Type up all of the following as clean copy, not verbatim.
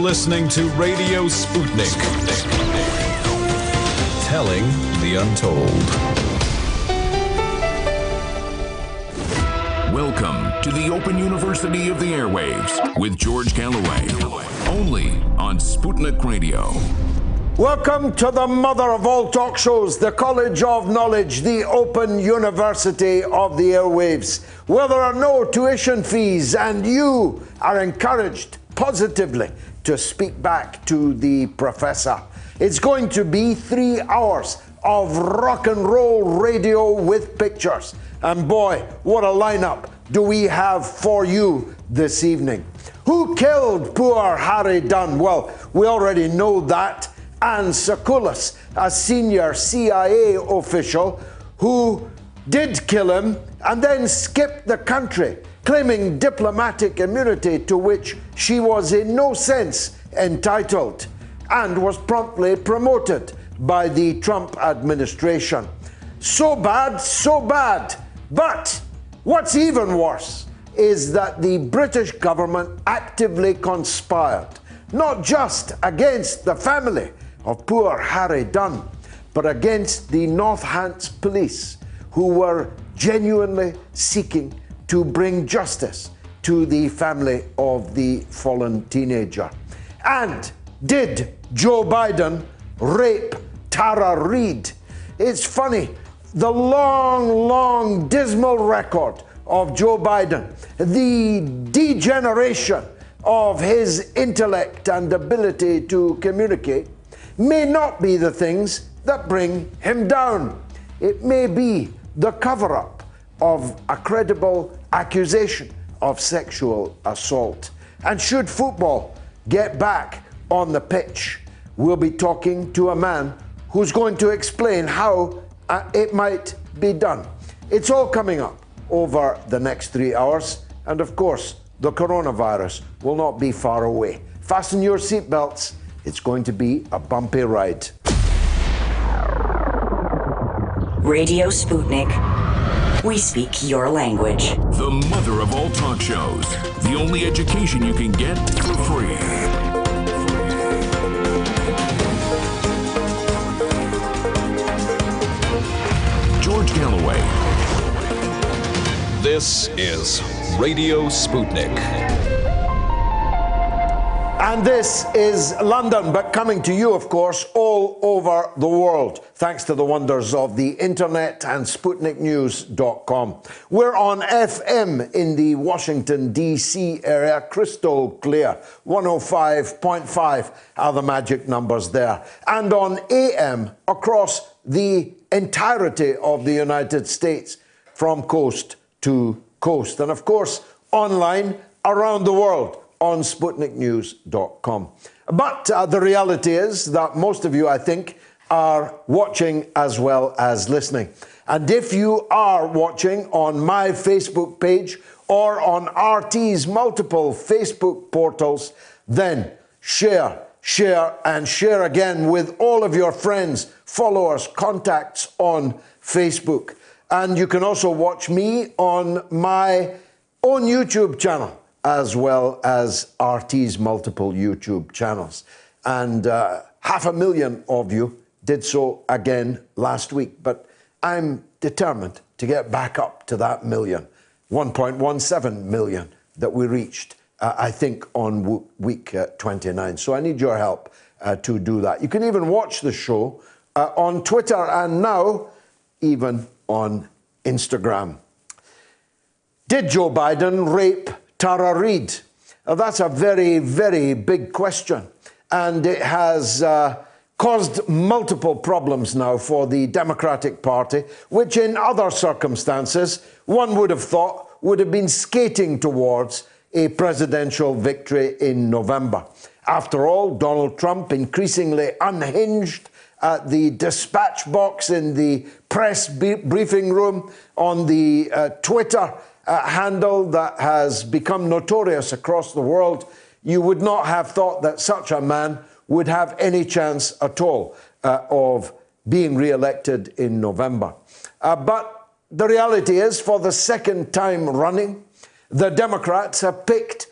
listening to Radio Sputnik. Telling the untold. Welcome to the Open University of the Airwaves with George Galloway. Only on Sputnik Radio. Welcome to the mother of all talk shows, the College of Knowledge, the Open University of the Airwaves, where there are no tuition fees and you are encouraged positively to speak back to the professor. It's going to be 3 hours of rock and roll radio with pictures. And boy, what a lineup do we have for you this evening. Who killed poor Harry Dunn? Well, we already know that. And Sekulas, a senior CIA official who did kill him and then skipped the country, claiming diplomatic immunity to which she was in no sense entitled, and was promptly promoted by the Trump administration. So bad, so bad. But what's even worse is that the British government actively conspired, not just against the family of poor Harry Dunn, but against the Northants police, who were genuinely seeking to bring justice to the family of the fallen teenager. And did Joe Biden rape Tara Reid? It's funny, the long, dismal record of Joe Biden, the degeneration of his intellect and ability to communicate, may not be the things that bring him down. It may be the cover-up of a credible accusation of sexual assault. And should football get back on the pitch, we'll be talking to a man who's going to explain how it might be done. It's all coming up over the next 3 hours. And of course, the coronavirus will not be far away. Fasten your seatbelts. It's going to be a bumpy ride. Radio Sputnik. We speak your language. The mother of all talk shows. The only education you can get for free. George Galloway. This is Radio Sputnik. And this is London, but coming to you, of course, all over the world, thanks to the wonders of the internet and SputnikNews.com. We're on FM in the Washington, D.C. area, crystal clear. 105.5 are the magic numbers there. And on AM across the entirety of the United States, from coast to coast. And of course, online around the world on SputnikNews.com. But the reality is that most of you, I think, are watching as well as listening. And if you are watching on my Facebook page or on RT's multiple Facebook portals, then share again with all of your friends, followers, contacts on Facebook. And you can also watch me on my own YouTube channel, as well as RT's multiple YouTube channels. And 500,000 of you did so again last week, but I'm determined to get back up to that million, 1.17 million that we reached, I think, on week 29. So I need your help to do that. You can even watch the show on Twitter and now even on Instagram. Did Joe Biden rape Tara Reid? That's a very, very big question. And it has caused multiple problems now for the Democratic Party, which in other circumstances, one would have thought would have been skating towards a presidential victory in November. After all, Donald Trump, increasingly unhinged at the dispatch box in the press briefing room, on the Twitter handle that has become notorious across the world, you would not have thought that such a man would have any chance at all of being re-elected in November. But the reality is, for the second time running, the Democrats have picked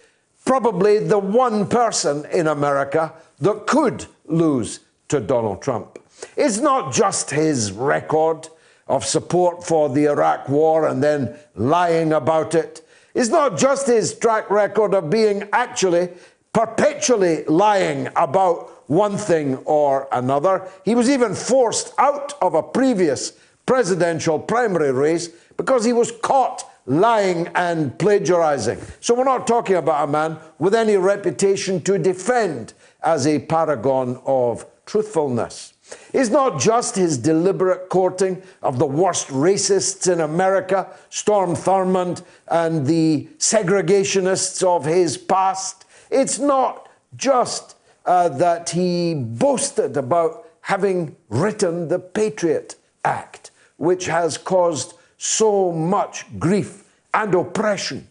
probably the one person in America that could lose to Donald Trump. It's not just his record of support for the Iraq War and then lying about it. It's not just his track record of being actually perpetually lying about one thing or another. He was even forced out of a previous presidential primary race because he was caught lying and plagiarizing. So we're not talking about a man with any reputation to defend as a paragon of truthfulness. It's not just his deliberate courting of the worst racists in America, Storm Thurmond and the segregationists of his past. It's not just that he boasted about having written the Patriot Act, which has caused so much grief and oppression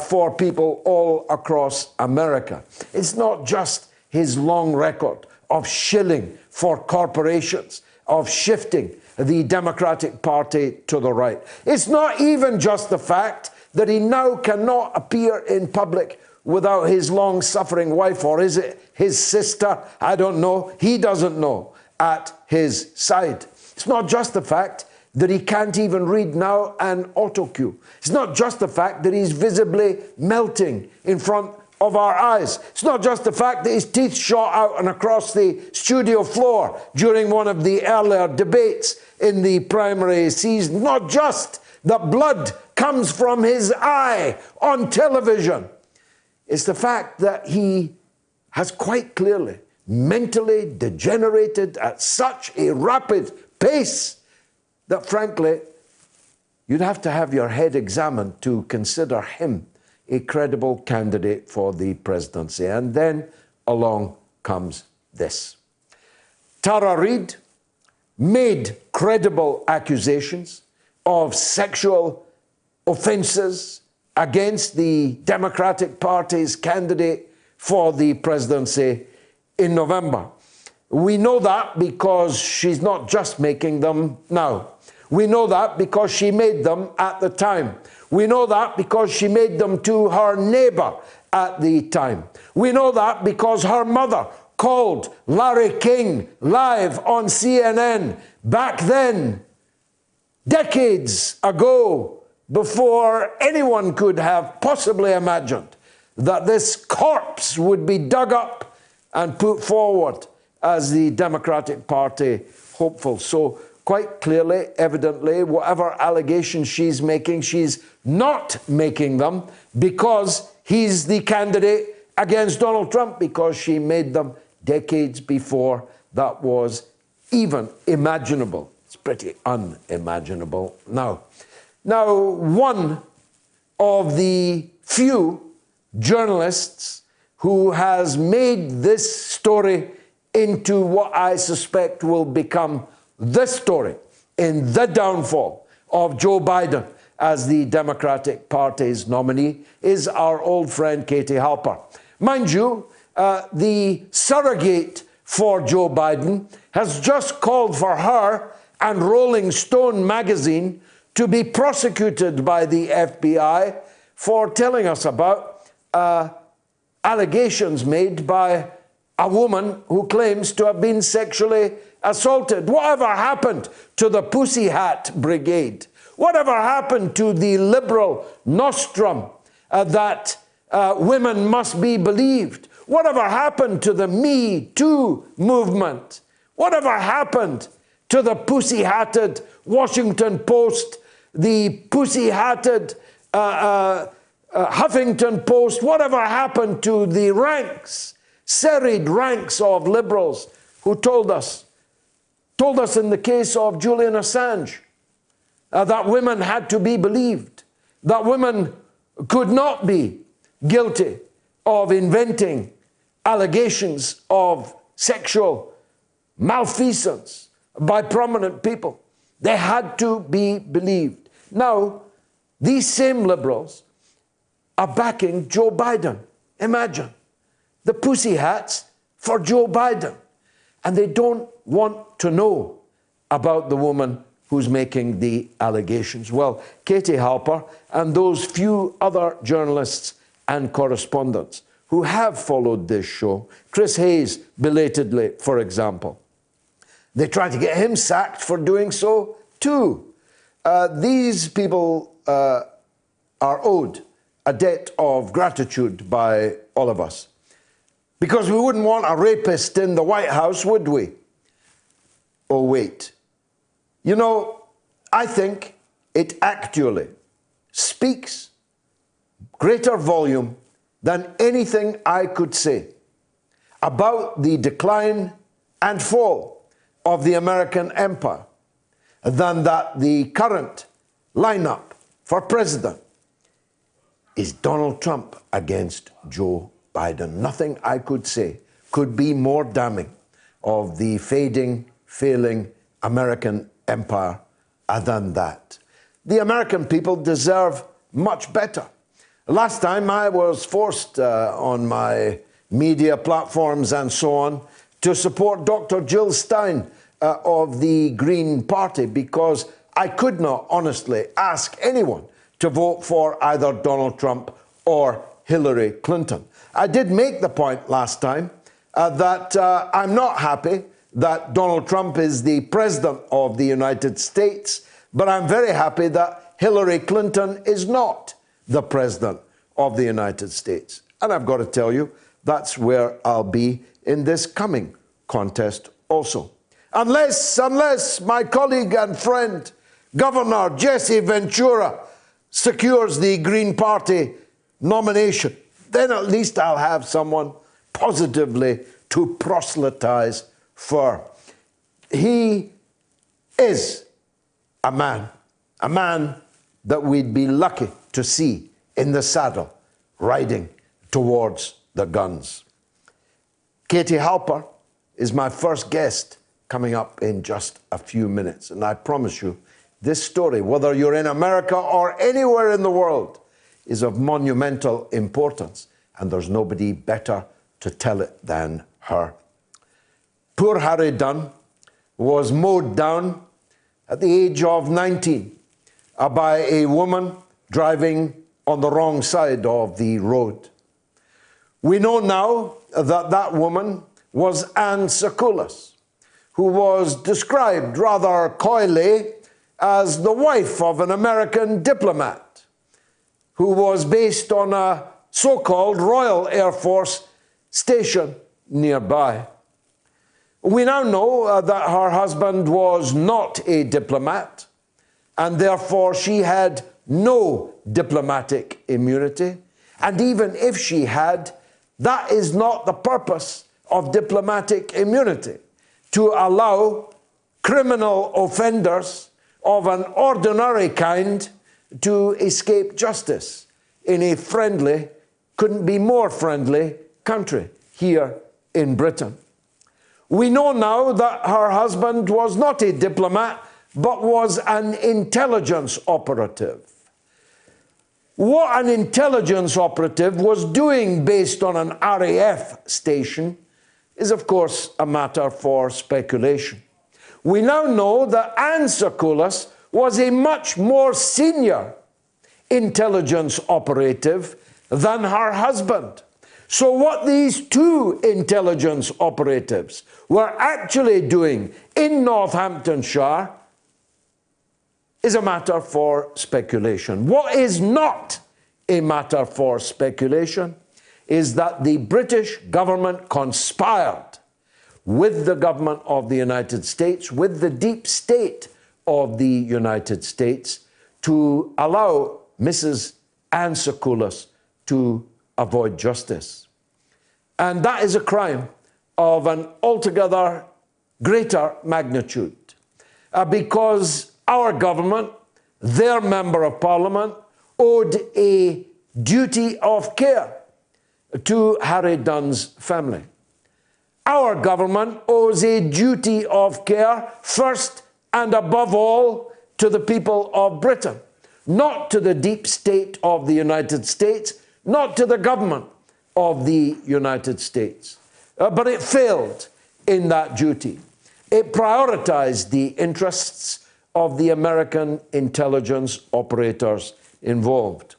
for people all across America. It's not just his long record of shilling for corporations, of shifting the Democratic Party to the right. It's not even just the fact that he now cannot appear in public without his long-suffering wife, or is it his sister? I don't know. He doesn't know, at his side. It's not just the fact that he can't even read now an autocue. It's not just the fact that he's visibly melting in front of our eyes. It's not just the fact that his teeth shot out and across the studio floor during one of the earlier debates in the primary season. Not just that blood comes from his eye on television. It's the fact that he has quite clearly mentally degenerated at such a rapid pace that, frankly, you'd have to have your head examined to consider him a credible candidate for the presidency. And then along comes this. Tara Reid made credible accusations of sexual offenses against the Democratic Party's candidate for the presidency in November. We know that because she's not just making them now. We know that because she made them at the time. We know that because she made them to her neighbor at the time. We know that because her mother called Larry King live on CNN back then, decades ago, before anyone could have possibly imagined that this corpse would be dug up and put forward as the Democratic Party hopeful. So quite clearly, evidently, whatever allegations she's making, she's not making them because he's the candidate against Donald Trump, because she made them decades before that was even imaginable. It's pretty unimaginable now. Now, one of the few journalists who has made this story into what I suspect will become the story in the downfall of Joe Biden as the Democratic Party's nominee is our old friend Katie Halper. Mind you, the surrogate for Joe Biden has just called for her and Rolling Stone magazine to be prosecuted by the FBI for telling us about allegations made by a woman who claims to have been sexually assaulted. Whatever happened to the Pussy Hat Brigade? Whatever happened to the liberal nostrum that women must be believed? Whatever happened to the Me Too movement? Whatever happened to the pussy-hatted Washington Post, the pussy-hatted Huffington Post? Whatever happened to the ranks, serried ranks of liberals who told us in the case of Julian Assange, that women had to be believed, that women could not be guilty of inventing allegations of sexual malfeasance by prominent people. They had to be believed. Now, these same liberals are backing Joe Biden. Imagine. The pussy hats for Joe Biden. And they don't want to know about the woman who's making the allegations. Well, Katie Halper and those few other journalists and correspondents who have followed this show, Chris Hayes, belatedly, for example. They tried to get him sacked for doing so too. These people are owed a debt of gratitude by all of us. Because we wouldn't want a rapist in the White House, would we? Oh, wait. You know, I think it actually speaks greater volume than anything I could say about the decline and fall of the American empire than that the current lineup for president is Donald Trump against Joe Biden. Nothing I could say could be more damning of the fading, failing American empire than that. The American people deserve much better. Last time I was forced on my media platforms and so on to support Dr. Jill Stein of the Green Party because I could not honestly ask anyone to vote for either Donald Trump or Hillary Clinton. I did make the point last time that I'm not happy that Donald Trump is the president of the United States, but I'm very happy that Hillary Clinton is not the president of the United States. And I've got to tell you, that's where I'll be in this coming contest also. Unless my colleague and friend, Governor Jesse Ventura, secures the Green Party nomination, then at least I'll have someone positively to proselytize for. He is a man that we'd be lucky to see in the saddle, riding towards the guns. Katie Halper is my first guest coming up in just a few minutes. And I promise you, this story, whether you're in America or anywhere in the world, is of monumental importance. And there's nobody better to tell it than her. Poor Harry Dunn was mowed down at the age of 19 by a woman driving on the wrong side of the road. We know now that that woman was Anne Sekulas, who was described rather coyly as the wife of an American diplomat who was based on a so-called Royal Air Force station nearby. We now know that her husband was not a diplomat, and therefore she had no diplomatic immunity. And even if she had, that is not the purpose of diplomatic immunity, to allow criminal offenders of an ordinary kind to escape justice in a friendly, couldn't be more friendly country here in Britain. We know now that her husband was not a diplomat, but was an intelligence operative. What an intelligence operative was doing based on an RAF station is, of course, a matter for speculation. We now know that Anne Sekulas was a much more senior intelligence operative than her husband. So what these two intelligence operatives were actually doing in Northamptonshire is a matter for speculation. What is not a matter for speculation is that the British government conspired with the government of the United States, with the deep state of the United States, to allow Mrs. Anne Sekulas to avoid justice. And that is a crime of an altogether greater magnitude, because our government, their Member of Parliament, owed a duty of care to Harry Dunn's family. Our government owes a duty of care first and above all to the people of Britain, not to the deep state of the United States, not to the government of the United States. But it failed in that duty. It prioritized the interests of the American intelligence operators involved.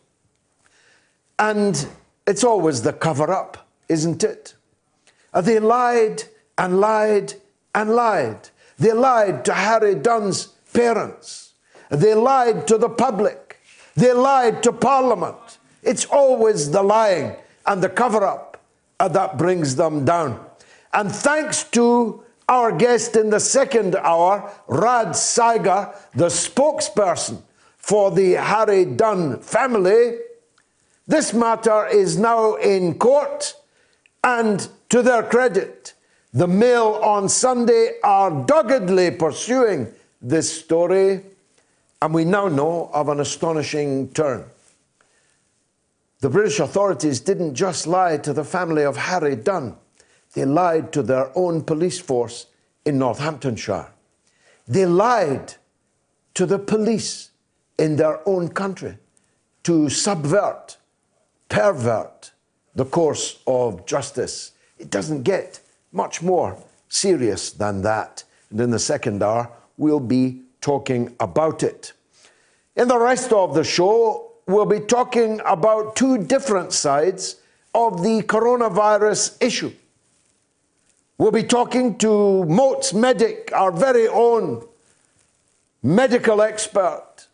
And it's always the cover-up, isn't it? They lied and lied and lied. They lied to Harry Dunn's parents. They lied to the public. They lied to Parliament. It's always the lying and the cover-up that brings them down. And thanks to our guest in the second hour, Radd Seiger, the spokesperson for the Harry Dunn family, this matter is now in court, and to their credit, the Mail on Sunday are doggedly pursuing this story, and we now know of an astonishing turn. The British authorities didn't just lie to the family of Harry Dunn, they lied to their own police force in Northamptonshire. They lied to the police in their own country to subvert, pervert the course of justice. It doesn't get much more serious than that. And in the second hour, we'll be talking about it. In the rest of the show, we'll be talking about two different sides of the coronavirus issue. We'll be talking to Moats Medic, our very own medical expert,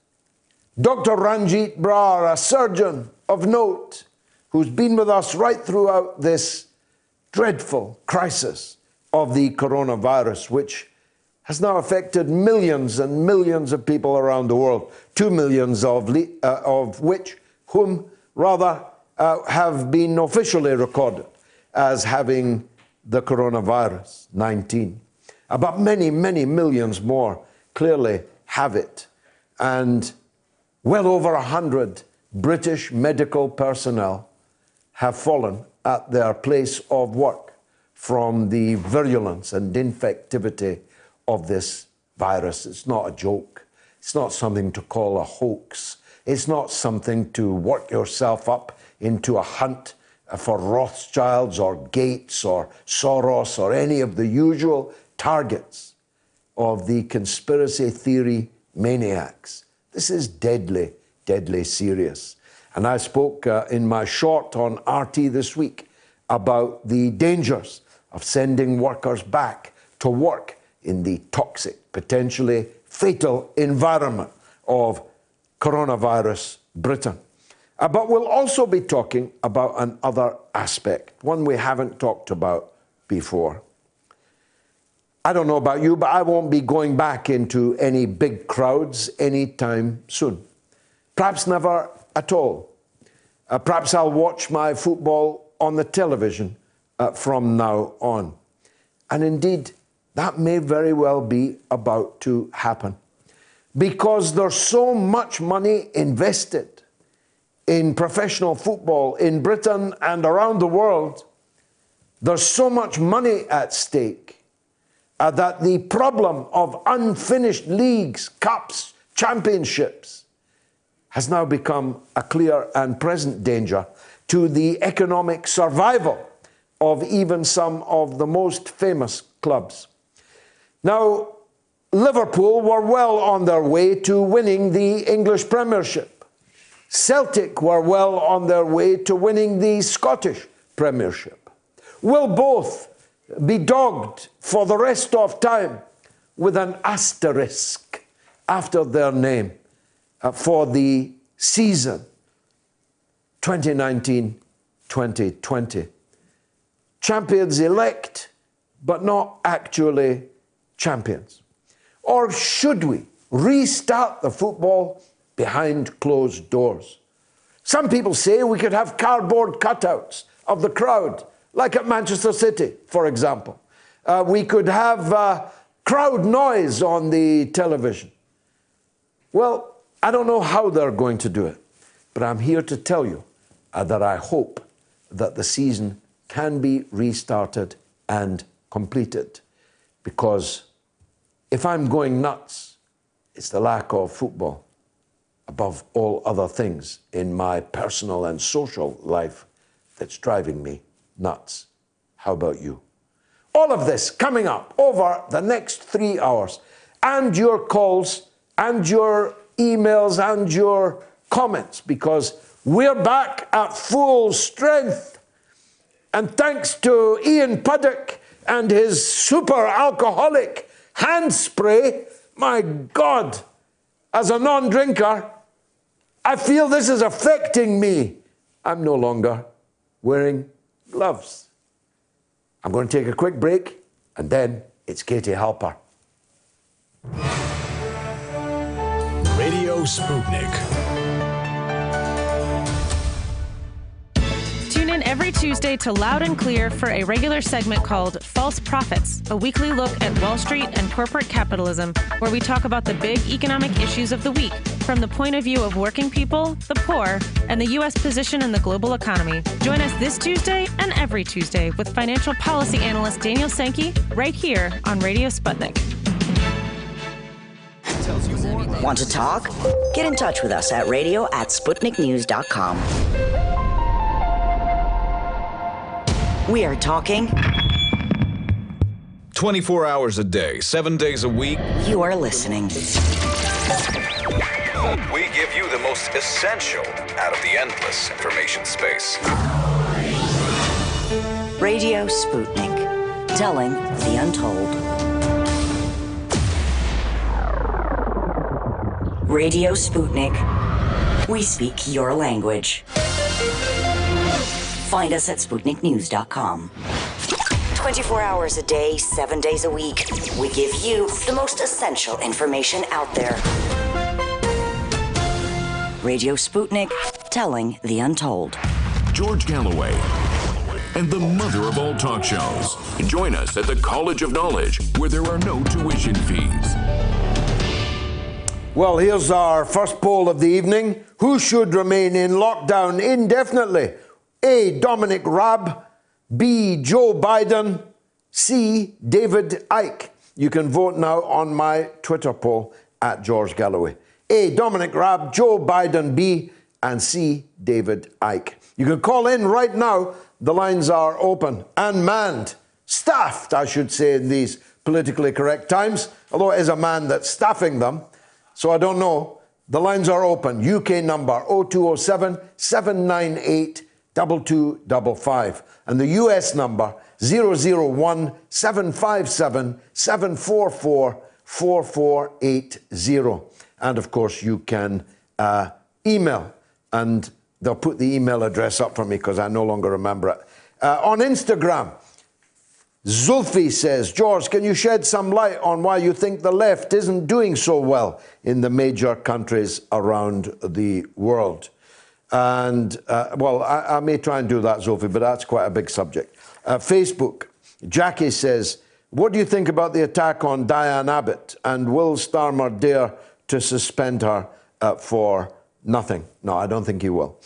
Dr. Ranjeet Brar, a surgeon of note, who's been with us right throughout this dreadful crisis of the coronavirus, which has now affected millions and millions of people around the world, 2 million of which have been officially recorded as having the coronavirus 19. But many, many millions more clearly have it. And well over 100 British medical personnel have fallen at their place of work from the virulence and infectivity of this virus. It's not a joke. It's not something to call a hoax. It's not something to work yourself up into a hunt for Rothschilds or Gates or Soros or any of the usual targets of the conspiracy theory maniacs. This is deadly, deadly serious. And I spoke in my short on RT this week about the dangers of sending workers back to work in the toxic, potentially fatal environment of coronavirus Britain. But we'll also be talking about another aspect, one we haven't talked about before. I don't know about you, but I won't be going back into any big crowds anytime soon. Perhaps never at all. Perhaps I'll watch my football on the television from now on. And indeed, that may very well be about to happen, because there's so much money invested in professional football in Britain and around the world. There's so much money at stake that the problem of unfinished leagues, cups, championships has now become a clear and present danger to the economic survival of even some of the most famous clubs. Now, Liverpool were well on their way to winning the English Premiership. Celtic were well on their way to winning the Scottish Premiership. Will both be dogged for the rest of time with an asterisk after their name for the season 2019-2020. Champions elect, but not actually champions. Or should we restart the football behind closed doors? Some people say we could have cardboard cutouts of the crowd, like at Manchester City, for example. We could have crowd noise on the television. Well, I don't know how they're going to do it, but I'm here to tell you that I hope that the season can be restarted and completed, because if I'm going nuts, it's the lack of football above all other things in my personal and social life that's driving me nuts. How about you? All of this coming up over the next 3 hours, and your calls and your emails and your comments, because We're back at full strength. And thanks to Ian Puddock and his super alcoholic hand spray, my God, as a non-drinker, I feel this is affecting me. I'm no longer wearing gloves. I'm going to take a quick break, and then it's Katie Halper. Radio Sputnik. Tune in every Tuesday to Loud and Clear for a regular segment called False Profits, a weekly look at Wall Street and corporate capitalism, where we talk about the big economic issues of the week from the point of view of working people, the poor, and the U.S. position in the global economy. Join us this Tuesday and every Tuesday with financial policy analyst Daniel Sankey right here on Radio Sputnik. Want to talk? Get in touch with us at radio@sputniknews.com. We are talking 24 hours a day, 7 days a week. You are listening. We give you the most essential out of the endless information space. Radio Sputnik, telling the untold. Radio Sputnik, we speak your language. Find us at SputnikNews.com. 24 hours a day, 7 days a week. We give you the most essential information out there. Radio Sputnik, telling the untold. George Galloway and the mother of all talk shows. Join us at the College of Knowledge, where there are no tuition fees. Well, here's our first poll of the evening. Who should remain in lockdown indefinitely? A. Dominic Rabb. B. Joe Biden. C. David Icke. You can vote now on my Twitter poll at George Galloway. A. Dominic Rabb, Joe Biden, B, and C. David Icke. You can call in right now. The lines are open and manned. Staffed, I should say, in these politically correct times, although it is a man that's staffing them. So I don't know. The lines are open. UK number 0207 798 2255. And the US number 001 757 744 4480. And of course, you can email, and they'll put the email address up for me because I no longer remember it. On Instagram, Zulfi says, George, can you shed some light on why you think the left isn't doing so well in the major countries around the world? And, well, I may try and do that, Zulfi, but that's quite a big subject. Facebook, Jackie says, what do you think about the attack on Diane Abbott, and will Starmer dare to suspend her for nothing? No, I don't think he will.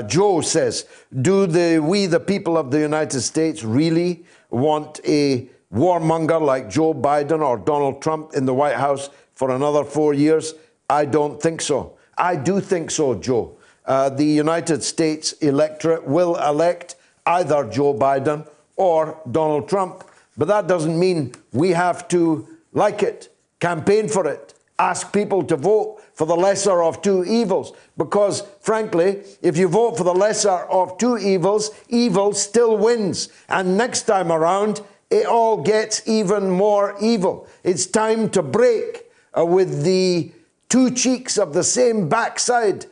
Joe says, do we, the people of the United States, really want a warmonger like Joe Biden or Donald Trump in the White House for another 4 years? I don't think so. I do think so, Joe. The United States electorate will elect either Joe Biden or Donald Trump. But that doesn't mean we have to like it, campaign for it, ask people to vote for the lesser of two evils. Because, frankly, if you vote for the lesser of two evils, evil still wins. And next time around, it all gets even more evil. It's time to break with the two cheeks of the same backside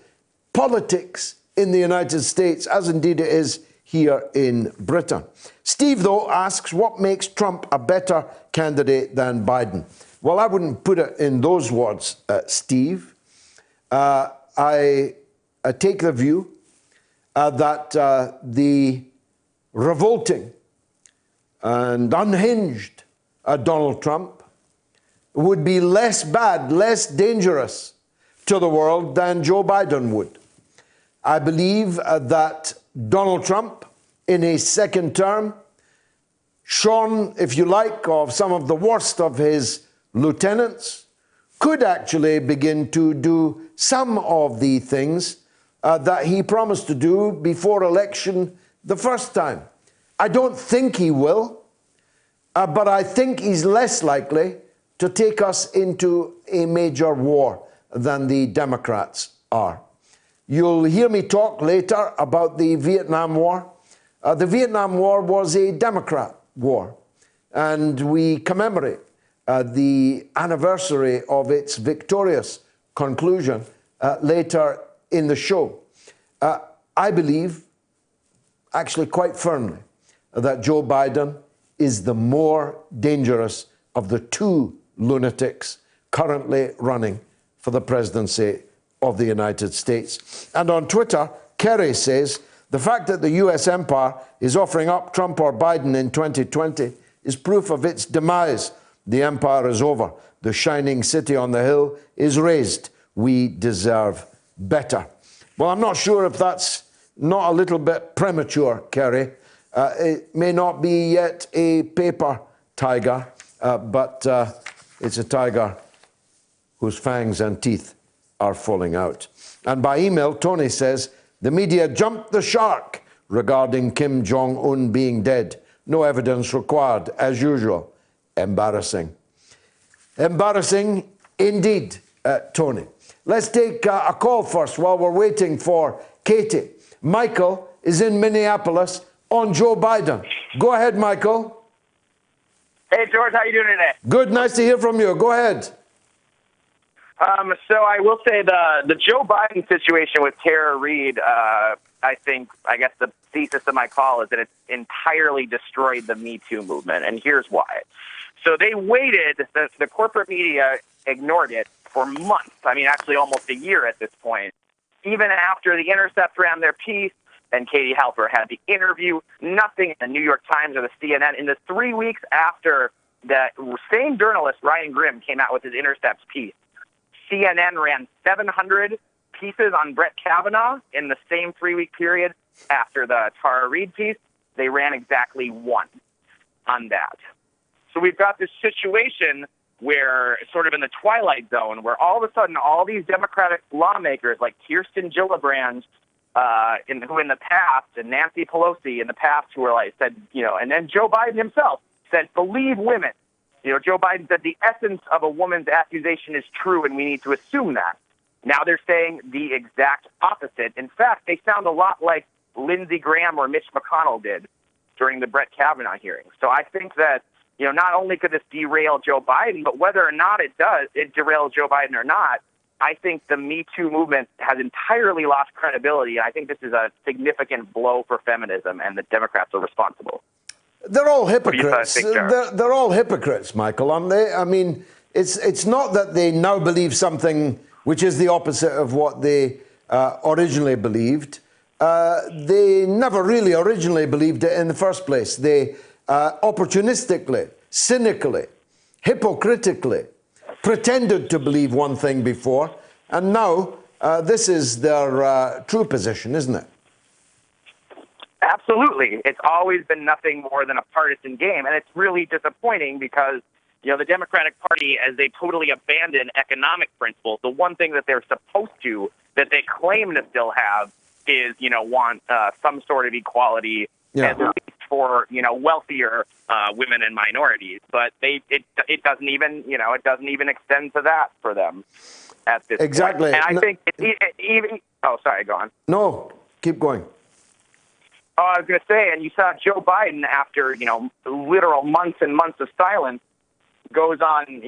politics in the United States, as indeed it is here in Britain. Steve, though, asks, what makes Trump a better candidate than Biden? Well, I wouldn't put it in those words, Steve. I take the view that the revolting and unhinged Donald Trump would be less bad, less dangerous to the world than Joe Biden would. I believe that Donald Trump, in his second term, shorn, if you like, of some of the worst of his lieutenants, could actually begin to do some of the things that he promised to do before election the first time. I don't think he will, but I think he's less likely to take us into a major war than the Democrats are. You'll hear me talk later about the Vietnam War. The Vietnam War was a Democrat war, and we commemorate the anniversary of its victorious conclusion later in the show. I believe, actually quite firmly, that Joe Biden is the more dangerous of the two lunatics currently running for the presidency of the United States. And on Twitter, Kerry says, the fact that the US empire is offering up Trump or Biden in 2020 is proof of its demise. The empire is over. The shining city on the hill is razed. We deserve better. Well, I'm not sure if that's not a little bit premature, Kerry. It may not be yet a paper tiger, but it's a tiger whose fangs and teeth are falling out. And by email, Tony says, the media jumped the shark regarding Kim Jong-un being dead. No evidence required, as usual. Embarrassing. Embarrassing indeed, Tony. Let's take a call first while we're waiting for Katie. Michael is in Minneapolis on Joe Biden. Go ahead, Michael. Hey, George, how you doing today? Good, nice to hear from you. Go ahead. So I will say the Joe Biden situation with Tara Reade, I guess the thesis of my call is that it's entirely destroyed the Me Too movement, and here's why. So they waited, the corporate media ignored it for months. I mean, actually almost a year at this point. Even after The Intercept ran their piece and Katie Halper had the interview, nothing in the New York Times or the CNN. In the 3 weeks after the same journalist, Ryan Grimm, came out with his Intercept piece, CNN ran 700 pieces on Brett Kavanaugh in the same 3-week period. After the Tara Reade piece, they ran exactly one on that. So we've got this situation where sort of in the twilight zone, where all of a sudden all these Democratic lawmakers like Kirsten Gillibrand, who in the past, and Nancy Pelosi in the past, who were like said, and then Joe Biden himself said, believe women. Joe Biden said the essence of a woman's accusation is true, and we need to assume that. Now they're saying the exact opposite. In fact, they sound a lot like Lindsey Graham or Mitch McConnell did during the Brett Kavanaugh hearing. So I think that, not only could this derail Joe Biden, but whether or not it derails Joe Biden or not, I think the Me Too movement has entirely lost credibility. I think this is a significant blow for feminism, and the Democrats are responsible. They're all hypocrites. They're all hypocrites, Michael, aren't they? I mean, it's not that they now believe something which is the opposite of what they originally believed. They never really originally believed it in the first place. They opportunistically, cynically, hypocritically pretended to believe one thing before, and now this is their true position, isn't it? Absolutely. It's always been nothing more than a partisan game, and it's really disappointing because, the Democratic Party, as they totally abandon economic principles, the one thing that they're supposed to, that they claim to still have, is, want some sort of equality, at least for, wealthier women and minorities. But it doesn't even, it doesn't even extend to that for them at this point. And I think it's even, oh, sorry, go on. No, keep going. Oh, I was going to say, and you saw Joe Biden after, literal months and months of silence, goes on,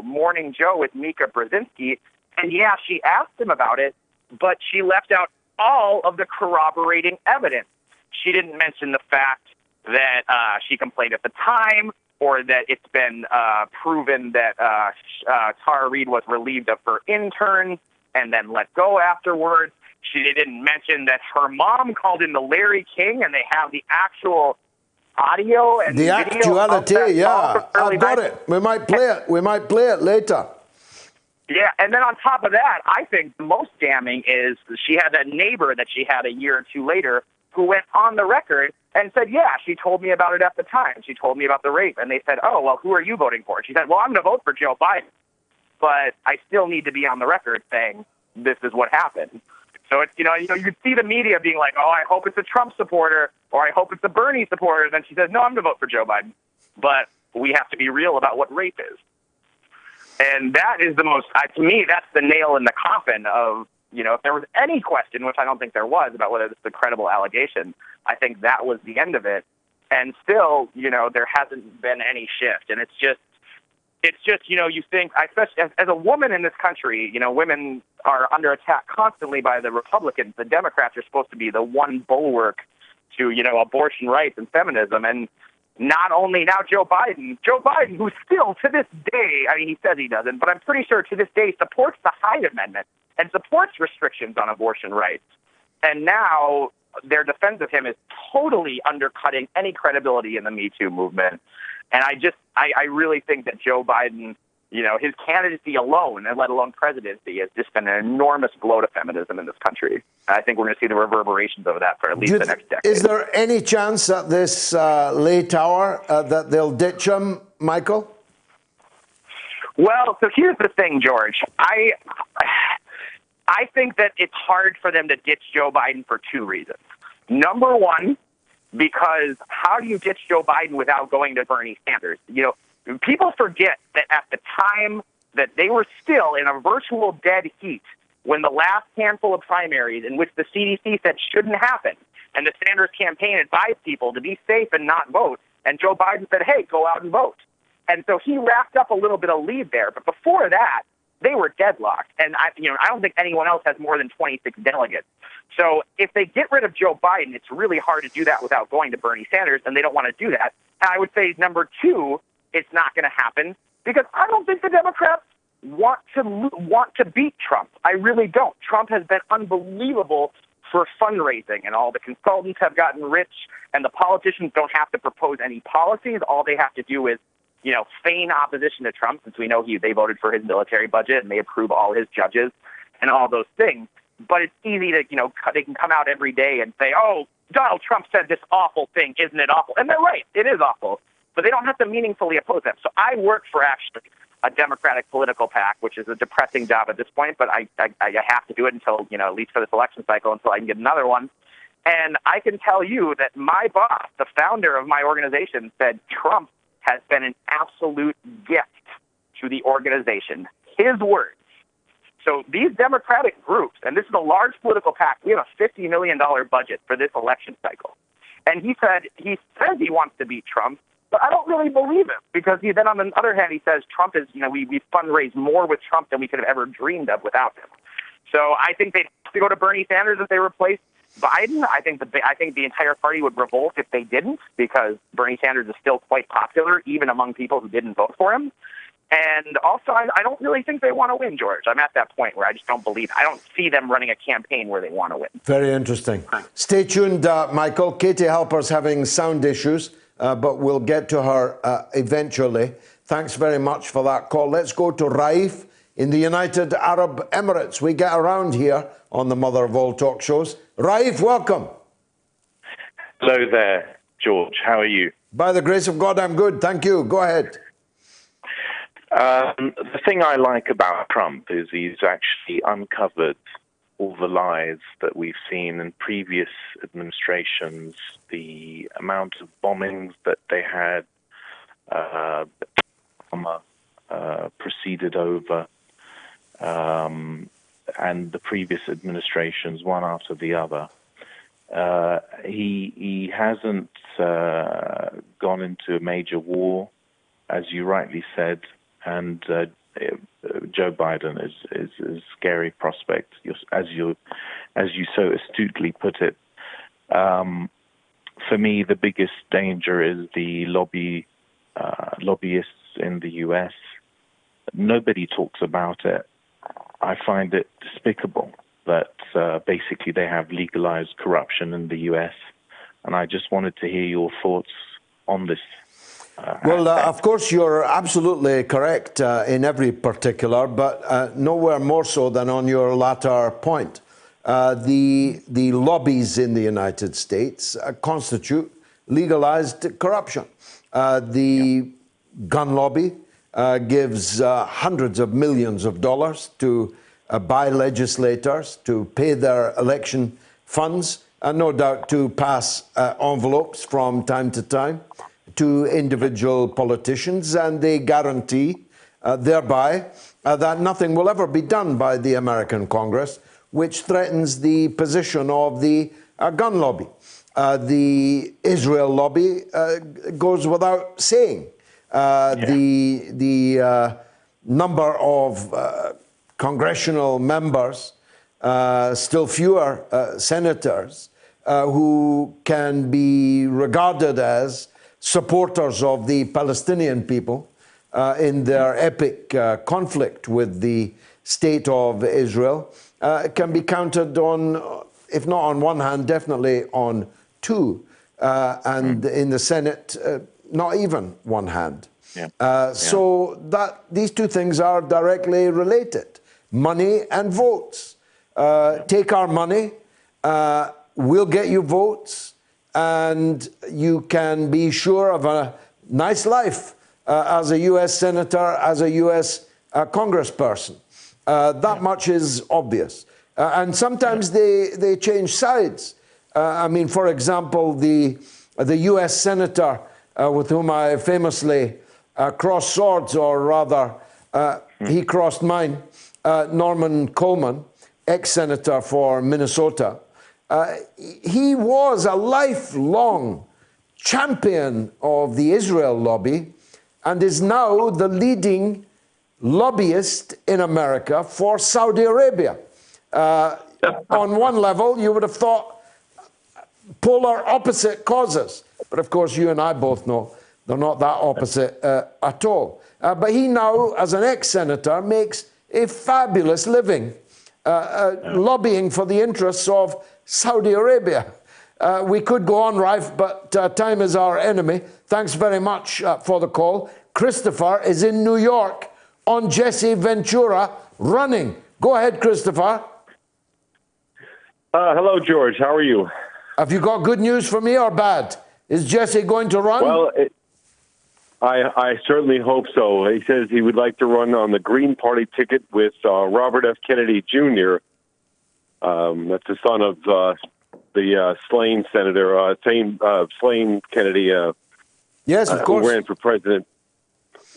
Morning Joe with Mika Brzezinski, and yeah, she asked him about it, but she left out all of the corroborating evidence. She didn't mention the fact that she complained at the time, or that it's been proven that Tara Reade was relieved of her interns and then let go afterwards. She didn't mention that her mom called in the Larry King, and they have the actual audio and the video actuality. Yeah, I've got it. We might play it. We might play it later. Yeah, and then on top of that, I think the most damning is she had that neighbor that she had a year or two later who went on the record and said, yeah, she told me about it at the time. She told me about the rape. And they said, oh, well, who are you voting for? She said, well, I'm going to vote for Joe Biden, but I still need to be on the record saying this is what happened. So it's, you could see the media being like, oh, I hope it's a Trump supporter, or I hope it's a Bernie supporter. Then she says, no, I'm going to vote for Joe Biden. But we have to be real about what rape is. And that is the most, to me, that's the nail in the coffin of if there was any question, which I don't think there was, about whether this is a credible allegation, I think that was the end of it. And still, there hasn't been any shift. And it's just, you think, especially as a woman in this country, women are under attack constantly by the Republicans. The Democrats are supposed to be the one bulwark to, abortion rights and feminism. And not only now Joe Biden, who still to this day, I mean, he says he doesn't, but I'm pretty sure to this day supports the Hyde Amendment and supports restrictions on abortion rights. And now their defense of him is totally undercutting any credibility in the Me Too movement. And I really think that Joe Biden, his candidacy alone, and let alone presidency, has just been an enormous blow to feminism in this country. And I think we're going to see the reverberations of that for at least the next decade. Is there any chance at this late hour that they'll ditch him, Michael? Well, so here's the thing, George. I think that it's hard for them to ditch Joe Biden for two reasons. Number one, because how do you ditch Joe Biden without going to Bernie Sanders? People forget that at the time that they were still in a virtual dead heat, when the last handful of primaries in which the CDC said shouldn't happen, and the Sanders campaign advised people to be safe and not vote, and Joe Biden said, hey, go out and vote. And so he racked up a little bit of lead there. But before that, they were deadlocked. And I don't think anyone else has more than 26 delegates. So if they get rid of Joe Biden, it's really hard to do that without going to Bernie Sanders, and they don't want to do that. And I would say, number two, it's not going to happen because I don't think the Democrats want to beat Trump. I really don't. Trump has been unbelievable for fundraising, and all the consultants have gotten rich, and the politicians don't have to propose any policies. All they have to do is, feign opposition to Trump, since we know they voted for his military budget and they approve all his judges and all those things. But it's easy to, they can come out every day and say, oh, Donald Trump said this awful thing. Isn't it awful? And they're right. It is awful. But they don't have to meaningfully oppose them. So I work for actually a Democratic political PAC, which is a depressing job at this point, but I have to do it until, at least for this election cycle, until I can get another one. And I can tell you that my boss, the founder of my organization, said Trump has been an absolute gift to the organization. His words. So these Democratic groups, and this is a large political PAC, we have a $50 million budget for this election cycle. And he says he wants to beat Trump, but I don't really believe him because then on the other hand, he says Trump is, we fundraise more with Trump than we could have ever dreamed of without him. So I think they'd have to go to Bernie Sanders if they replace Biden. I think the entire party would revolt if they didn't, because Bernie Sanders is still quite popular, even among people who didn't vote for him. And also, I don't really think they want to win, George. I'm at that point where I just don't believe. I don't see them running a campaign where they want to win. Very interesting. Stay tuned, Michael. Katie Halper's having sound issues, but we'll get to her eventually. Thanks very much for that call. Let's go to Raif in the United Arab Emirates. We get around here on the mother of all talk shows. Raif, welcome. Hello there, George. How are you? By the grace of God, I'm good. Thank you. Go ahead. The thing I like about Trump is he's actually uncovered all the lies that we've seen in previous administrations, the amount of bombings that they had, proceeded over, and the previous administrations, one after the other. He hasn't gone into a major war, as you rightly said, and Joe Biden is a scary prospect, as you so astutely put it. For me, the biggest danger is the lobbyists in the U.S. Nobody talks about it. I find it despicable that basically they have legalized corruption in the U.S., and I just wanted to hear your thoughts on this. Of course, you're absolutely correct in every particular, but nowhere more so than on your latter point. The lobbies in the United States constitute legalized corruption. The gun lobby gives hundreds of millions of dollars to buy legislators, to pay their election funds, and no doubt to pass envelopes from time to time to individual politicians, and they guarantee thereby that nothing will ever be done by the American Congress which threatens the position of the gun lobby. The Israel lobby goes without saying. The number of congressional members, still fewer senators, who can be regarded as supporters of the Palestinian people in their epic conflict with the state of Israel, can be counted on, if not on one hand, definitely on two. And in the Senate, not even one hand. So that these two things are directly related. Money and votes. Take our money, we'll get you votes, and you can be sure of a nice life as a U.S. senator, as a U.S. congressperson. That much is obvious. And sometimes they change sides. I mean, for example, the U.S. senator with whom I famously crossed swords, or rather, he crossed mine, Norman Coleman, ex-senator for Minnesota. He was a lifelong champion of the Israel lobby and is now the leading lobbyist in America for Saudi Arabia. On one level, you would have thought polar opposite causes. But of course, you and I both know they're not that opposite at all. But he now, as an ex-senator, makes a fabulous living lobbying for the interests of Saudi Arabia. We could go on, Raif, but time is our enemy. Thanks very much for the call. Christopher is in New York on Jesse Ventura running. Go ahead, Christopher. Hello, George. How are you? Have you got good news for me or bad? Is Jesse going to run? Well, I certainly hope so. He says he would like to run on the Green Party ticket with Robert F. Kennedy Jr. That's the son of the slain senator, slain Kennedy. Yes, of course. Who ran for president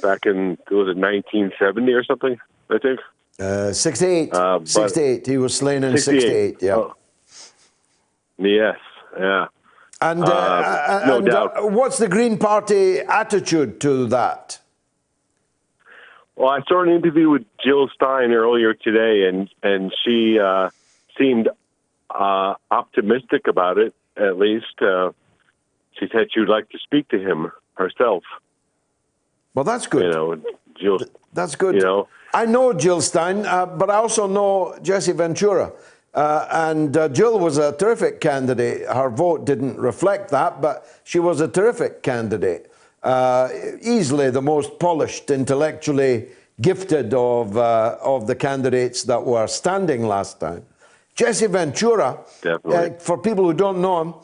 back in, was it 1970 or something, I think? 68. 68. He was slain in 68, yeah. Oh. Yes, yeah. And, no doubt. What's the Green Party attitude to that? Well, I saw an interview with Jill Stein earlier today, and she seemed optimistic about it, at least. She said she would like to speak to him herself. Well, that's good. You know, Jill. That's good. You know, I know Jill Stein, but I also know Jesse Ventura. And Jill was a terrific candidate. Her vote didn't reflect that, but she was a terrific candidate. Easily the most polished, intellectually gifted of the candidates that were standing last time. Jesse Ventura, for people who don't know him,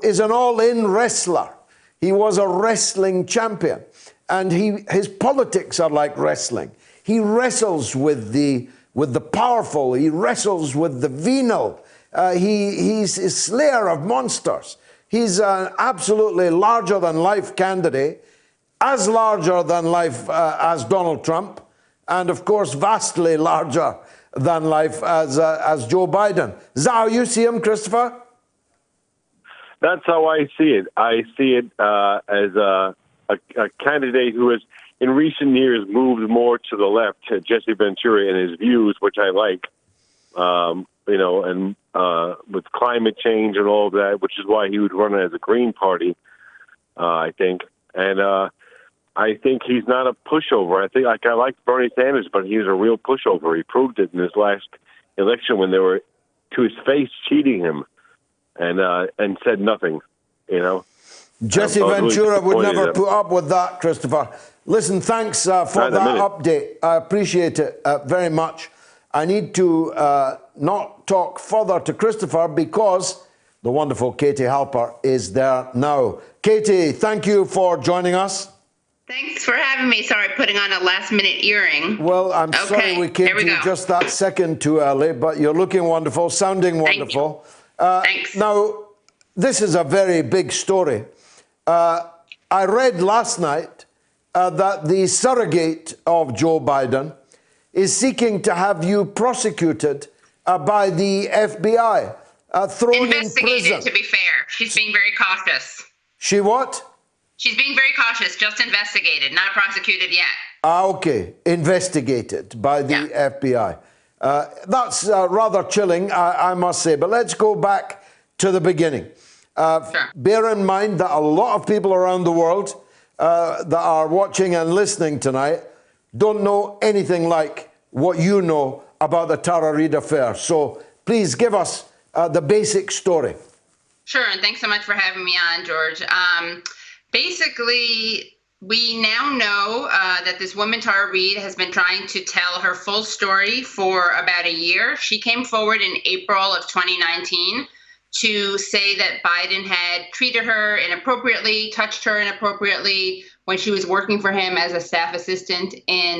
is an all-in wrestler. He was a wrestling champion. And his politics are like wrestling. He wrestles with the powerful. He wrestles with the venal. He's a slayer of monsters. He's an absolutely larger-than-life candidate, as larger-than-life as Donald Trump, and, of course, vastly larger-than-life as Joe Biden. Is that how you see him, Christopher? That's how I see it. I see it as a candidate who has, in recent years, moved more to the left, Jesse Ventura, in his views, which I like, you know, and with climate change and all of that, which is why he would run as a Green Party, I think. And I think he's not a pushover. I like Bernie Sanders, but he's a real pushover. He proved it in his last election when they were to his face cheating him and said nothing, you know. Jesse Ventura would never put up with that, Christopher. Listen, thanks for that update. I appreciate it very much. I need to not talk further to Christopher because the wonderful Katie Halper is there now. Katie, thank you for joining us. Thanks for having me. Sorry, putting on a last-minute earring. Well, I'm sorry we came to you just that second too early, but you're looking wonderful, sounding wonderful. Thanks. Now, this is a very big story. I read last night that the surrogate of Joe Biden is seeking to have you prosecuted by the FBI, thrown in prison. Investigated, to be fair. She's being very cautious. She what? She's being very cautious, just investigated, not prosecuted yet. Okay. Investigated by the FBI. That's rather chilling, I must say. But let's go back to the beginning. Sure. Bear in mind that a lot of people around the world that are watching and listening tonight don't know anything like what you know about the Tara Reid affair. So please give us the basic story. Sure, and thanks so much for having me on, George. Basically, we now know that this woman, Tara Reid, has been trying to tell her full story for about a year. She came forward in April of 2019 to say that Biden had treated her inappropriately, touched her inappropriately when she was working for him as a staff assistant in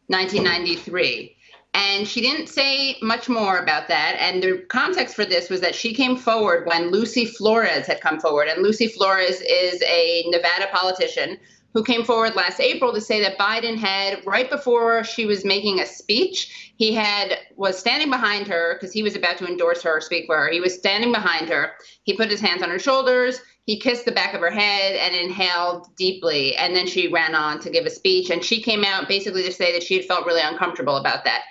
1993. And she didn't say much more about that. And the context for this was that she came forward when Lucy Flores had come forward. And Lucy Flores is a Nevada politician who came forward last April to say that Biden had, right before she was making a speech, was standing behind her because he was about to endorse her or speak for her. He was standing behind her. He put his hands on her shoulders. He kissed the back of her head and inhaled deeply. And then she ran on to give a speech. And she came out basically to say that she had felt really uncomfortable about that.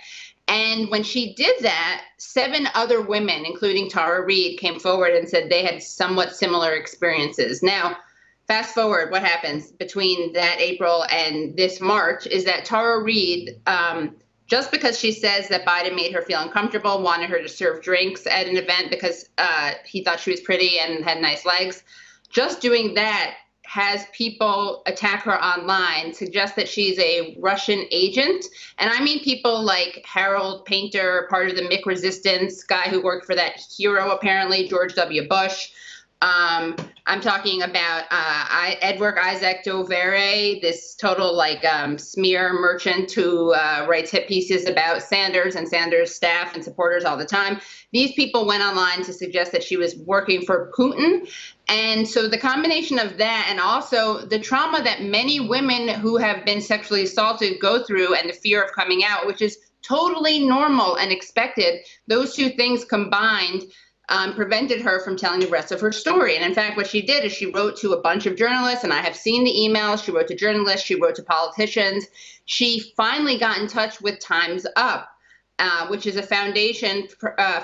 And when she did that, 7 other women, including Tara Reid, came forward and said they had somewhat similar experiences. Now, fast forward, what happens between that April and this March is that Tara Reid, just because she says that Biden made her feel uncomfortable, wanted her to serve drinks at an event because he thought she was pretty and had nice legs, just doing that has people attack her online, suggest that she's a Russian agent. And I mean people like Harold Painter, part of the Mick Resistance, guy who worked for that hero, apparently, George W. Bush. I'm talking about Edward Isaac Dovere, this total smear merchant who writes hit pieces about Sanders and Sanders' staff and supporters all the time. These people went online to suggest that she was working for Putin. And so the combination of that and also the trauma that many women who have been sexually assaulted go through and the fear of coming out, which is totally normal and expected, those two things combined prevented her from telling the rest of her story. And in fact, what she did is she wrote to a bunch of journalists, and I have seen the emails. She wrote to journalists. She wrote to politicians. She finally got in touch with Time's Up, which is a foundation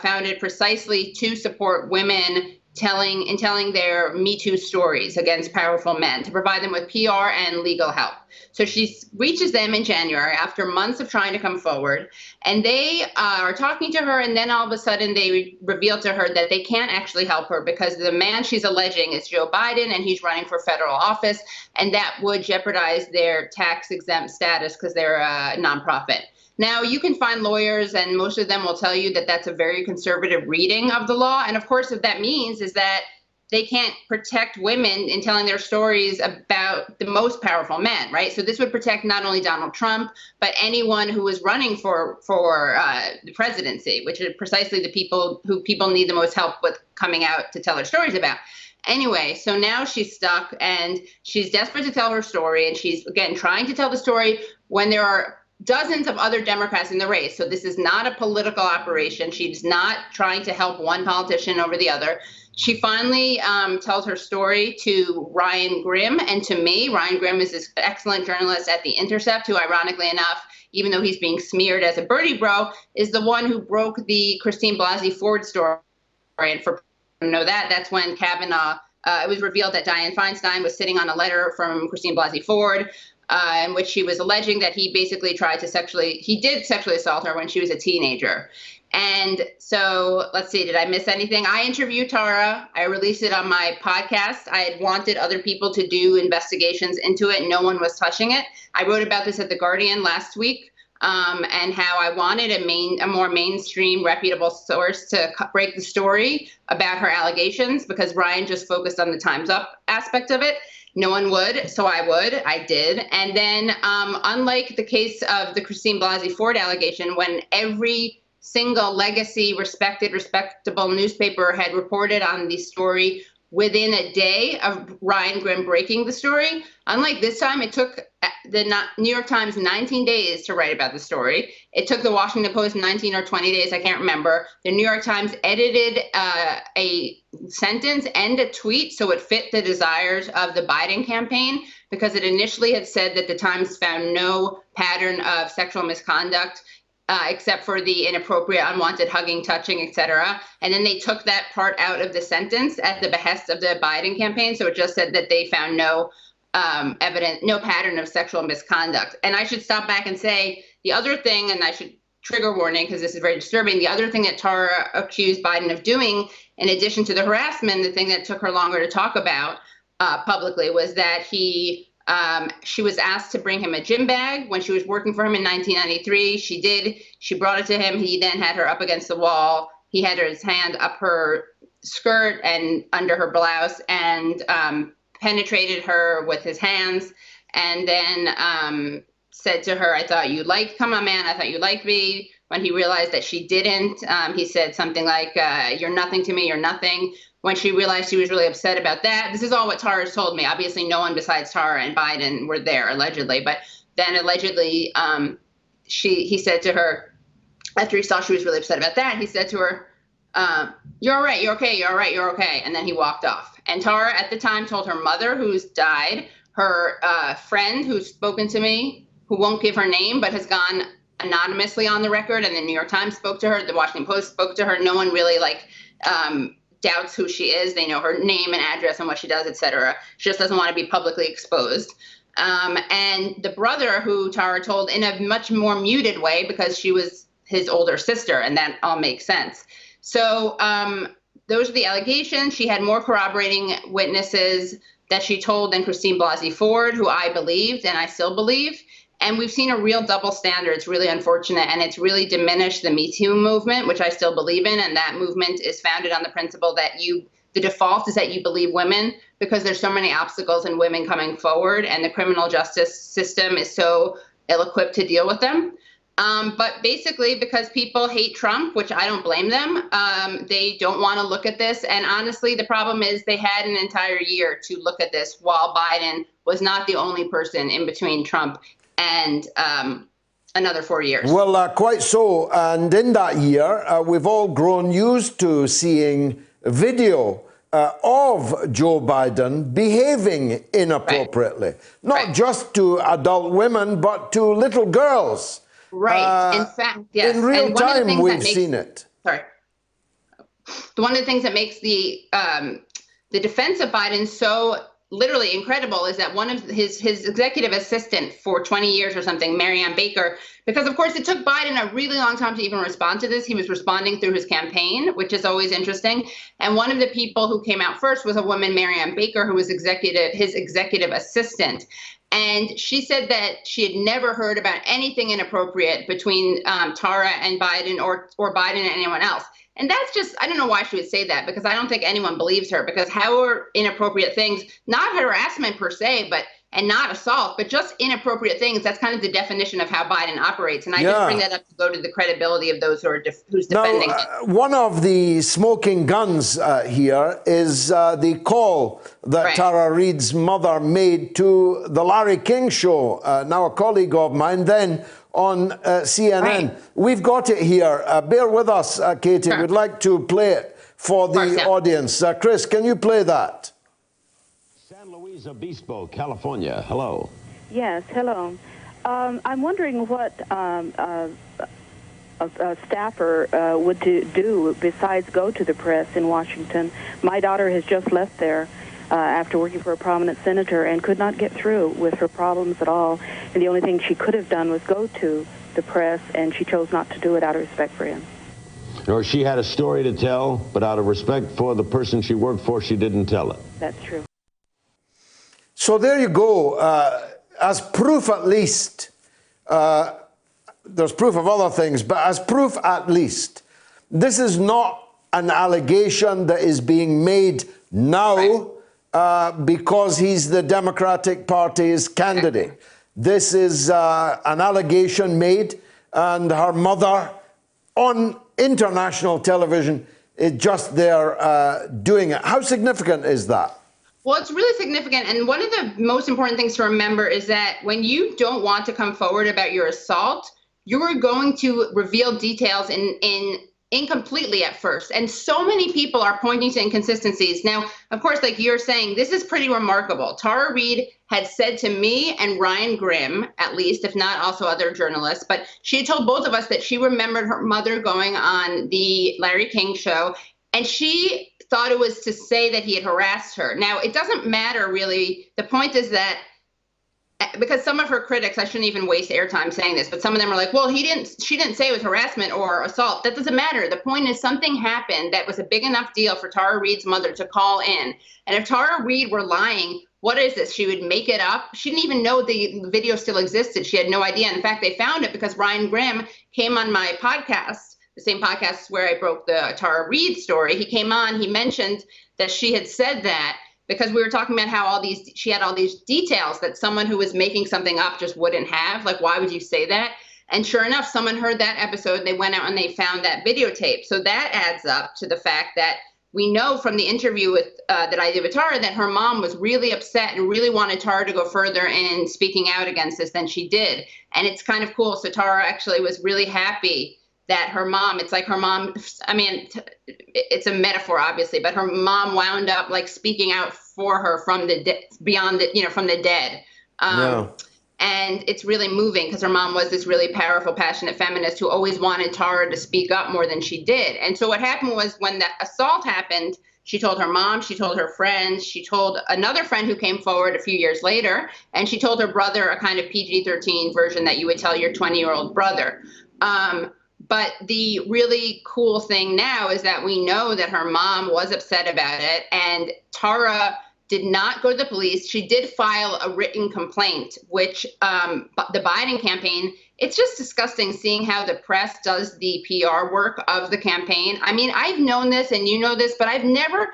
founded precisely to support women telling their Me Too stories against powerful men, to provide them with PR and legal help. So she reaches them in January after months of trying to come forward, and they are talking to her, and then all of a sudden they reveal to her that they can't actually help her because the man she's alleging is Joe Biden, and he's running for federal office, and that would jeopardize their tax-exempt status because they're a nonprofit. Now, you can find lawyers, and most of them will tell you that that's a very conservative reading of the law. And of course, what that means is that they can't protect women in telling their stories about the most powerful men, right? So this would protect not only Donald Trump, but anyone who is running for the presidency, which are precisely the people who people need the most help with coming out to tell their stories about. Anyway, so now she's stuck, and she's desperate to tell her story, and she's, again, trying to tell the story when there are dozens of other Democrats in the race. So this is not a political operation. She's not trying to help one politician over the other. She finally tells her story to Ryan Grimm and to me. Ryan Grimm is this excellent journalist at The Intercept who, ironically enough, even though he's being smeared as a birdie bro, is the one who broke the Christine Blasey Ford story. And for people who know that, that's when Kavanaugh, it was revealed that Dianne Feinstein was sitting on a letter from Christine Blasey Ford, in which she was alleging that he basically did sexually assault her when she was a teenager. And so, let's see, did I miss anything? I interviewed Tara. I released it on my podcast. I had wanted other people to do investigations into it. No one was touching it. I wrote about this at The Guardian last week, and how I wanted a more mainstream, reputable source to break the story about her allegations, because Ryan just focused on the Time's Up aspect of it. No one would, so I would. I did. And then, unlike the case of the Christine Blasey Ford allegation, when every single legacy, respectable newspaper had reported on the story within a day of Ryan Grimm breaking the story. Unlike this time, it took the New York Times 19 days to write about the story. It took the Washington Post 19 or 20 days, I can't remember. The New York Times edited a sentence and a tweet so it fit the desires of the Biden campaign, because it initially had said that the Times found no pattern of sexual misconduct except for the inappropriate, unwanted hugging, touching, etc. And then they took that part out of the sentence at the behest of the Biden campaign. So it just said that they found no evidence, no pattern of sexual misconduct. And I should stop back and say the other thing, and I should trigger warning because this is very disturbing. The other thing that Tara accused Biden of doing, in addition to the harassment, the thing that took her longer to talk about publicly was that she was asked to bring him a gym bag when she was working for him in 1993. She did. She brought it to him. He then had her up against the wall. He had his hand up her skirt and under her blouse and penetrated her with his hands, and then said to her, come on, man, I thought you liked me. When he realized that she didn't, he said something like, you're nothing to me, you're nothing. When she realized she was really upset about that, this is all what Tara's told me. Obviously, no one besides Tara and Biden were there, allegedly. But then allegedly, he said to her, after he saw she was really upset about that, he said to her, you're all right, you're okay, you're all right, you're okay. And then he walked off. And Tara at the time told her mother, who's died, her friend who's spoken to me, who won't give her name, but has gone anonymously on the record, and the New York Times spoke to her, the Washington Post spoke to her. No one really doubts who she is. They know her name and address and what she does, etc. She just doesn't want to be publicly exposed. And the brother, who Tara told in a much more muted way because she was his older sister, and that all makes sense. So those are the allegations. She had more corroborating witnesses that she told than Christine Blasey Ford, who I believed and I still believe. And we've seen a real double standard. It's really unfortunate, and it's really diminished the Me Too movement, which I still believe in. And that movement is founded on the principle that the default is that you believe women, because there's so many obstacles in women coming forward, and the criminal justice system is so ill-equipped to deal with them. But basically, because people hate Trump, which I don't blame them, they don't want to look at this. And honestly, the problem is they had an entire year to look at this, while Biden was not the only person in between Trump and another 4 years. Well, quite so. And in that year, we've all grown used to seeing video of Joe Biden behaving inappropriately, not just to adult women, but to little girls. Right. In fact, yes. In real time, we've seen it. Sorry. One of the things that makes the defense of Biden so literally incredible is that one of his executive assistant for 20 years or something, Marianne Baker, because of course it took Biden a really long time to even respond to this. He was responding through his campaign, which is always interesting. And one of the people who came out first was a woman, Marianne Baker, who was his executive assistant. And she said that she had never heard about anything inappropriate between Tara and Biden or Biden and anyone else. And that's just, I don't know why she would say that, because I don't think anyone believes her, because how are inappropriate things, not harassment per se, and not assault, but just inappropriate things. That's kind of the definition of how Biden operates. And I just bring that up to go to the credibility of those who's defending it. One of the smoking guns here is the call that Tara Reid's mother made to the Larry King show, now a colleague of mine, then on CNN. We've got it here. Bear with us, Katie. We'd like to play it for the audience. Chris, can you play that? San Luis Obispo, California. Hello. Yes, hello. I'm wondering what a staffer would do besides go to the press in Washington. My daughter has just left there after working for a prominent senator and could not get through with her problems at all. And the only thing she could have done was go to the press, and she chose not to do it out of respect for him. Or she had a story to tell, but out of respect for the person she worked for, she didn't tell it. That's true. So there you go. As proof at least, there's proof of other things, but as proof at least, this is not an allegation that is being made now because he's the Democratic Party's candidate. This is an allegation made, and her mother on international television just there doing it. How significant is that? Well, it's really significant. And one of the most important things to remember is that when you don't want to come forward about your assault, you are going to reveal details in incompletely at first. And so many people are pointing to inconsistencies. Now, of course, like you're saying, this is pretty remarkable. Tara Reid had said to me and Ryan Grimm, at least, if not also other journalists, but she had told both of us that she remembered her mother going on the Larry King show, and she thought it was to say that he had harassed her. Now, it doesn't matter really. The point is that because some of her critics, I shouldn't even waste airtime saying this, but some of them are like, well, she didn't say it was harassment or assault. That doesn't matter. The point is something happened that was a big enough deal for Tara Reid's mother to call in. And if Tara Reid were lying, what is this? She would make it up. She didn't even know the video still existed. She had no idea. In fact, they found it because Ryan Grimm came on my podcast, the same podcast where I broke the Tara Reid story. He came on, he mentioned that she had said that because we were talking about how she had all these details that someone who was making something up just wouldn't have. Like, why would you say that? And sure enough, someone heard that episode. They went out and they found that videotape. So that adds up to the fact that we know from the interview with that I did with Tara that her mom was really upset and really wanted Tara to go further in speaking out against this than she did. And it's kind of cool. So Tara actually was really happy that her mom, it's like her mom, I mean, it's a metaphor, obviously, but her mom wound up like speaking out for her from the beyond the, from the dead. And it's really moving because her mom was this really powerful, passionate feminist who always wanted Tara to speak up more than she did. And so what happened was when the assault happened, she told her mom, she told her friends, she told another friend who came forward a few years later, and she told her brother a kind of PG-13 version that you would tell your 20-year-old brother. But the really cool thing now is that we know that her mom was upset about it, and Tara did not go to the police. She did file a written complaint, which the Biden campaign, it's just disgusting seeing how the press does the PR work of the campaign. I mean, I've known this and you know this, but I've never,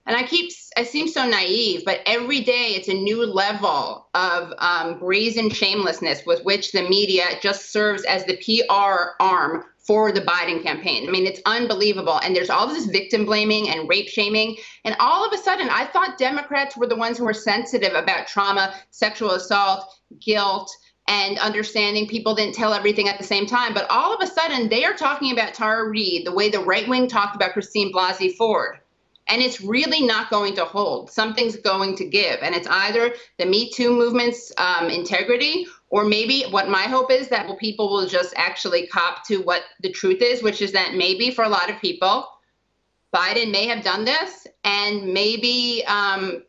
and I seem so naive, but every day it's a new level of brazen shamelessness with which the media just serves as the PR arm for the Biden campaign. I mean, it's unbelievable. And there's all this victim blaming and rape shaming. And all of a sudden, I thought Democrats were the ones who were sensitive about trauma, sexual assault, guilt, and understanding people didn't tell everything at the same time. But all of a sudden, they are talking about Tara Reid the way the right wing talked about Christine Blasey Ford. And it's really not going to hold. Something's going to give. And it's either the Me Too movement's integrity, or maybe what my hope is that people will just actually cop to what the truth is, which is that maybe for a lot of people, Biden may have done this, and maybe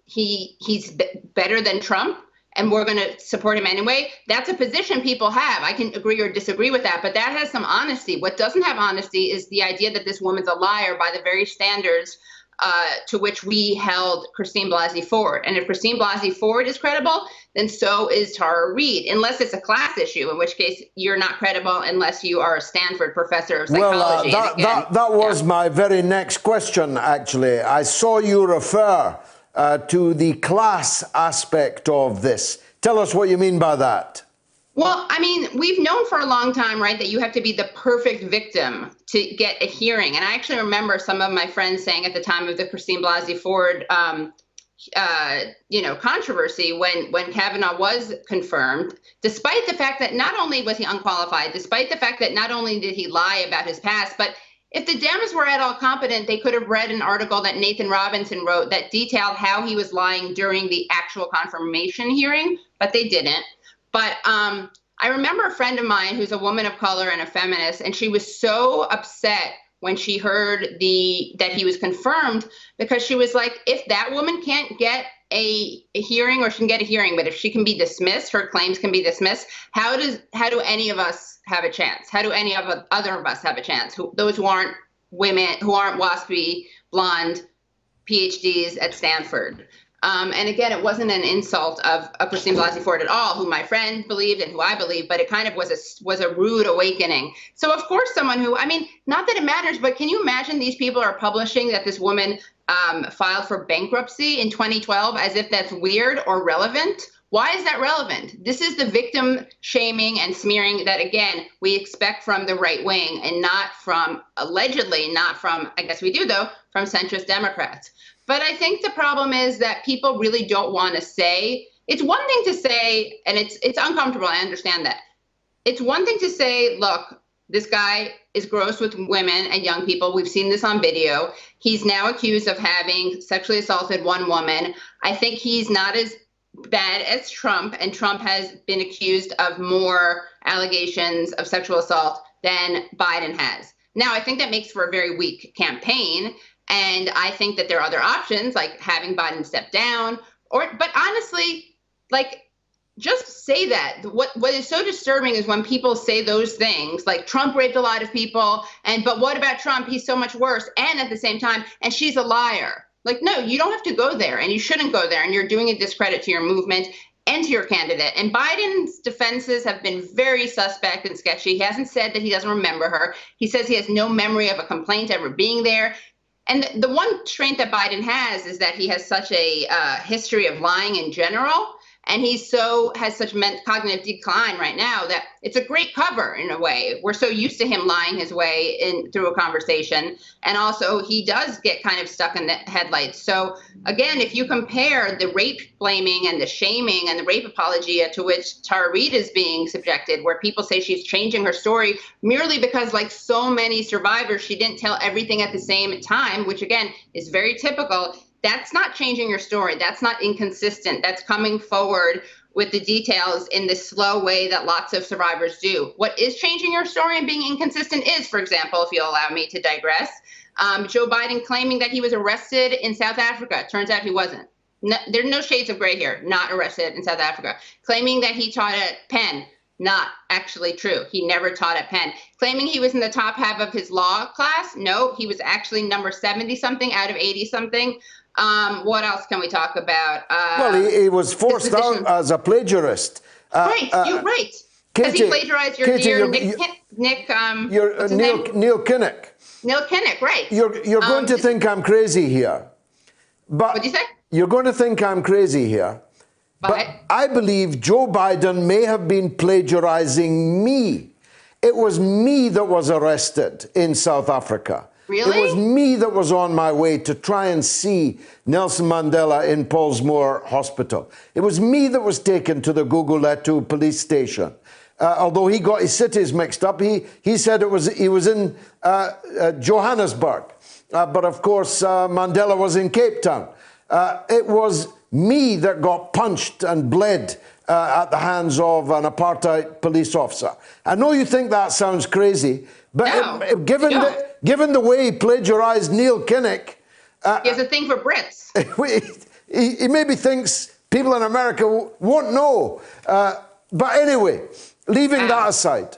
he's better than Trump, and we're going to support him anyway. That's a position people have. I can agree or disagree with that, but that has some honesty. What doesn't have honesty is the idea that this woman's a liar by the very standards to which we held Christine Blasey Ford. And if Christine Blasey Ford is credible, then so is Tara Reid, unless it's a class issue, in which case you're not credible unless you are a Stanford professor of psychology. Well, that was my very next question, actually. I saw you refer to the class aspect of this. Tell us what you mean by that. Well, I mean, we've known for a long time, right, that you have to be the perfect victim to get a hearing. And I actually remember some of my friends saying at the time of the Christine Blasey Ford, controversy when Kavanaugh was confirmed, despite the fact that not only was he unqualified, despite the fact that not only did he lie about his past, but if the Dems were at all competent, they could have read an article that Nathan Robinson wrote that detailed how he was lying during the actual confirmation hearing, but they didn't. But I remember a friend of mine who's a woman of color and a feminist, and she was so upset when she heard that he was confirmed, because she was like, if that woman can't get a hearing, or she can get a hearing, but if she can be dismissed, her claims can be dismissed, how do any of us have a chance? How do any of other of us have a chance? Those who aren't women, who aren't waspy, blonde PhDs at Stanford. And again, it wasn't an insult of Christine Blasey Ford at all, who my friend believed and who I believe, but it kind of was a rude awakening. So of course, someone who, I mean, not that it matters, but can you imagine these people are publishing that this woman filed for bankruptcy in 2012 as if that's weird or relevant? Why is that relevant? This is the victim shaming and smearing that, again, we expect from the right wing and not from, allegedly, not from, I guess we do though, from centrist Democrats. But I think the problem is that people really don't want to say, it's one thing to say, and it's uncomfortable, I understand that. It's one thing to say, look, this guy is gross with women and young people. We've seen this on video. He's now accused of having sexually assaulted one woman. I think he's not as bad as Trump, and Trump has been accused of more allegations of sexual assault than Biden has. Now, I think that makes for a very weak campaign, and I think that there are other options, like having Biden step down, but honestly, like, just say that. What is so disturbing is when people say those things, like Trump raped a lot of people, but what about Trump? He's so much worse. And at the same time, and she's a liar. Like, no, you don't have to go there, and you shouldn't go there, and you're doing a discredit to your movement and to your candidate. And Biden's defenses have been very suspect and sketchy. He hasn't said that he doesn't remember her. He says he has no memory of a complaint ever being there. And the one strength that Biden has is that he has such a history of lying in general. And he has such cognitive decline right now that it's a great cover in a way. We're so used to him lying his way in through a conversation. And also he does get kind of stuck in the headlights. So again, if you compare the rape blaming and the shaming and the rape apologia to which Tara Reade is being subjected, where people say she's changing her story merely because, like so many survivors, she didn't tell everything at the same time, which again is very typical. That's not changing your story. That's not inconsistent. That's coming forward with the details in this slow way that lots of survivors do. What is changing your story and being inconsistent is, for example, if you'll allow me to digress, Joe Biden claiming that he was arrested in South Africa. Turns out he wasn't. No, there are no shades of gray here. Not arrested in South Africa. Claiming that he taught at Penn. Not actually true. He never taught at Penn. Claiming he was in the top half of his law class. No, he was actually number 70-something out of 80-something. What else can we talk about? Well, he was forced out as a plagiarist. Right, you're right. Because he plagiarized your dear Neil Kinnock. Neil Kinnock, right. You're going to think I'm crazy here. But what'd you say? You're going to think I'm crazy here. But I believe Joe Biden may have been plagiarizing me. It was me that was arrested in South Africa. Really? It was me that was on my way to try and see Nelson Mandela in Paulsmoor Hospital. It was me that was taken to the Guguletu police station. Although he got his cities mixed up, he said he was in Johannesburg. But of course, Mandela was in Cape Town. It was me that got punched and bled at the hands of an apartheid police officer. I know you think that sounds crazy, but no, given the way he plagiarized Neil Kinnock... he has a thing for Brits. he maybe thinks people in America won't know. But anyway, leaving that aside,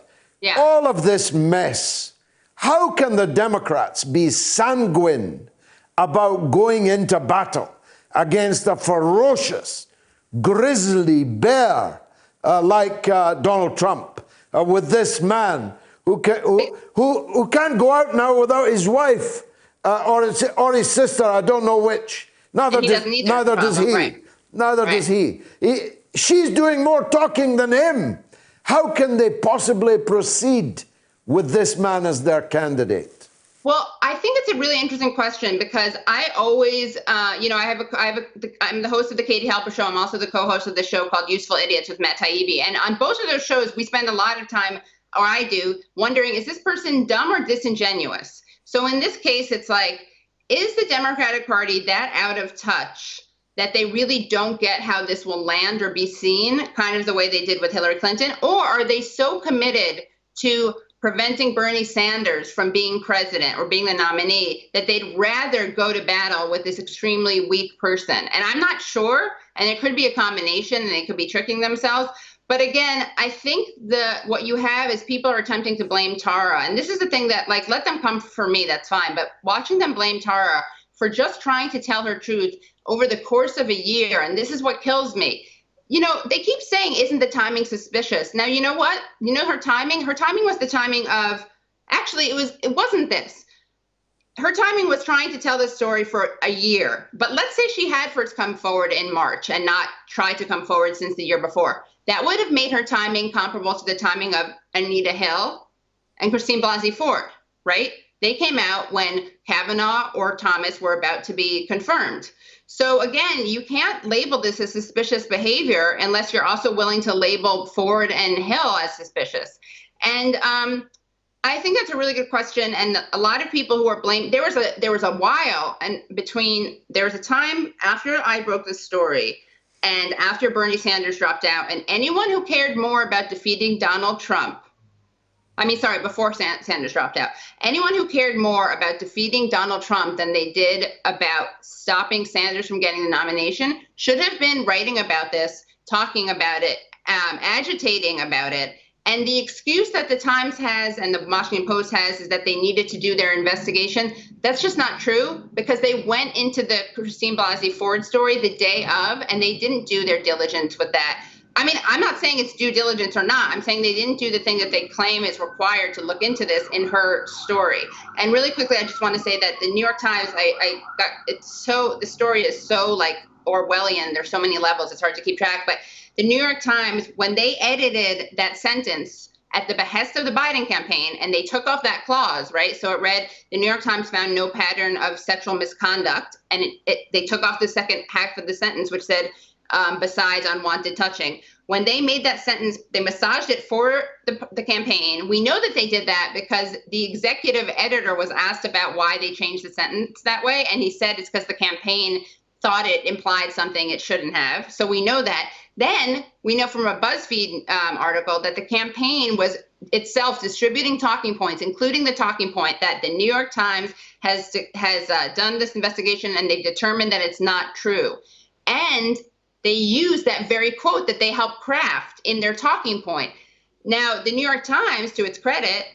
all of this mess, how can the Democrats be sanguine about going into battle against a ferocious, grisly bear like Donald Trump, with this man who can't go out now without his wife or his sister? I don't know which. Neither does he. Right. Neither does he. She's doing more talking than him. How can they possibly proceed with this man as their candidate? Well, I think it's a really interesting question because I always, I'm the host of the Katie Halper Show. I'm also the co-host of the show called Useful Idiots with Matt Taibbi. And on both of those shows, we spend a lot of time, or I do, wondering, is this person dumb or disingenuous? So in this case, it's like, is the Democratic Party that out of touch that they really don't get how this will land or be seen, kind of the way they did with Hillary Clinton? Or are they so committed to preventing Bernie Sanders from being president or being the nominee that they'd rather go to battle with this extremely weak person? And I'm not sure, and it could be a combination, and they could be tricking themselves. But again, I think what you have is people are attempting to blame Tara. And this is the thing that, like, let them come for me, that's fine. But watching them blame Tara for just trying to tell her truth over the course of a year, and this is what kills me. You know, they keep saying, isn't the timing suspicious? Now, you know what? You know her timing? Her timing was the timing of, actually, it wasn't this. her timing was trying to tell this story for a year. But let's say she had first come forward in March and not tried to come forward since the year before. That would have made her timing comparable to the timing of Anita Hill and Christine Blasey Ford, right? They came out when Kavanaugh or Thomas were about to be confirmed. So again, you can't label this as suspicious behavior unless you're also willing to label Ford and Hill as suspicious. And I think that's a really good question. And a lot of people who are blamed, there was a while and there was a time after I broke this story and after Bernie Sanders dropped out, and anyone who cared more about defeating Donald Trump, before Sanders dropped out, anyone who cared more about defeating Donald Trump than they did about stopping Sanders from getting the nomination should have been writing about this, talking about it, agitating about it. And the excuse that the Times has and the Washington Post has is that they needed to do their investigation. That's just not true, because they went into the Christine Blasey Ford story the day of, and they didn't do their diligence with that. I mean, I'm not saying it's due diligence or not. I'm saying they didn't do the thing that they claim is required to look into this in her story. And really quickly, I just want to say that the New York Times, the story is so like Orwellian. There's so many levels, it's hard to keep track. But the New York Times, when they edited that sentence at the behest of the Biden campaign, and they took off that clause, right? So it read, the New York Times found no pattern of sexual misconduct. And they took off the second half of the sentence, which said, besides unwanted touching. When they made that sentence, they massaged it for the campaign. We know that they did that because the executive editor was asked about why they changed the sentence that way. And he said it's because the campaign thought it implied something it shouldn't have. So we know that. Then we know from a BuzzFeed article that the campaign was itself distributing talking points, including the talking point that the New York Times has done this investigation and they've determined that it's not true. And they use that very quote that they helped craft in their talking point. Now, the New York Times, to its credit,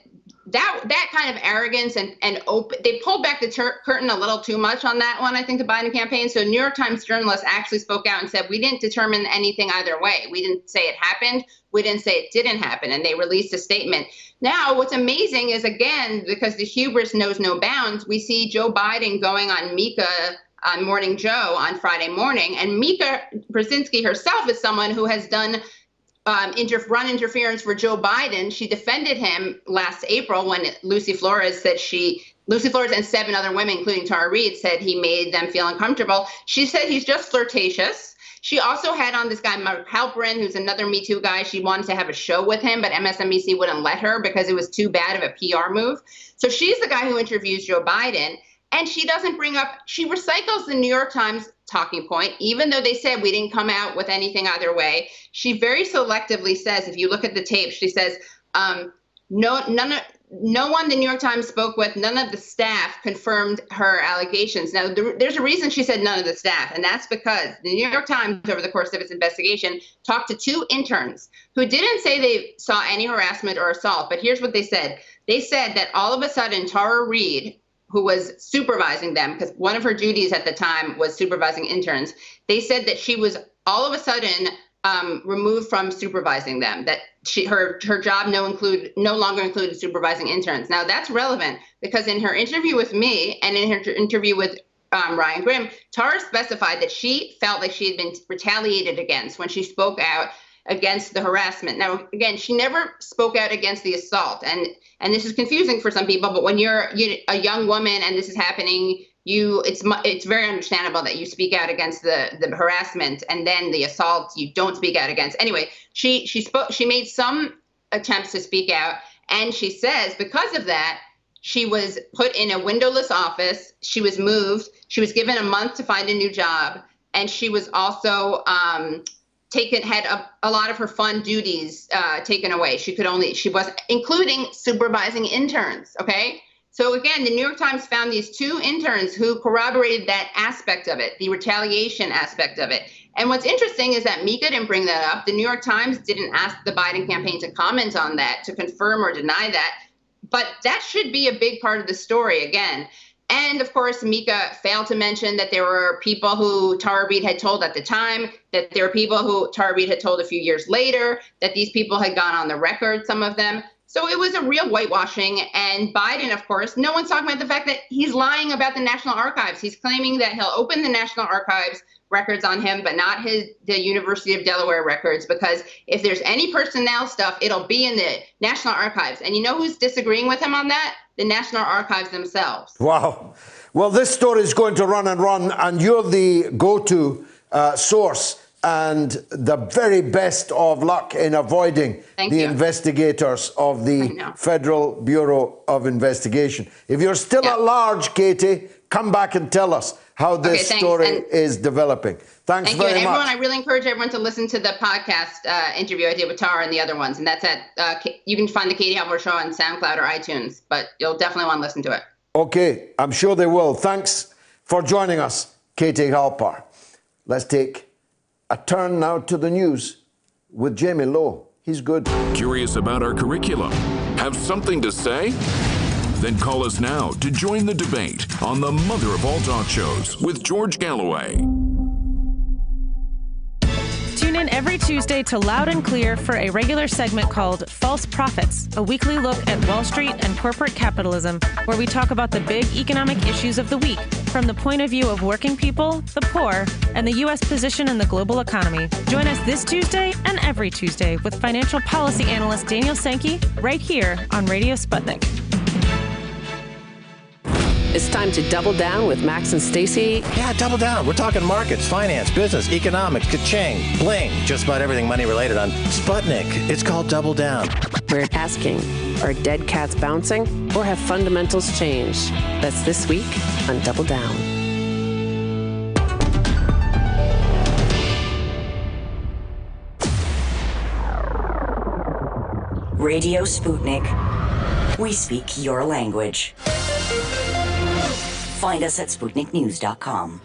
that kind of arrogance and open, they pulled back the curtain a little too much on that one, I think, the Biden campaign. So New York Times journalists actually spoke out and said, we didn't determine anything either way. We didn't say it happened. We didn't say it didn't happen. And they released a statement. Now, what's amazing is, again, because the hubris knows no bounds, we see Joe Biden going on Mika on Morning Joe on Friday morning. And Mika Brzezinski herself is someone who has done run interference for Joe Biden. She defended him last April when Lucy Flores and 7 other women, including Tara Reid, said he made them feel uncomfortable. She said he's just flirtatious. She also had on this guy, Mark Halperin, who's another Me Too guy. She wanted to have a show with him, but MSNBC wouldn't let her because it was too bad of a PR move. So she's the guy who interviews Joe Biden. And she recycles the New York Times talking point, even though they said we didn't come out with anything either way. She very selectively says, if you look at the tape, she says, no one the New York Times spoke with, none of the staff confirmed her allegations. Now, there's a reason she said none of the staff, and that's because the New York Times, over the course of its investigation, talked to 2 interns who didn't say they saw any harassment or assault. But here's what they said. They said that all of a sudden, Tara Reid, who was supervising them, because one of her duties at the time was supervising interns, they said that she was all of a sudden removed from supervising them, that her job no longer included supervising interns. Now, that's relevant because in her interview with me and in her interview with Ryan Grimm, Tara specified that she felt like she had been retaliated against when she spoke out against the harassment. Now, again, she never spoke out against the assault. And this is confusing for some people, but when you're a young woman and this is happening, it's very understandable that you speak out against the harassment, and then the assault you don't speak out against. Anyway, she made some attempts to speak out, and she says because of that, she was put in a windowless office. She was moved. She was given a month to find a new job, and she was also had a lot of her fun duties taken away. She was including supervising interns. Okay. So again, the New York Times found these 2 interns who corroborated that aspect of it, the retaliation aspect of it. And what's interesting is that Mika didn't bring that up. The New York Times didn't ask the Biden campaign to comment on that, to confirm or deny that. But that should be a big part of the story again. And of course, Mika failed to mention that there were people who Tara Reid had told at the time, that there were people who Tara Reid had told a few years later, that these people had gone on the record, some of them. So it was a real whitewashing. And Biden, of course, no one's talking about the fact that he's lying about the National Archives. He's claiming that he'll open the National Archives records on him, but not the University of Delaware records, because if there's any personnel stuff, it'll be in the National Archives. And you know who's disagreeing with him on that? The National Archives themselves. Wow. Well, this story is going to run, and you're the go-to source and the very best of luck in avoiding investigators of the Federal Bureau of Investigation. If you're still at large, Katie, come back and tell us how this story is developing. Thanks very much. And everyone, I really encourage everyone to listen to the podcast interview I did with Tara and the other ones. And that's you can find the Katie Halper Show on SoundCloud or iTunes, but you'll definitely want to listen to it. Okay, I'm sure they will. Thanks for joining us, Katie Halper. Let's take a turn now to the news with Jamie Lowe. He's good. Curious about our curriculum? Have something to say? Then call us now to join the debate on the mother of all talk shows with George Galloway. Tune in every Tuesday to Loud and Clear for a regular segment called False Prophets, a weekly look at Wall Street and corporate capitalism, where we talk about the big economic issues of the week from the point of view of working people, the poor, and the U.S. position in the global economy. Join us this Tuesday and every Tuesday with financial policy analyst Daniel Sankey right here on Radio Sputnik. It's time to double down with Max and Stacy. Yeah, double down. We're talking markets, finance, business, economics, ka-ching, bling, just about everything money related on Sputnik. It's called Double Down. We're asking, are dead cats bouncing or have fundamentals changed? That's this week on Double Down. Radio Sputnik. We speak your language. Find us at SputnikNews.com.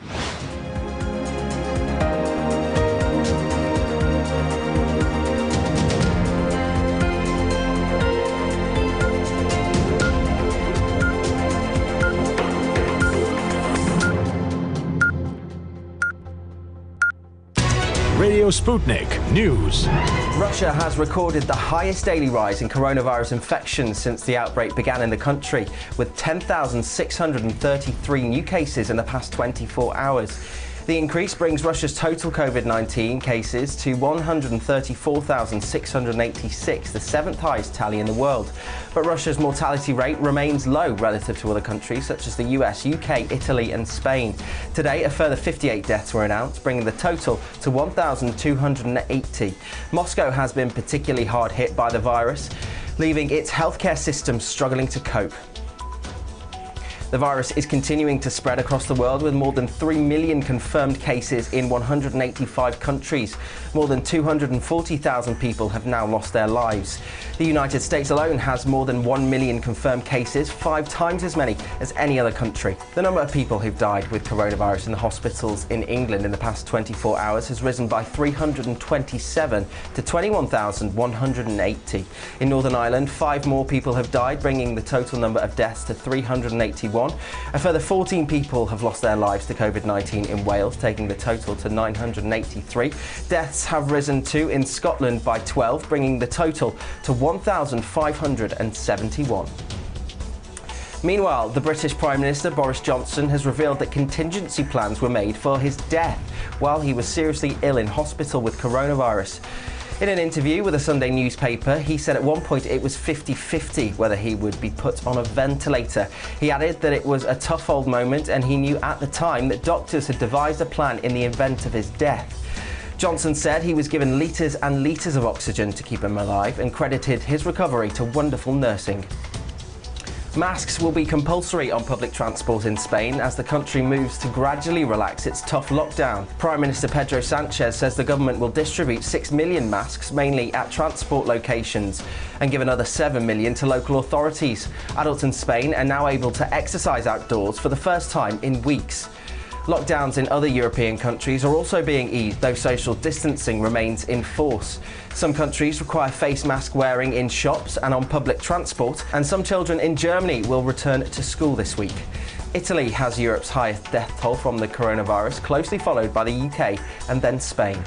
Radio Sputnik News. Russia has recorded the highest daily rise in coronavirus infections since the outbreak began in the country, with 10,633 new cases in the past 24 hours. The increase brings Russia's total COVID-19 cases to 134,686, the seventh highest tally in the world. But Russia's mortality rate remains low relative to other countries such as the US, UK, Italy and Spain. Today, a further 58 deaths were announced, bringing the total to 1,280. Moscow has been particularly hard hit by the virus, leaving its healthcare system struggling to cope. The virus is continuing to spread across the world with more than 3 million confirmed cases in 185 countries. More than 240,000 people have now lost their lives. The United States alone has more than 1 million confirmed cases, 5 times as many as any other country. The number of people who've died with coronavirus in the hospitals in England in the past 24 hours has risen by 327 to 21,180. In Northern Ireland, 5 more people have died, bringing the total number of deaths to 381. A further 14 people have lost their lives to COVID-19 in Wales, taking the total to 983. Deaths have risen too in Scotland by 12, bringing the total to 1,571. Meanwhile, the British Prime Minister Boris Johnson has revealed that contingency plans were made for his death while he was seriously ill in hospital with coronavirus. In an interview with a Sunday newspaper, he said at one point it was 50-50 whether he would be put on a ventilator. He added that it was a tough old moment and he knew at the time that doctors had devised a plan in the event of his death. Johnson said he was given litres and litres of oxygen to keep him alive and credited his recovery to wonderful nursing. Masks will be compulsory on public transport in Spain as the country moves to gradually relax its tough lockdown. Prime Minister Pedro Sanchez says the government will distribute 6 million masks, mainly at transport locations, and give another 7 million to local authorities. Adults in Spain are now able to exercise outdoors for the first time in weeks. Lockdowns in other European countries are also being eased, though social distancing remains in force. Some countries require face mask wearing in shops and on public transport, and some children in Germany will return to school this week. Italy has Europe's highest death toll from the coronavirus, closely followed by the UK and then Spain.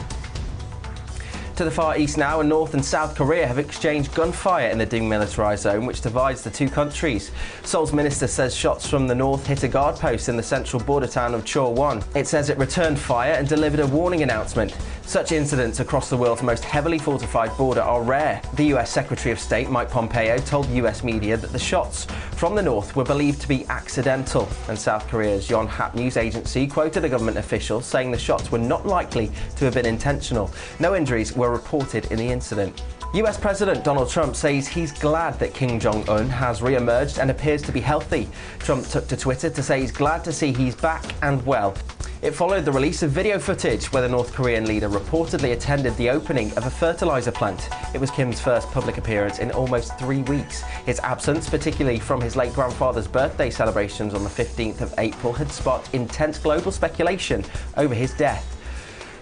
To the Far East now, and North and South Korea have exchanged gunfire in the demilitarised zone, which divides the two countries. Seoul's minister says shots from the north hit a guard post in the central border town of Chorwon. It says it returned fire and delivered a warning announcement. Such incidents across the world's most heavily fortified border are rare. The US Secretary of State Mike Pompeo told US media that the shots from the north were believed to be accidental, and South Korea's Yonhap news agency quoted a government official saying the shots were not likely to have been intentional. No injuries were reported in the incident. US President Donald Trump says he's glad that Kim Jong-un has re-emerged and appears to be healthy. Trump took to Twitter to say he's glad to see he's back and well. It followed the release of video footage where the North Korean leader reportedly attended the opening of a fertilizer plant. It was Kim's first public appearance in almost 3 weeks. His absence, particularly from his late grandfather's birthday celebrations on the 15th of April, had sparked intense global speculation over his death.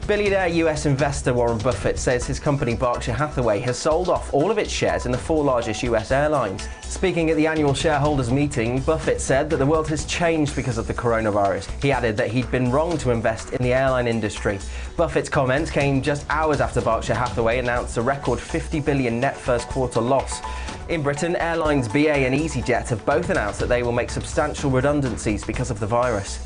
Billionaire US investor Warren Buffett says his company Berkshire Hathaway has sold off all of its shares in the 4 largest US airlines. Speaking at the annual shareholders meeting, Buffett said that the world has changed because of the coronavirus. He added that he'd been wrong to invest in the airline industry. Buffett's comments came just hours after Berkshire Hathaway announced a record $50 billion net first quarter loss. In Britain, airlines BA and EasyJet have both announced that they will make substantial redundancies because of the virus.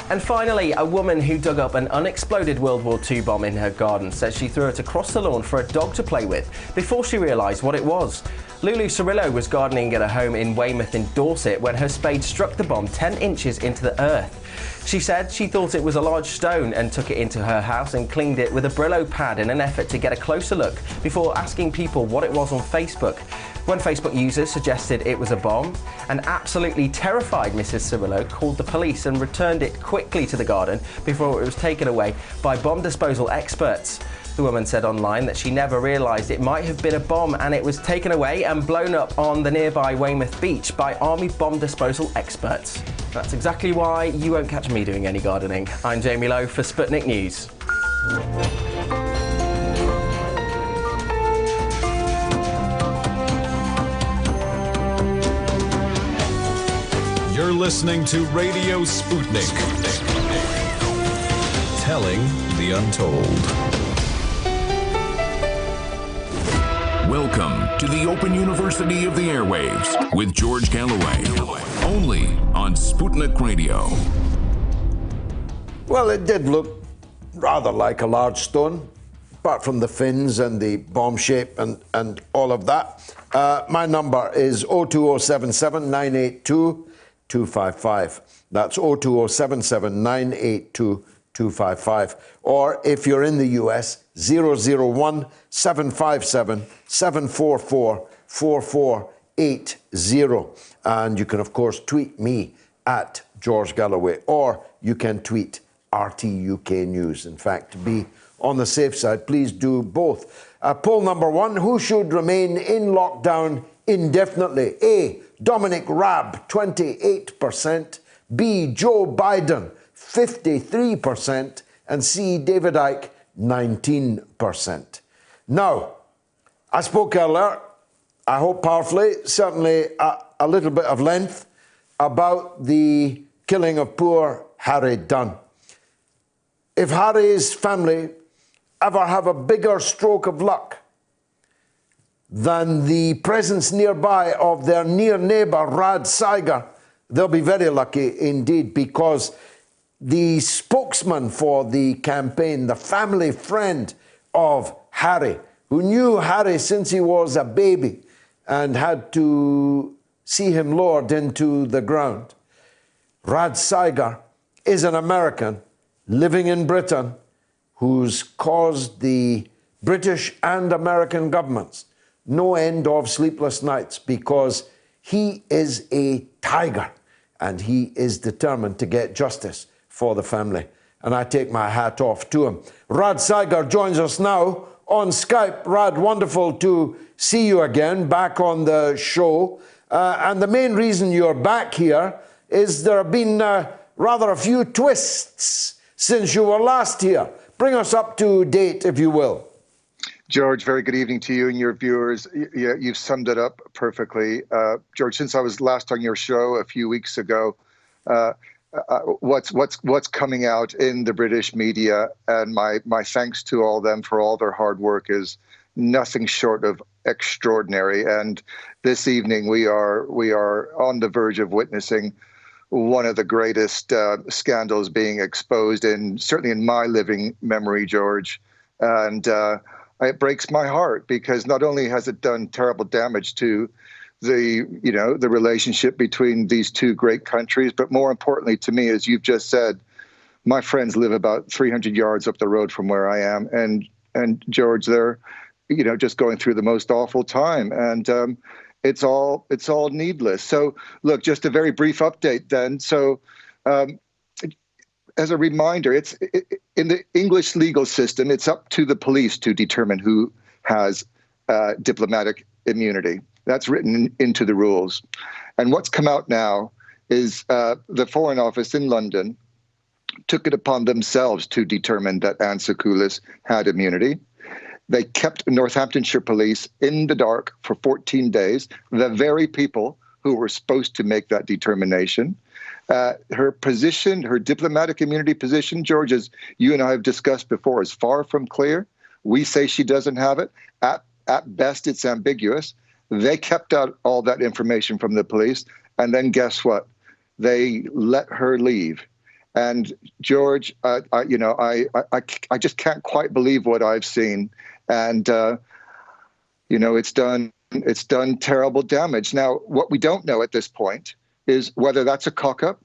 And finally, a woman who dug up an unexploded World War II bomb in her garden says she threw it across the lawn for a dog to play with before she realised what it was. Lulu Cirillo was gardening at a home in Weymouth in Dorset when her spade struck the bomb 10 inches into the earth. She said she thought it was a large stone and took it into her house and cleaned it with a Brillo pad in an effort to get a closer look before asking people what it was on Facebook. When Facebook users suggested it was a bomb, an absolutely terrified Mrs. Cirillo called the police and returned it quickly to the garden before it was taken away by bomb disposal experts. The woman said online that she never realised it might have been a bomb and it was taken away and blown up on the nearby Weymouth beach by Army bomb disposal experts. That's exactly why you won't catch me doing any gardening. I'm Jamie Lowe for Sputnik News. You're listening to Radio Sputnik. Telling the untold. Welcome to the Open University of the Airwaves with George Galloway. Only on Sputnik Radio. Well, it did look rather like a large stone, apart from the fins and the bomb shape and all of that. My number is 02077 982 255. That's 02077 982 255. Or if you're in the US, 001 757 744 4480. And you can, of course, tweet me at George Galloway, or you can tweet RT UK News. In fact, to be on the safe side, please do both. Poll number 1, who should remain in lockdown indefinitely? A, Dominic Raab, 28%. B, Joe Biden, 53%. And C, David Icke, 19%. Now, I spoke earlier, I hope powerfully, certainly a little bit of length, about the killing of poor Harry Dunn. If Harry's family ever have a bigger stroke of luck than the presence nearby of their near neighbour, Radd Seiger, they'll be very lucky indeed, because the spokesman for the campaign, the family friend of Harry, who knew Harry since he was a baby and had to see him lowered into the ground, Radd Seiger is an American living in Britain who's caused the British and American governments no end of sleepless nights, because he is a tiger and he is determined to get justice for the family. And I take my hat off to him. Radd Seiger joins us now on Skype. Radd, wonderful to see you again back on the show. And the main reason you're back here is there have been rather a few twists since you were last here. Bring us up to date, if you will. George, very good evening to you and your viewers. You've summed it up perfectly. George, since I was last on your show a few weeks ago, what's coming out in the British media, and my thanks to all them for all their hard work is nothing short of extraordinary. And this evening we are on the verge of witnessing one of the greatest scandals being exposed certainly in my living memory, George. And it breaks my heart because not only has it done terrible damage to the relationship between these two great countries, but more importantly to me, as you've just said, my friends live about 300 yards up the road from where I am, and George, they're just going through the most awful time, and it's all needless. So look, just a very brief update then. So as a reminder, in the English legal system, it's up to the police to determine who has diplomatic immunity. That's written into the rules. And what's come out now is the Foreign Office in London took it upon themselves to determine that Anne Sakoulas had immunity. They kept Northamptonshire police in the dark for 14 days, the very people who were supposed to make that determination. Her position, her diplomatic immunity position, George, as you and I have discussed before, is far from clear. We say she doesn't have it. At best, it's ambiguous. They kept out all that information from the police, and then guess what? They let her leave. And George, I just can't quite believe what I've seen. And it's done terrible damage. Now, what we don't know at this point is whether that's a cock-up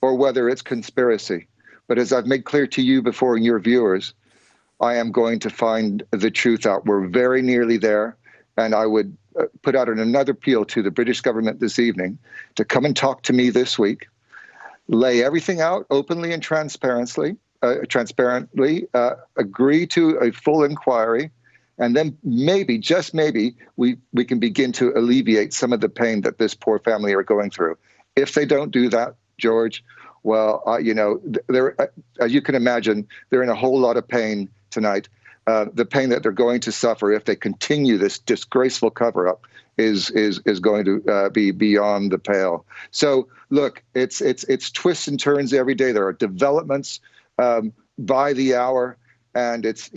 or whether it's conspiracy. But as I've made clear to you before and your viewers, I am going to find the truth out. We're very nearly there, and I would put out another appeal to the British government this evening to come and talk to me this week, lay everything out openly and transparently, agree to a full inquiry, and then maybe, just maybe, we can begin to alleviate some of the pain that this poor family are going through. If they don't do that, George, well, they're, as you can imagine, they're in a whole lot of pain tonight. The pain that they're going to suffer if they continue this disgraceful cover-up is going to be beyond the pale. So, look, it's twists and turns every day. There are developments by the hour. And it's,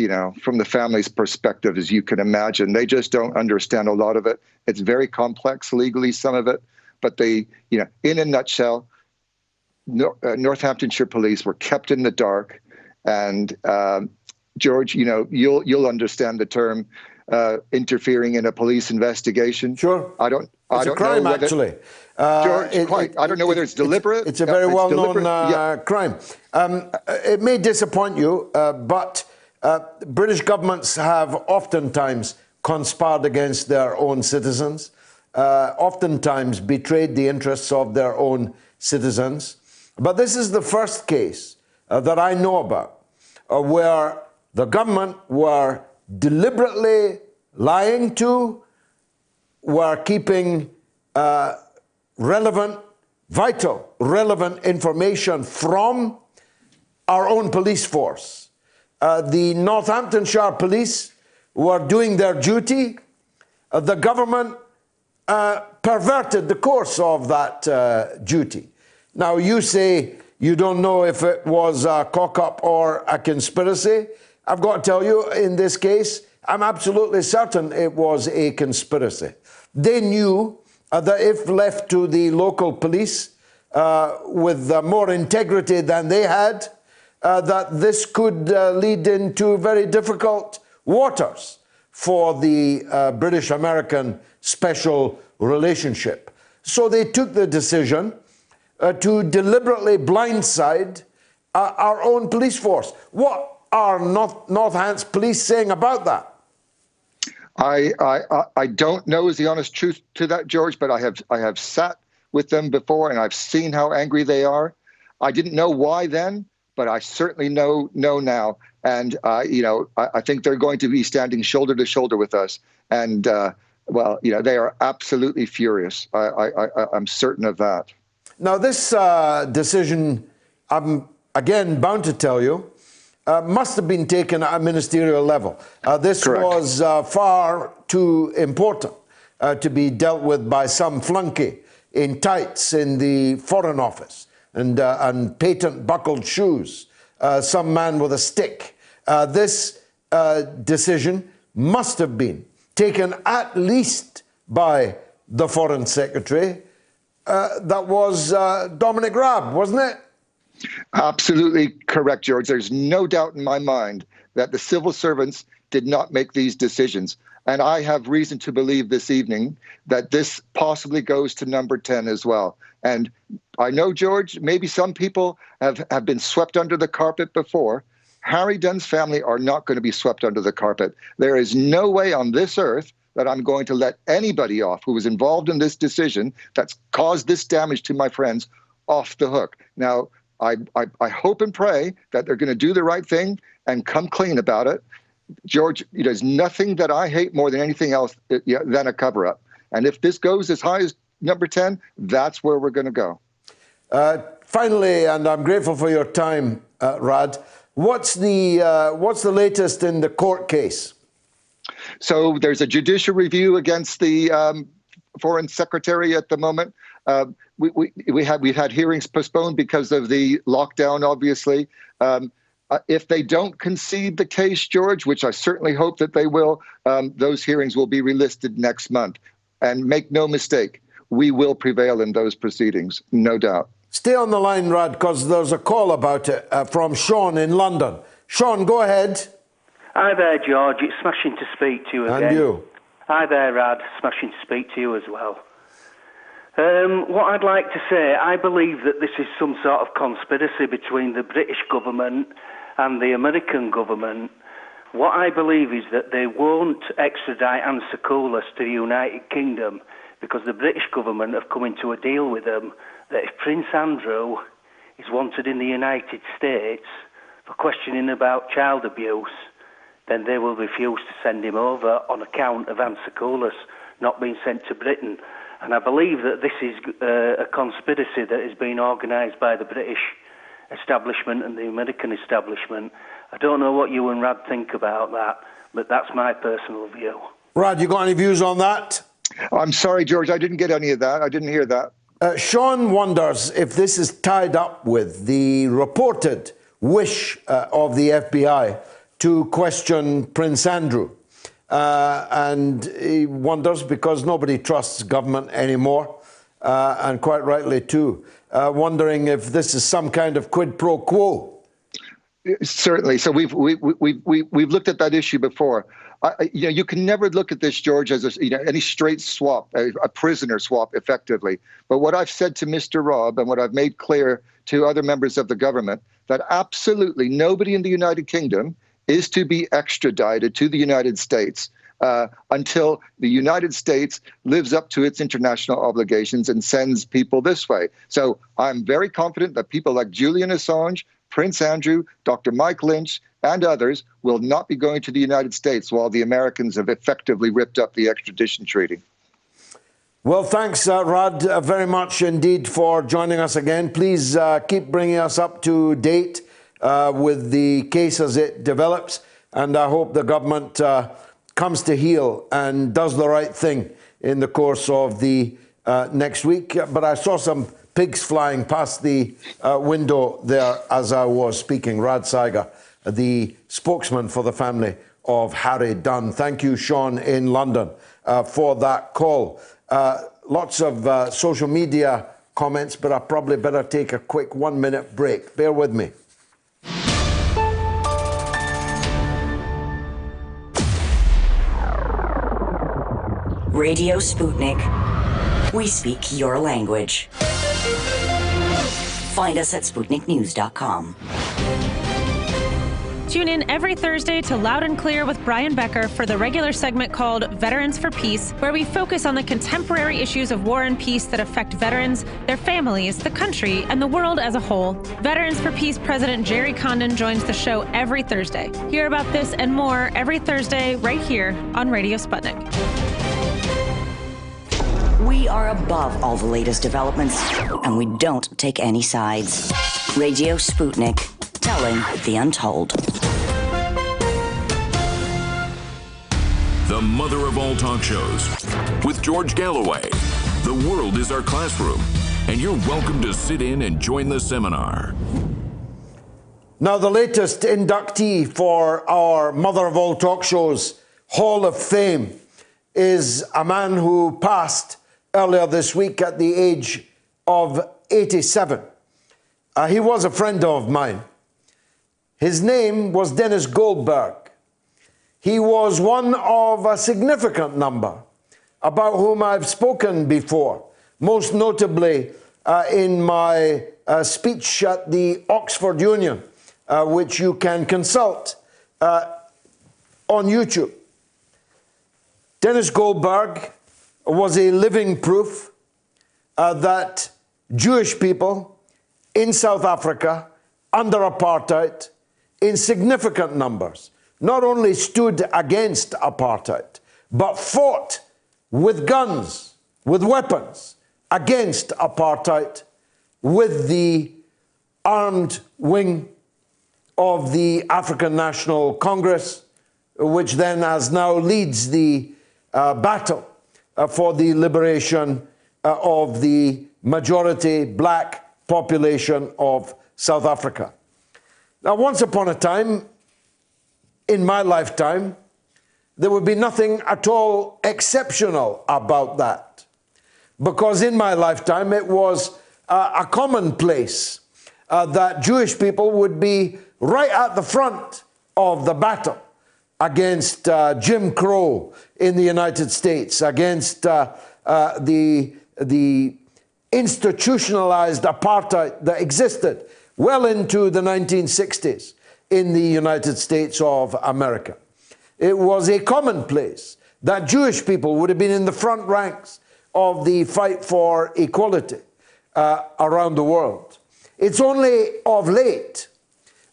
from the family's perspective, as you can imagine, they just don't understand a lot of it. It's very complex legally, some of it. But they, in a nutshell, Northamptonshire police were kept in the dark. And George, you'll understand the term interfering in a police investigation. Sure. It's a crime, actually. George, I don't know whether it's deliberate. It's a very well-known crime. It may disappoint you, but British governments have oftentimes conspired against their own citizens, oftentimes betrayed the interests of their own citizens. But this is the first case that I know about where the government were deliberately lying to, were keeping vital, relevant information from our own police force. The Northamptonshire police were doing their duty. The government perverted the course of that duty. Now, you say you don't know if it was a cock-up or a conspiracy. I've got to tell you, in this case, I'm absolutely certain it was a conspiracy. They knew that if left to the local police with more integrity than they had, that this could lead into very difficult waters for the British-American special relationship. So they took the decision to deliberately blindside our own police force. What are Northants police saying about that? I don't know is the honest truth to that, George, but I have sat with them before and I've seen how angry they are. I didn't know why then, but I certainly know now. And, I think they're going to be standing shoulder to shoulder with us. And, they are absolutely furious. I'm certain of that. Now, this decision, I'm again bound to tell you, must have been taken at a ministerial level. This Correct. Was far too important to be dealt with by some flunky in tights in the Foreign Office. and patent buckled shoes, some man with a stick. This decision must have been taken at least by the Foreign Secretary. That was Dominic Raab, wasn't it? Absolutely correct, George. There's no doubt in my mind that the civil servants did not make these decisions. And I have reason to believe this evening that this possibly goes to number 10 as well. And I know, George, maybe some people have been swept under the carpet before. Harry Dunn's family are not going to be swept under the carpet. There is no way on this earth that I'm going to let anybody off who was involved in this decision that's caused this damage to my friends off the hook. Now, I hope and pray that they're going to do the right thing and come clean about it. George, there's nothing that I hate more than anything else than a cover-up. And if this goes as high as number 10, that's where we're going to go. Finally, and I'm grateful for your time, Radd, what's the latest in the court case? So there's a judicial review against the Foreign Secretary at the moment. We've had hearings postponed because of the lockdown, obviously. If they don't concede the case, George, which I certainly hope that they will, those hearings will be relisted next month. And make no mistake, we will prevail in those proceedings, no doubt. Stay on the line, Radd, because there's a call about it from Sean in London. Sean, go ahead. Hi there, George. It's smashing to speak to you again. And you. Hi there, Radd. Smashing to speak to you as well. What I'd like to say, I believe that this is some sort of conspiracy between the British government and the American government. What I believe is that they won't extradite Ansakoulis to the United Kingdom because the British government have come into a deal with them that if Prince Andrew is wanted in the United States for questioning about child abuse, then they will refuse to send him over on account of Ansakoulis not being sent to Britain. And I believe that this is a conspiracy that is being organised by the British establishment and the American establishment. I don't know what you and Radd think about that, but that's my personal view. Radd, you got any views on that? I'm sorry, George, I didn't get any of that. I didn't hear that. Sean wonders if this is tied up with the reported wish of the FBI to question Prince Andrew. And he wonders because nobody trusts government anymore, and quite rightly too, wondering if this is some kind of quid pro quo. Certainly. So we've looked at that issue before. You can never look at this, George, as any straight swap, a prisoner swap, effectively. But what I've said to Mr. Robb and what I've made clear to other members of the government, that absolutely nobody in the United Kingdom is to be extradited to the United States until the United States lives up to its international obligations and sends people this way. So I'm very confident that people like Julian Assange, Prince Andrew, Dr. Mike Lynch, and others will not be going to the United States while the Americans have effectively ripped up the extradition treaty. Well, thanks, Radd, very much indeed for joining us again. Please keep bringing us up to date with the case as it develops, and I hope the government comes to heel and does the right thing in the course of the next week. But I saw some pigs flying past the window there as I was speaking. Radd Seiger, the spokesman for the family of Harry Dunn. Thank you, Sean, in London, for that call. Lots of social media comments, but I probably better take a quick 1-minute break. Bear with me. Radio Sputnik. We speak your language. Find us at SputnikNews.com. Tune in every Thursday to Loud and Clear with Brian Becker for the regular segment called Veterans for Peace, where we focus on the contemporary issues of war and peace that affect veterans, their families, the country, and the world as a whole. Veterans for Peace President Jerry Condon joins the show every Thursday. Hear about this and more every Thursday right here on Radio Sputnik. We are above all the latest developments, and we don't take any sides. Radio Sputnik, telling the untold. The mother of all talk shows. With George Galloway. The world is our classroom. and you're welcome to sit in and join the seminar. Now, the latest inductee for our Mother of All Talk Shows Hall of Fame is a man who passed earlier this week at the age of 87. He was a friend of mine. His name was Dennis Goldberg. He was one of a significant number about whom I've spoken before, most notably in my speech at the Oxford Union, which you can consult on YouTube. Dennis Goldberg was a living proof that Jewish people in South Africa under apartheid in significant numbers not only stood against apartheid, but fought with guns, with weapons, against apartheid with the armed wing of the African National Congress, which then as now leads the battle for the liberation of the majority black population of South Africa. Now, once upon a time, in my lifetime, there would be nothing at all exceptional about that, because in my lifetime it was a commonplace that Jewish people would be right at the front of the battle against Jim Crow in the United States, against the institutionalized apartheid that existed well into the 1960s in the United States of America. It was a commonplace that Jewish people would have been in the front ranks of the fight for equality around the world. It's only of late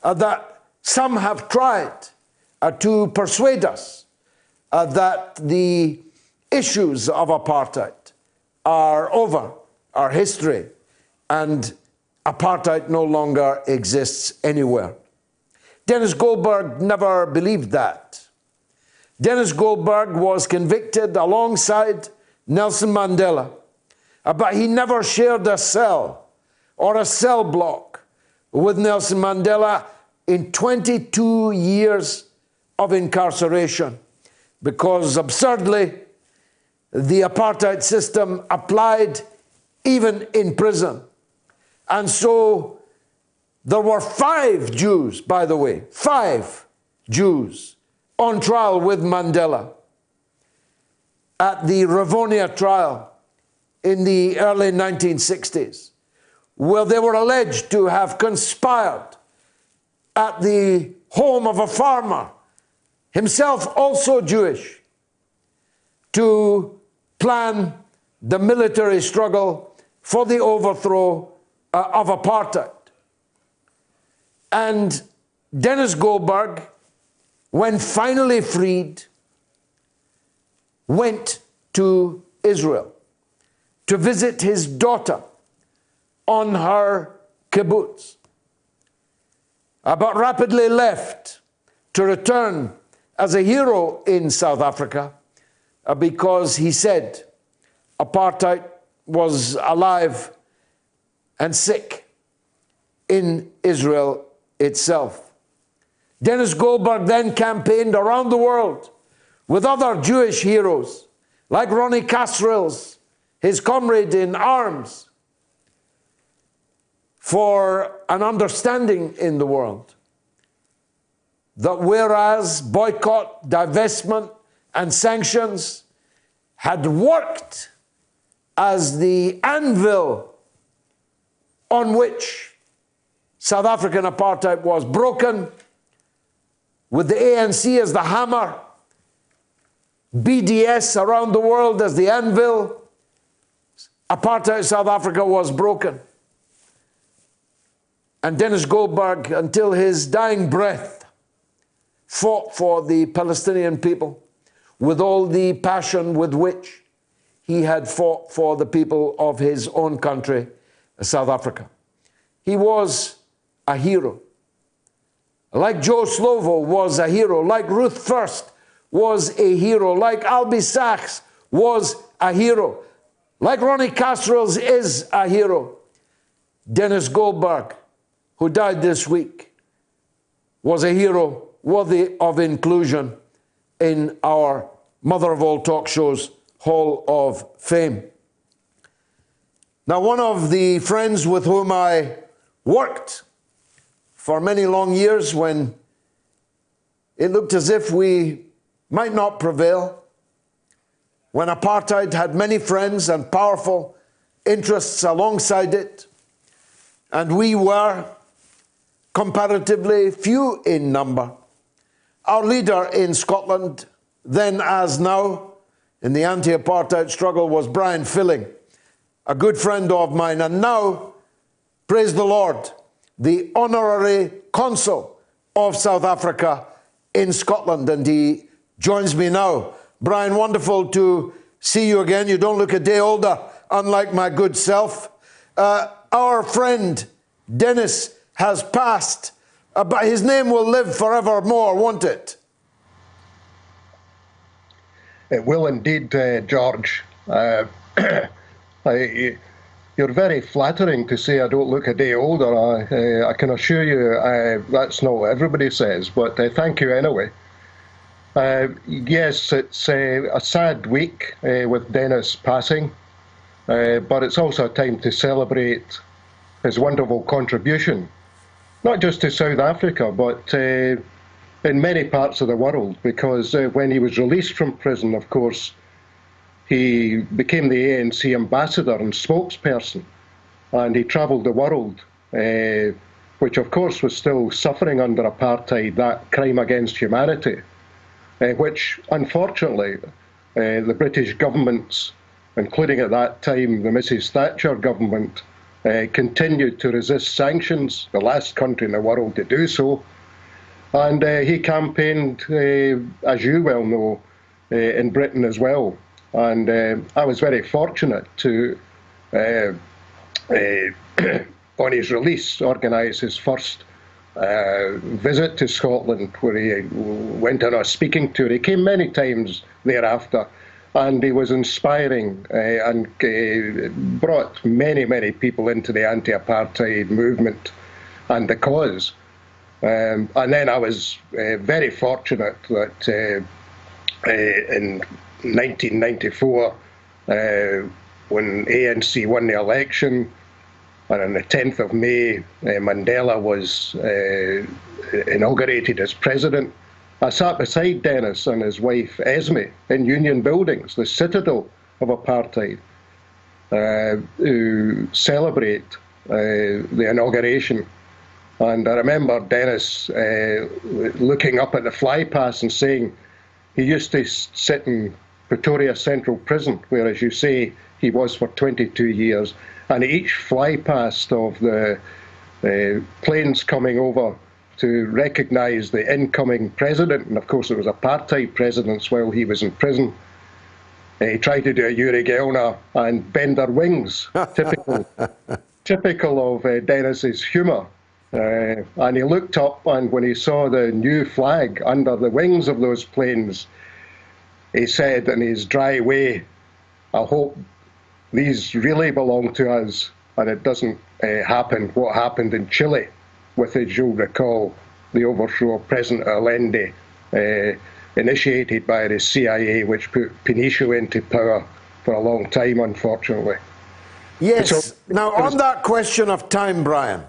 that some have tried to persuade us that the issues of apartheid are over, are history, and apartheid no longer exists anywhere. Dennis Goldberg never believed that. Dennis Goldberg was convicted alongside Nelson Mandela, but he never shared a cell or a cell block with Nelson Mandela in 22 years of incarceration, because absurdly, the apartheid system applied even in prison. And so there were 5 Jews, by the way, 5 Jews on trial with Mandela at the Rivonia trial in the early 1960s, where they were alleged to have conspired at the home of a farmer, himself also Jewish, to plan the military struggle for the overthrow of apartheid. And Dennis Goldberg, when finally freed, went to Israel to visit his daughter on her kibbutz, but rapidly left to return as a hero in South Africa because he said apartheid was alive and sick in Israel itself. Dennis Goldberg then campaigned around the world with other Jewish heroes like Ronnie Kasrils, his comrade in arms, for an understanding in the world that whereas boycott, divestment, and sanctions had worked as the anvil on which South African apartheid was broken, with the ANC as the hammer, BDS around the world as the anvil, apartheid South Africa was broken. And Dennis Goldberg, until his dying breath, fought for the Palestinian people with all the passion with which he had fought for the people of his own country, South Africa. He was a hero. Like Joe Slovo was a hero, like Ruth First was a hero, like Albie Sachs was a hero, Like Ronnie Casserels is a hero, Dennis Goldberg, who died this week, was a hero worthy of inclusion in our Mother of All Talk Shows Hall of Fame. Now, one of the friends with whom I worked for many long years when it looked as if we might not prevail, when apartheid had many friends and powerful interests alongside it, and we were comparatively few in number. Our leader in Scotland, then as now, in the anti-apartheid struggle was Brian Filling, a good friend of mine, and now, praise the Lord, the honorary consul of South Africa in Scotland, and he joins me now. Brian, wonderful to see you again. You don't look a day older, unlike my good self. Our friend Dennis has passed, but his name will live forevermore, won't it? It will indeed, George. You're very flattering to say I don't look a day older. I can assure you that's not what everybody says, but thank you anyway. Yes, it's a sad week with Dennis passing, but it's also a time to celebrate his wonderful contribution, not just to South Africa, but in many parts of the world, because when he was released from prison, of course, he became the ANC ambassador and spokesperson, and he travelled the world, which of course was still suffering under apartheid, that crime against humanity, which unfortunately the British governments, including at that time the Mrs. Thatcher government, continued to resist sanctions, the last country in the world to do so. And he campaigned, as you well know, in Britain as well. And I was very fortunate to, on his release, organise his first visit to Scotland, where he went on a speaking tour. He came many times thereafter, and he was inspiring and brought many, many people into the anti-apartheid movement and the cause. And then I was very fortunate that in 1994, when ANC won the election, and on the 10th of May, Mandela was inaugurated as president, I sat beside Dennis and his wife Esme in Union Buildings, the citadel of apartheid, to celebrate the inauguration. And I remember Dennis looking up at the flypass and saying he used to sit in Pretoria Central Prison, where, as you say, he was for 22 years. And each flypast of the planes coming over to recognise the incoming president, and of course it was apartheid presidents while he was in prison, he tried to do a Uri Gelner and bend their wings, typical of Dennis's humour. And he looked up, and when he saw the new flag under the wings of those planes, he said in his dry way, "I hope these really belong to us, and it doesn't happen what happened in Chile with, as you'll recall, the overthrow of President Allende, initiated by the CIA, which put Pinochet into power for a long time, unfortunately." Yes. So, now, on that question of time, Brian,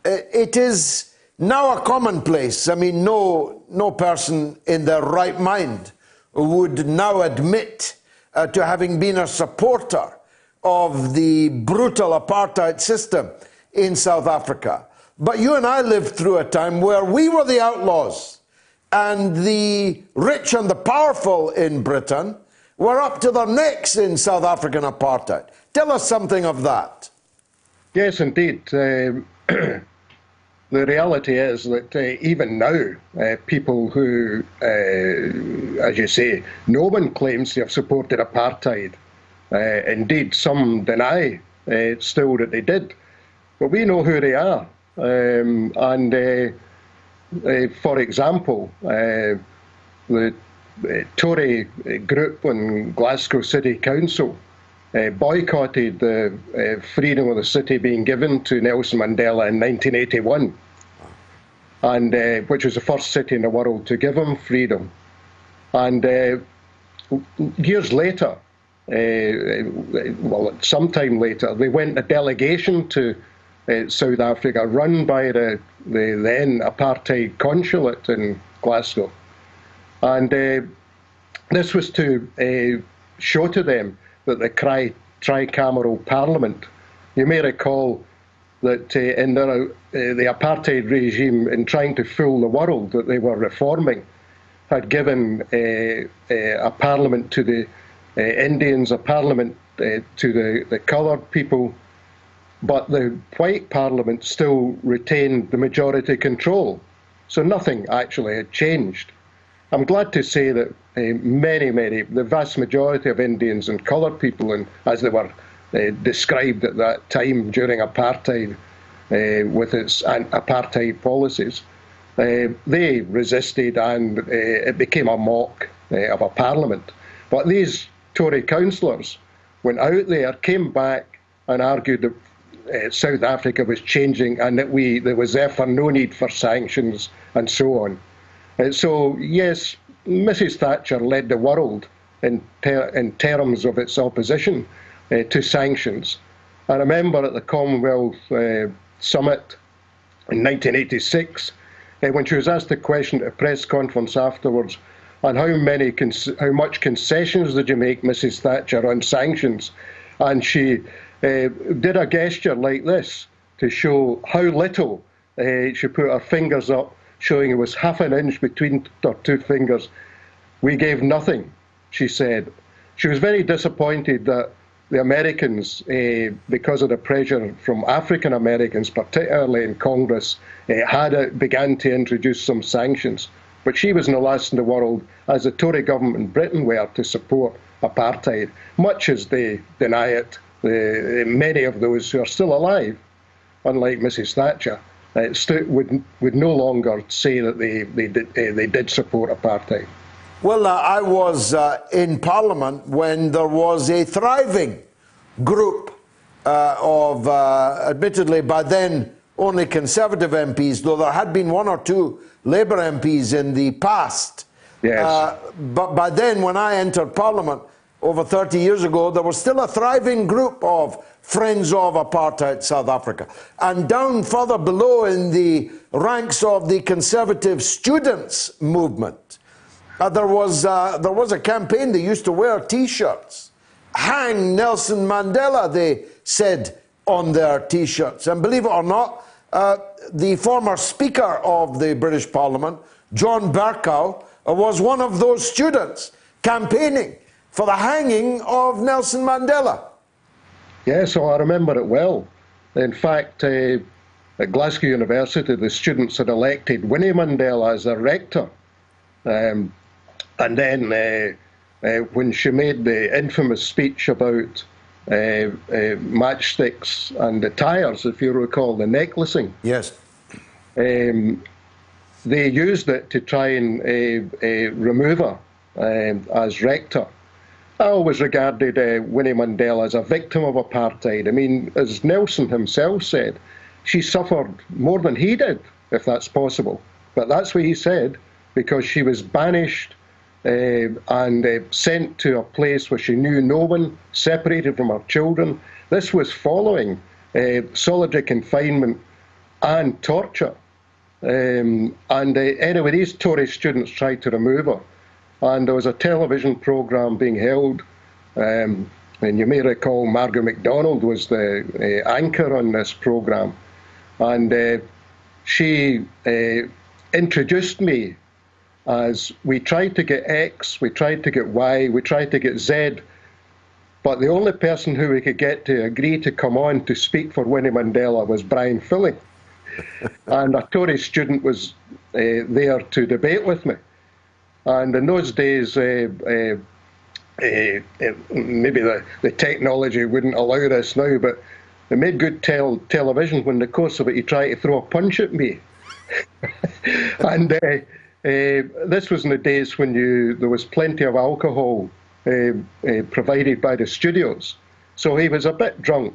it is now a commonplace. I mean, no person in their right mind would now admit to having been a supporter of the brutal apartheid system in South Africa. But you and I lived through a time where we were the outlaws, and the rich and the powerful in Britain were up to their necks in South African apartheid. Tell us something of that. Yes, indeed. The reality is that even now, people who, as you say, no one claims to have supported apartheid. Indeed, some deny still that they did. But we know who they are. For example, the Tory group in Glasgow City Council boycotted the freedom of the city being given to Nelson Mandela in 1981, and which was the first city in the world to give him freedom. And years later, sometime later, they went a delegation to South Africa, run by the then apartheid consulate in Glasgow. And this was to show to them that the tricameral parliament, you may recall that in the apartheid regime, in trying to fool the world that they were reforming, had given a parliament to the Indians, a parliament to the coloured people, but the white parliament still retained the majority control. So nothing actually had changed. I'm glad to say that the vast majority of Indians and coloured people, and as they were described at that time during apartheid, with its apartheid policies, they resisted, and it became a mock of a parliament. But these Tory councillors went out there, came back, and argued that South Africa was changing and that there was therefore no need for sanctions and so on. So yes, Mrs. Thatcher led the world in terms of its opposition to sanctions. I remember at the Commonwealth Summit in 1986, when she was asked the question at a press conference afterwards, on how much concessions did you make, Mrs. Thatcher, on sanctions? And she did a gesture like this to show how little. She put her fingers up, showing it was half an inch between her two fingers. We gave nothing, she said. She was very disappointed that the Americans, because of the pressure from African Americans, particularly in Congress, began to introduce some sanctions. But she was no less in the world, as the Tory government in Britain were, to support apartheid, much as they deny it. Many of those who are still alive, unlike Mrs. Thatcher, would no longer say that they did support apartheid. Well, I was in Parliament when there was a thriving group of, admittedly by then, only Conservative MPs, though there had been one or two Labour MPs in the past. Yes. But by then, when I entered Parliament over 30 years ago, there was still a thriving group of Friends of Apartheid South Africa. And down further below in the ranks of the Conservative students movement, there was a campaign. They used to wear T-shirts. Hang Nelson Mandela, they said on their T-shirts. And believe it or not, the former Speaker of the British Parliament, John Bercow, was one of those students campaigning for the hanging of Nelson Mandela. Yes, I remember it well. In fact, at Glasgow University, the students had elected Winnie Mandela as their rector. And then when she made the infamous speech about matchsticks and the tyres, if you recall, the necklacing. Yes. They used it to try and remove her as rector. I always regarded Winnie Mandela as a victim of apartheid. I mean, as Nelson himself said, she suffered more than he did, if that's possible. But that's what he said, because she was banished and sent to a place where she knew no one, separated from her children. This was following solitary confinement and torture. Anyway, these Tory students tried to remove her. And there was a television programme being held, and you may recall Margaret MacDonald was the anchor on this programme. And she introduced me as we tried to get X, we tried to get Y, we tried to get Z, but the only person who we could get to agree to come on to speak for Winnie Mandela was Brian Filley. And a Tory student was there to debate with me. And in those days, maybe the technology wouldn't allow this now, but they made good television when in the course of it he tried to throw a punch at me. And this was in the days when there was plenty of alcohol provided by the studios. So he was a bit drunk,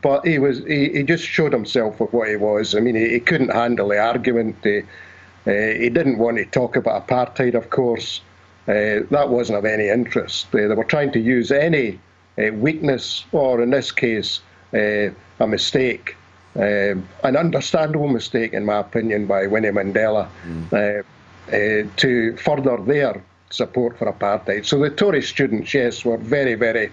but he just showed himself for what he was. I mean, he couldn't handle the argument. He didn't want to talk about apartheid, of course. That wasn't of any interest. They were trying to use any weakness, or in this case, a mistake, an understandable mistake, in my opinion, by Winnie Mandela, to further their support for apartheid. So the Tory students, yes, were very, very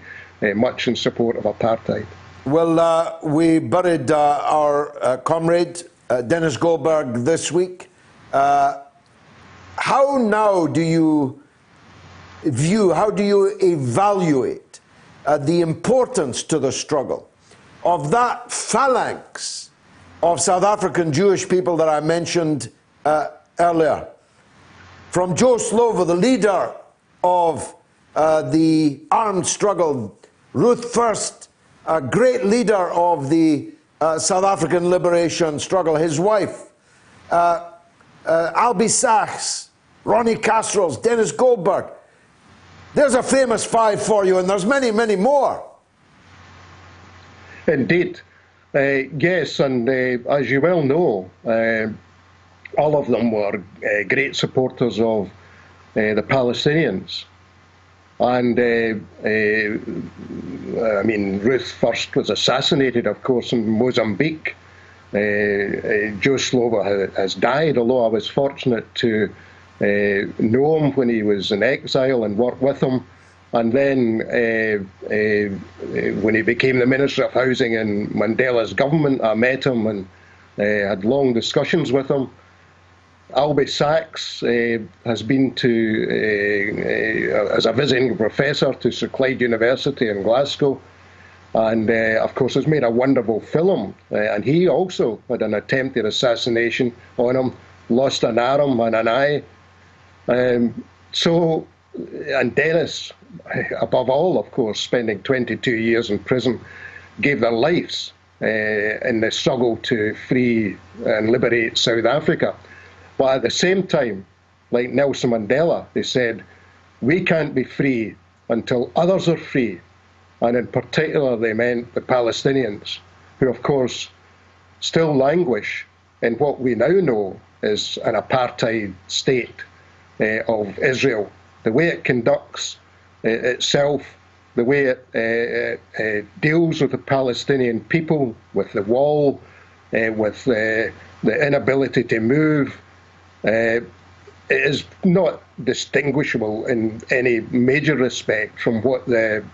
much in support of apartheid. Well, we buried our comrade, Dennis Goldberg, this week. How now do you view, how do you evaluate the importance to the struggle of that phalanx of South African Jewish people that I mentioned earlier? From Joe Slovo, the leader of the armed struggle, Ruth First, a great leader of the South African liberation struggle, his wife, Albie Sachs, Ronnie Kasrils, Dennis Goldberg. There's a famous five for you, and there's many, many more. Indeed. Yes, and as you well know, all of them were great supporters of the Palestinians. And I mean, Ruth First was assassinated, of course, in Mozambique. Joe Slovo has died, although I was fortunate to know him when he was in exile and work with him. And then when he became the Minister of Housing in Mandela's government, I met him and had long discussions with him. Albie Sachs has been to, as a visiting professor to Sir Clyde University in Glasgow, and of course has made a wonderful film. And he also had an attempted assassination on him, lost an arm and an eye. And Dennis, above all, of course, spending 22 years in prison, gave their lives in the struggle to free and liberate South Africa. But at the same time, like Nelson Mandela, they said, we can't be free until others are free. And in particular, they meant the Palestinians, who, of course, still languish in what we now know is an apartheid state of Israel. The way it conducts itself, the way it deals with the Palestinian people, with the wall, with the inability to move, it is not distinguishable in any major respect from what the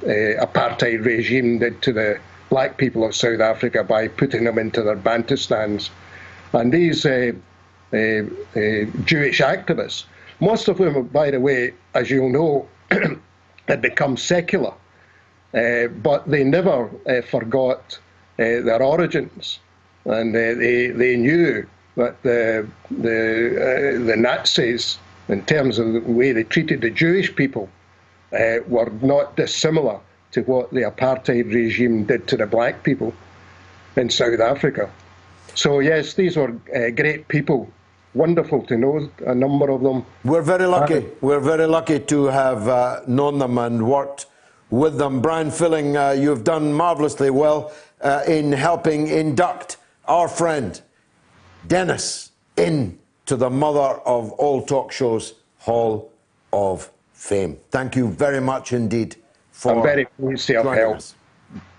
apartheid regime did to the black people of South Africa by putting them into their bantustans. And these Jewish activists, most of them, by the way, as you'll know, had become secular, but they never forgot their origins, and they knew that the Nazis, in terms of the way they treated the Jewish people, were not dissimilar to what the apartheid regime did to the black people in South Africa. So yes, these were great people. Wonderful to know a number of them. We're very lucky. We're very lucky to have known them and worked with them. Brian Filling, you've done marvelously well in helping induct our friend Dennis into the mother of all talk shows Hall of Fame. Thank you very much indeed for I'm very pleased to have helped. us.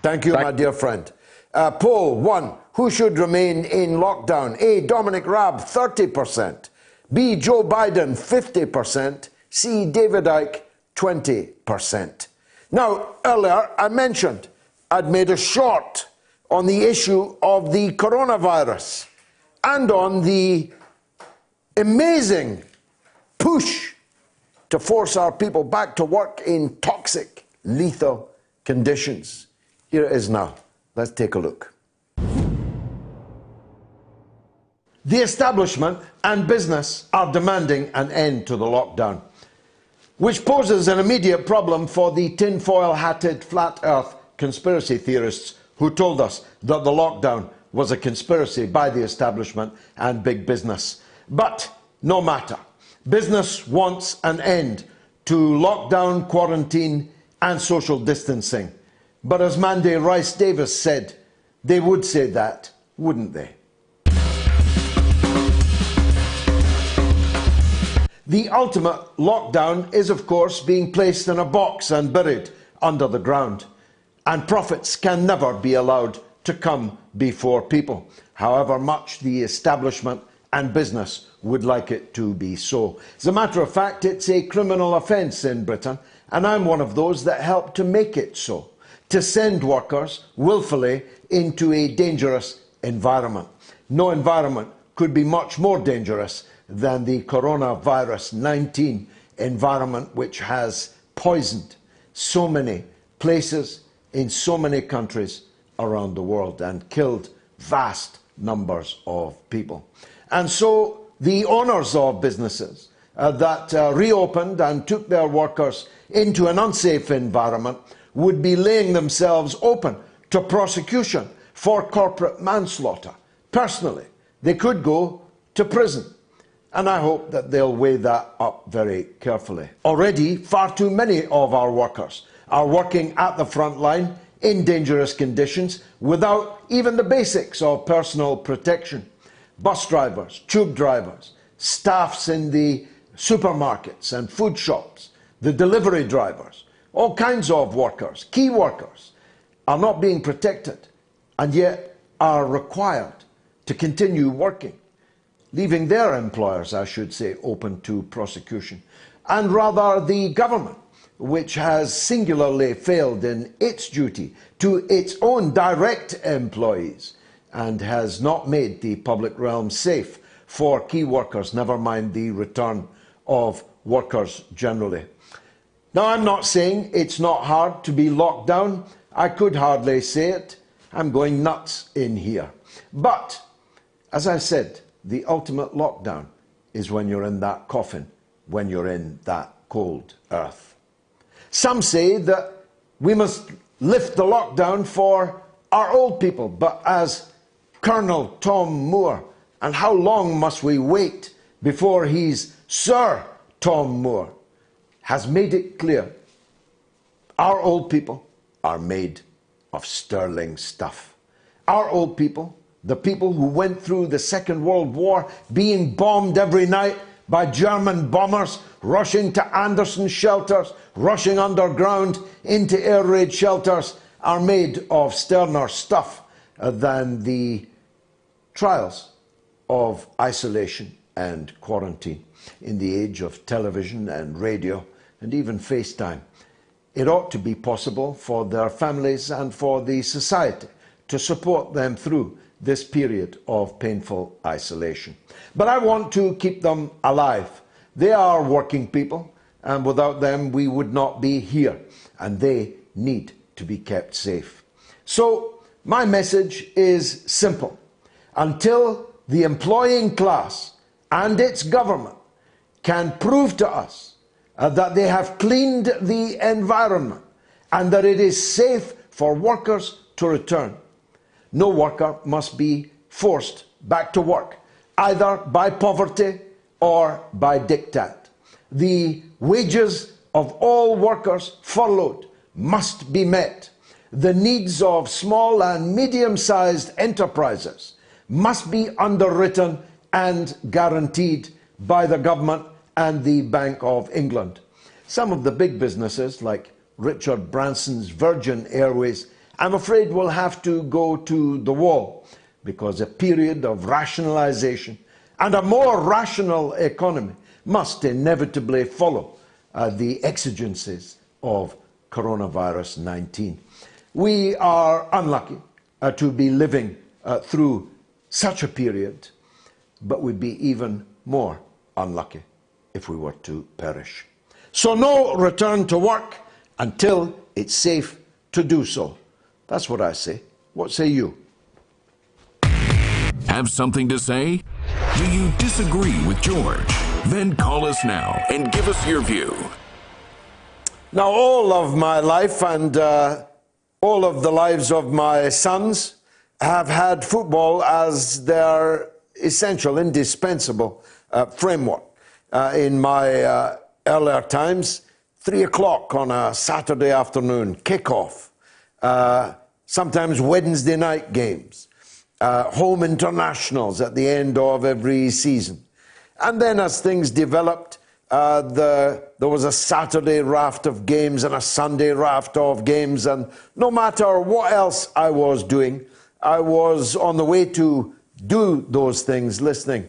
Thank you, my dear friend. Poll 1. Who should remain in lockdown? A. Dominic Raab, 30%. B. Joe Biden, 50%. C. David Icke, 20%. Now, earlier I mentioned I'd made a short on the issue of the coronavirus and on the amazing push to force our people back to work in toxic, lethal conditions. Here it is now. Let's take a look. The establishment and business are demanding an end to the lockdown, which poses an immediate problem for the tinfoil-hatted flat earth conspiracy theorists who told us that the lockdown was a conspiracy by the establishment and big business. But no matter. Business wants an end to lockdown, quarantine and social distancing. But as Mandy Rice Davis said, they would say that, wouldn't they? The ultimate lockdown is, of course, being placed in a box and buried under the ground. And profits can never be allowed to come before people, however much the establishment and business would like it to be so. As a matter of fact, it's a criminal offence in Britain, and I'm one of those that helped to make it so, to send workers willfully into a dangerous environment. No environment could be much more dangerous than the coronavirus 19 environment, which has poisoned so many places in so many countries around the world and killed vast numbers of people. And so the owners of businesses that reopened and took their workers into an unsafe environment would be laying themselves open to prosecution for corporate manslaughter. Personally, they could go to prison. And I hope that they'll weigh that up very carefully. Already, far too many of our workers are working at the front line in dangerous conditions without even the basics of personal protection. Bus drivers, tube drivers, staffs in the supermarkets and food shops, the delivery drivers, all kinds of workers, key workers, are not being protected and yet are required to continue working, leaving their employers, I should say, open to prosecution. And rather the government, which has singularly failed in its duty to its own direct employees and has not made the public realm safe for key workers, never mind the return of workers generally. Now, I'm not saying it's not hard to be locked down. I could hardly say it. I'm going nuts in here. But, as I said, the ultimate lockdown is when you're in that coffin, when you're in that cold earth. Some say that we must lift the lockdown for our old people, but as Colonel Tom Moore, and how long must we wait before he's Sir Tom Moore, has made it clear, our old people are made of sterling stuff. Our old people, the people who went through the Second World War being bombed every night by German bombers, rushing to Anderson shelters, rushing underground into air raid shelters, are made of sterner stuff than the trials of isolation and quarantine in the age of television and radio and even FaceTime. It ought to be possible for their families and for the society to support them through this period of painful isolation. But I want to keep them alive. They are working people, and without them we would not be here, and they need to be kept safe. So my message is simple. Until the employing class and its government can prove to us that they have cleaned the environment and that it is safe for workers to return, no worker must be forced back to work, either by poverty or by diktat. The wages of all workers furloughed must be met. The needs of small and medium-sized enterprises must be underwritten and guaranteed by the government and the Bank of England. Some of the big businesses, like Richard Branson's Virgin Airways, I'm afraid will have to go to the wall, because a period of rationalisation and a more rational economy must inevitably follow the exigencies of coronavirus 19. We are unlucky to be living through such a period, but we'd be even more unlucky if we were to perish. So no return to work until it's safe to do so. That's what I say. What say you? Have something to say? Do you disagree with George? Then call us now and give us your view. Now, all of my life and all of the lives of my sons have had football as their essential, indispensable framework. In my earlier times, 3 o'clock on a Saturday afternoon, kickoff, sometimes Wednesday night games, home internationals at the end of every season. And then as things developed, there was a Saturday raft of games and a Sunday raft of games, and no matter what else I was doing, I was on the way to do those things, listening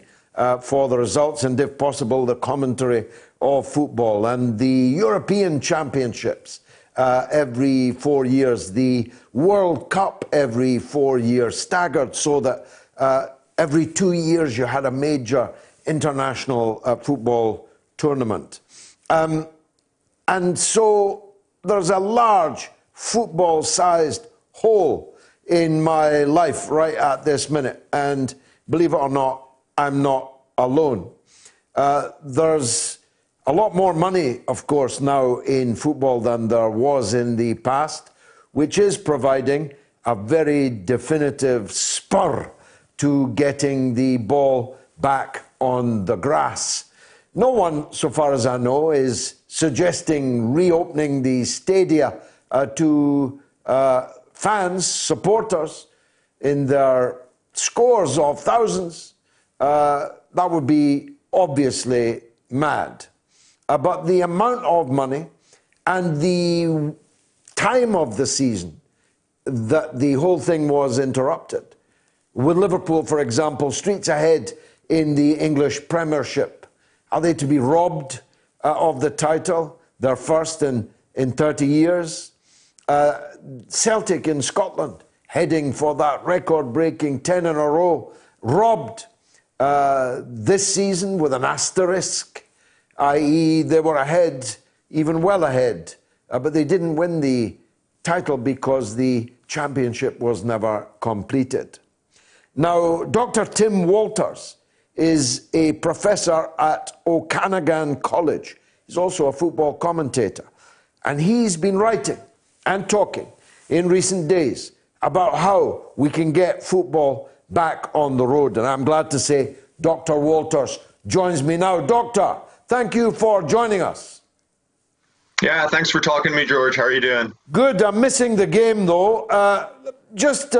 for the results and, if possible, the commentary of football. And the European Championships every 4 years, the World Cup every 4 years, staggered so that every 2 years you had a major international football tournament. And so there's a large football-sized hole in my life right at this minute. And believe it or not, I'm not alone. There's a lot more money, of course, now in football than there was in the past, which is providing a very definitive spur to getting the ball back on the grass. No one, so far as I know, is suggesting reopening the stadia to fans, supporters, in their scores of thousands. That would be obviously mad. But the amount of money and the time of the season that the whole thing was interrupted. With Liverpool, for example, streets ahead in the English Premiership. Are they to be robbed of the title, their first in 30 years? Celtic in Scotland, heading for that record-breaking 10 in a row, robbed this season with an asterisk, i.e. they were ahead, even well ahead, but they didn't win the title because the championship was never completed. Now, Dr. Tim Walters is a professor at Okanagan College. He's also a football commentator. And he's been writing and talking in recent days about how we can get football back on the road. And I'm glad to say Dr. Walters joins me now. Doctor, thank you for joining us. Yeah, thanks for talking to me, George. How are you doing? Good. I'm missing the game, though. Just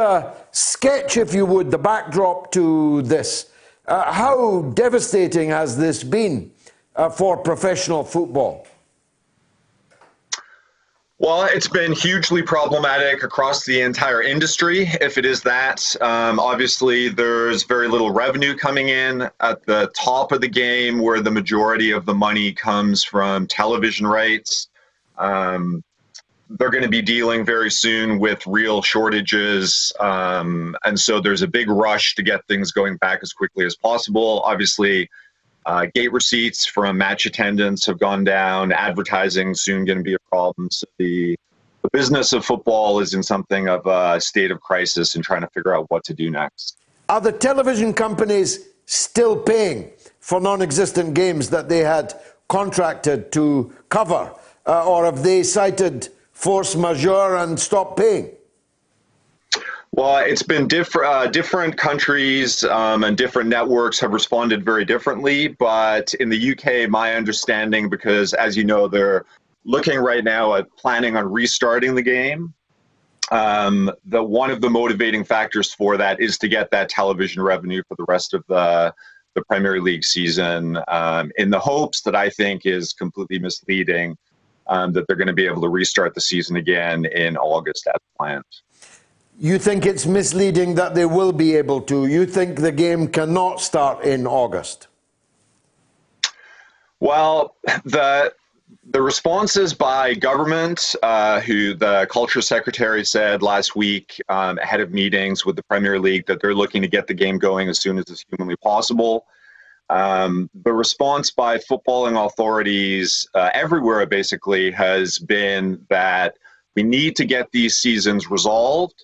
sketch, if you would, the backdrop to this. How devastating has this been for professional football? Well, it's been hugely problematic across the entire industry, if it is that. Obviously, there's very little revenue coming in at the top of the game, where the majority of the money comes from television rights. They're going to be dealing very soon with real shortages, and so there's a big rush to get things going back as quickly as possible. Obviously, gate receipts from match attendance have gone down. Advertising soon going to be a problem. So the business of football is in something of a state of crisis and trying to figure out what to do next. Are the television companies still paying for non-existent games that they had contracted to cover, or have they cited force majeure and stopped paying? Well, it's been different countries and different networks have responded very differently. But in the UK, my understanding, because as you know, they're looking right now at planning on restarting the game. One of the motivating factors for that is to get that television revenue for the rest of the Premier League season, in the hopes that I think is completely misleading, that they're going to be able to restart the season again in August as planned. You think it's misleading that they will be able to? You think the game cannot start in August? Well, the responses by government, who the culture secretary said last week ahead of meetings with the Premier League that they're looking to get the game going as soon as is humanly possible. The response by footballing authorities everywhere basically has been that we need to get these seasons resolved,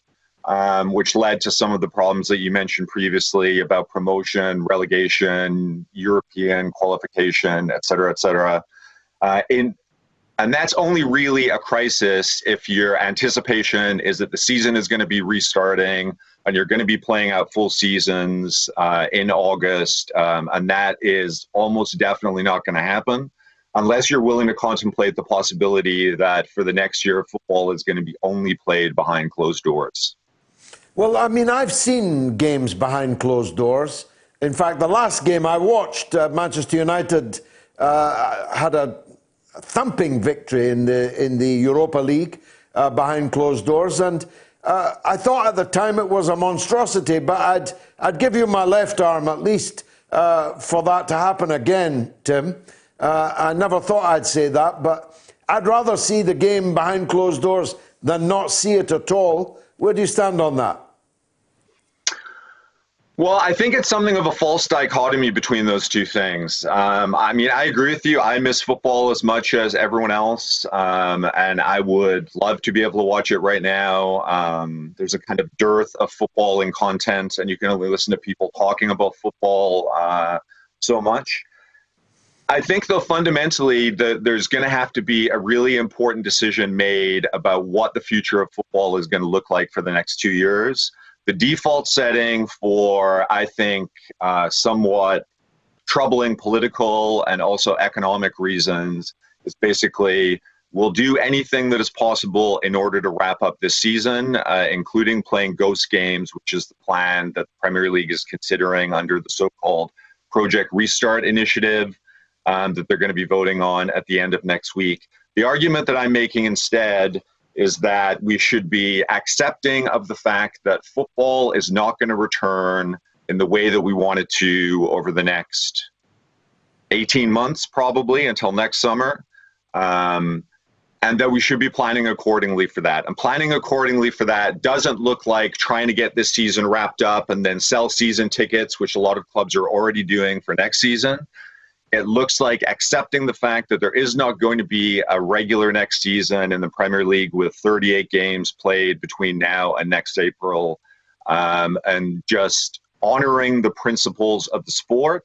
which led to some of the problems that you mentioned previously about promotion, relegation, European qualification, et cetera, et cetera. And that's only really a crisis if your anticipation is that the season is going to be restarting and you're going to be playing out full seasons in August. And that is almost definitely not going to happen. unless you're willing to contemplate the possibility that for the next year, football is going to be only played behind closed doors. Well, I mean, I've seen games behind closed doors. In fact, the last game I watched, Manchester United had a thumping victory in the Europa League behind closed doors, and I thought at the time it was a monstrosity, but I'd give you my left arm at least for that to happen again, Tim. I never thought I'd say that, but I'd rather see the game behind closed doors than not see it at all. Where do you stand on that? Well, I think it's something of a false dichotomy between those two things. I mean, I agree with you. I miss football as much as everyone else, and I would love to be able to watch it right now. There's a kind of dearth of footballing content, and you can only listen to people talking about football so much. I think, though, fundamentally, there's going to have to be a really important decision made about what the future of football is going to look like for the next 2 years. The default setting for, I think, somewhat troubling political and also economic reasons is basically we'll do anything that is possible in order to wrap up this season, including playing ghost games, which is the plan that the Premier League is considering under the so-called Project Restart initiative that they're going to be voting on at the end of next week. The argument that I'm making instead is that we should be accepting of the fact that football is not going to return in the way that we want it to over the next 18 months, probably until next summer, and that we should be planning accordingly for that. And planning accordingly for that doesn't look like trying to get this season wrapped up and then sell season tickets, which a lot of clubs are already doing for next season. It looks like accepting the fact that there is not going to be a regular next season in the Premier League with 38 games played between now and next April, and just honoring the principles of the sport,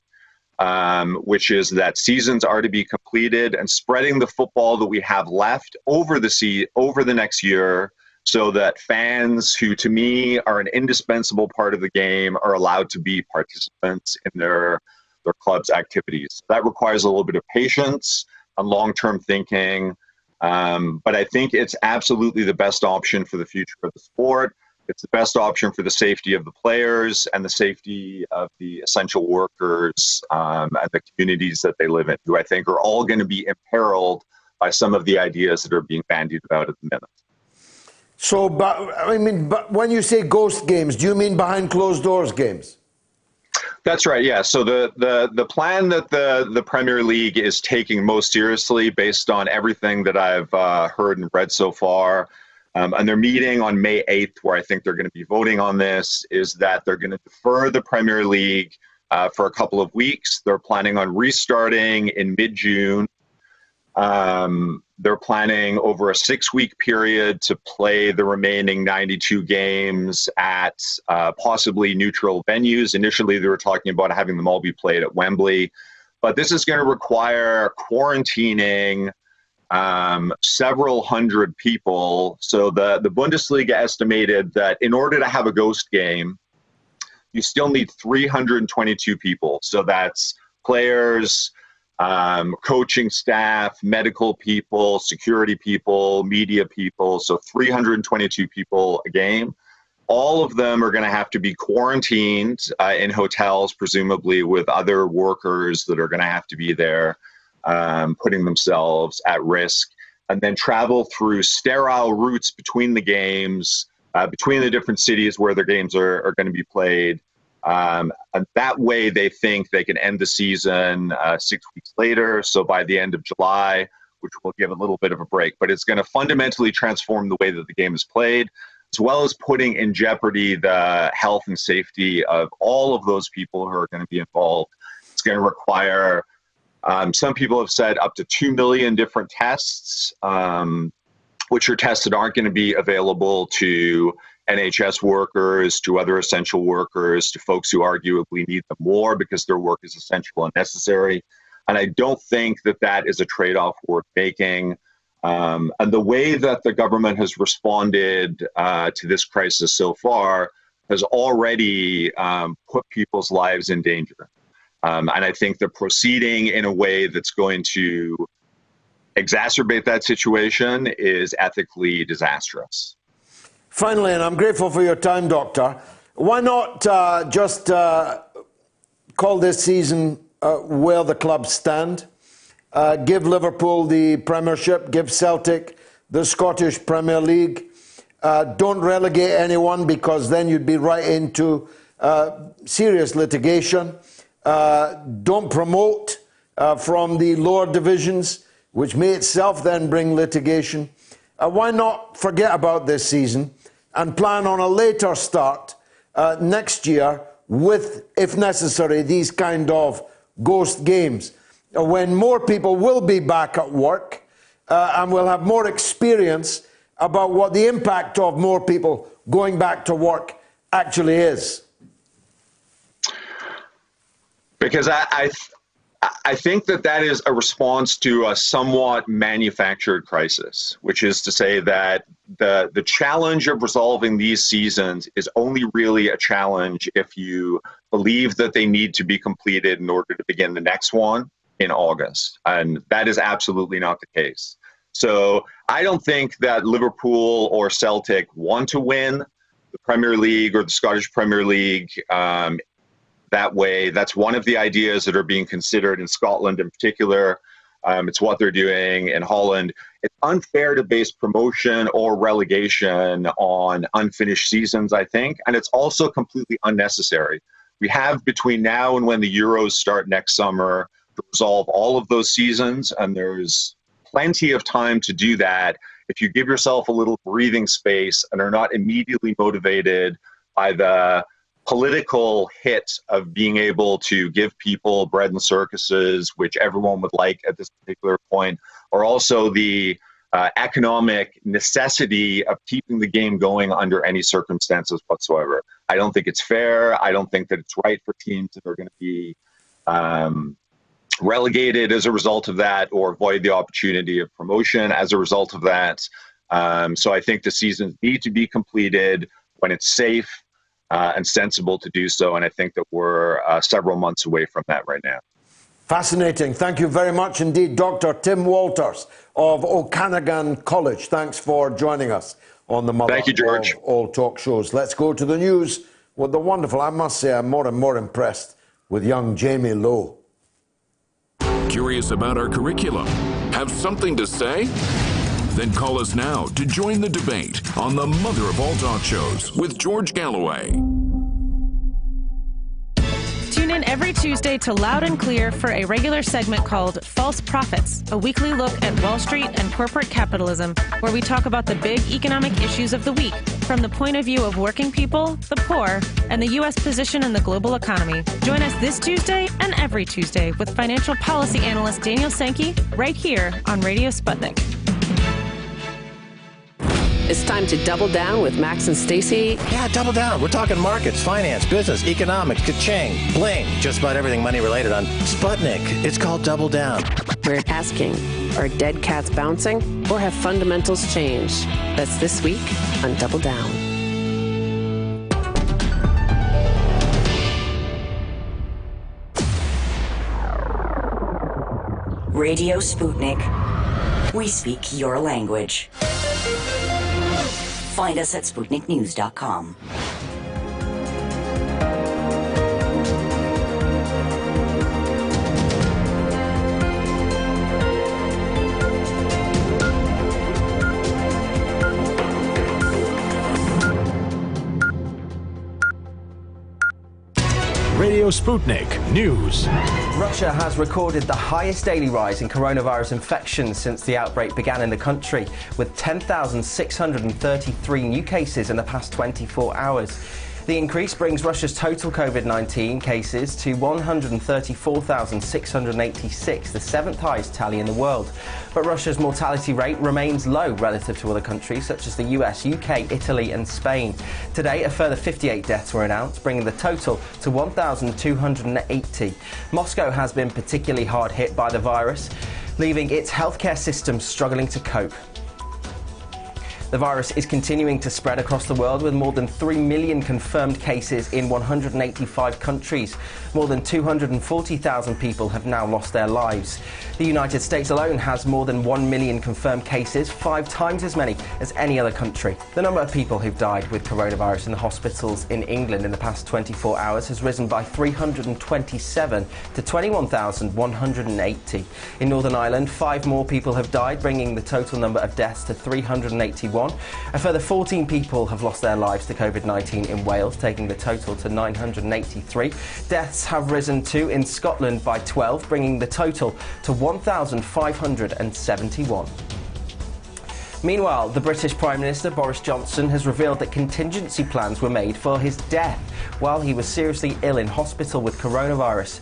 which is that seasons are to be completed, and spreading the football that we have left over the next year so that fans who, to me, are an indispensable part of the game are allowed to be participants in their club's activities. That requires a little bit of patience and long-term thinking, but I think it's absolutely the best option for the future of the sport. It's the best option for the safety of the players and the safety of the essential workers and the communities that they live in, who I think are all going to be imperiled by some of the ideas that are being bandied about at the minute. So, but when you say ghost games, do you mean behind closed doors games? That's right, yeah. So the plan that the Premier League is taking most seriously, based on everything that I've heard and read so far, and they're meeting on May 8th, where I think they're going to be voting on this, is that they're going to defer the Premier League for a couple of weeks. They're planning on restarting in mid-June. They're planning over a 6-week period to play the remaining 92 games at possibly neutral venues. Initially, they were talking about having them all be played at Wembley, but this is going to require quarantining several hundred people. So the Bundesliga estimated that in order to have a ghost game, you still need 322 people. So that's players, coaching staff, medical people, security people, media people, so 322 people a game. All of them are going to have to be quarantined in hotels, presumably with other workers that are going to have to be there, putting themselves at risk, and then travel through sterile routes between the games, between the different cities where their games are going to be played. And that way they think they can end the season 6 weeks later, so by the end of July, which will give a little bit of a break. But it's going to fundamentally transform the way that the game is played, as well as putting in jeopardy the health and safety of all of those people who are going to be involved. It's going to require, some people have said, up to 2 million different tests, which are tests that aren't going to be available to NHS workers, to other essential workers, to folks who arguably need them more because their work is essential and necessary. And I don't think that that is a trade-off worth making. And the way that the government has responded to this crisis so far has already put people's lives in danger. And I think the proceeding in a way that's going to exacerbate that situation is ethically disastrous. Finally, and I'm grateful for your time, Doctor, why not just call this season Where the Clubs Stand? Give Liverpool the Premiership, give Celtic the Scottish Premier League. Don't relegate anyone, because then you'd be right into serious litigation. Don't promote from the lower divisions, which may itself then bring litigation. Why not forget about this season and plan on a later start next year with, if necessary, these kind of ghost games, when more people will be back at work and will have more experience about what the impact of more people going back to work actually is? Because I think that is a response to a somewhat manufactured crisis, which is to say that the challenge of resolving these seasons is only really a challenge if you believe that they need to be completed in order to begin the next one in August. And that is absolutely not the case. So I don't think that Liverpool or Celtic want to win the Premier League or the Scottish Premier League that way. That's one of the ideas that are being considered in Scotland in particular. It's what they're doing in Holland. It's unfair to base promotion or relegation on unfinished seasons, I think, and it's also completely unnecessary. We have between now and when the Euros start next summer to resolve all of those seasons, and there's plenty of time to do that if you give yourself a little breathing space and are not immediately motivated by the political hit of being able to give people bread and circuses, which everyone would like at this particular point, or also the economic necessity of keeping the game going under any circumstances whatsoever. I don't think it's fair. I don't think that it's right for teams that are going to be relegated as a result of that, or avoid the opportunity of promotion as a result of that. So I think the seasons need to be completed when it's safe and sensible to do so, and I think that we're several months away from that right now. Fascinating. Thank you very much indeed, Dr. Tim Walters of Okanagan College. Thanks for joining us on the Mother of All Talk Shows. Let's go to the news with the wonderful, I must say, I'm more and more impressed with young Jamie Lowe. Curious about our curriculum? Have something to say? Then call us now to join the debate on the Mother of All Talk Shows with George Galloway. Tune in every Tuesday to Loud and Clear for a regular segment called False Prophets, a weekly look at Wall Street and corporate capitalism, where we talk about the big economic issues of the week from the point of view of working people, the poor, and the U.S. position in the global economy. Join us this Tuesday and every Tuesday with financial policy analyst Daniel Sankey right here on Radio Sputnik. It's time to double down with Max and Stacy. Yeah, double down. We're talking markets, finance, business, economics, ka-ching, bling, just about everything money related on Sputnik. It's called Double Down. We're asking, are dead cats bouncing or have fundamentals changed? That's this week on Double Down. Radio Sputnik. We speak your language. Find us at SputnikNews.com. Radio Sputnik News. Russia has recorded the highest daily rise in coronavirus infections since the outbreak began in the country, with 10,633 new cases in the past 24 hours. The increase brings Russia's total COVID-19 cases to 134,686, the seventh highest tally in the world. But Russia's mortality rate remains low relative to other countries such as the US, UK, Italy and Spain. Today, a further 58 deaths were announced, bringing the total to 1,280. Moscow has been particularly hard hit by the virus, leaving its healthcare system struggling to cope. The virus is continuing to spread across the world with more than 3 million confirmed cases in 185 countries. More than 240,000 people have now lost their lives. The United States alone has more than 1 million confirmed cases, 5 times as many as any other country. The number of people who've died with coronavirus in the hospitals in England in the past 24 hours has risen by 327 to 21,180. In Northern Ireland, 5 more people have died, bringing the total number of deaths to 381. A further 14 people have lost their lives to COVID-19 in Wales, taking the total to 983. Deaths have risen too in Scotland by 12, bringing the total to 1,571. Meanwhile, the British Prime Minister Boris Johnson has revealed that contingency plans were made for his death while he was seriously ill in hospital with coronavirus.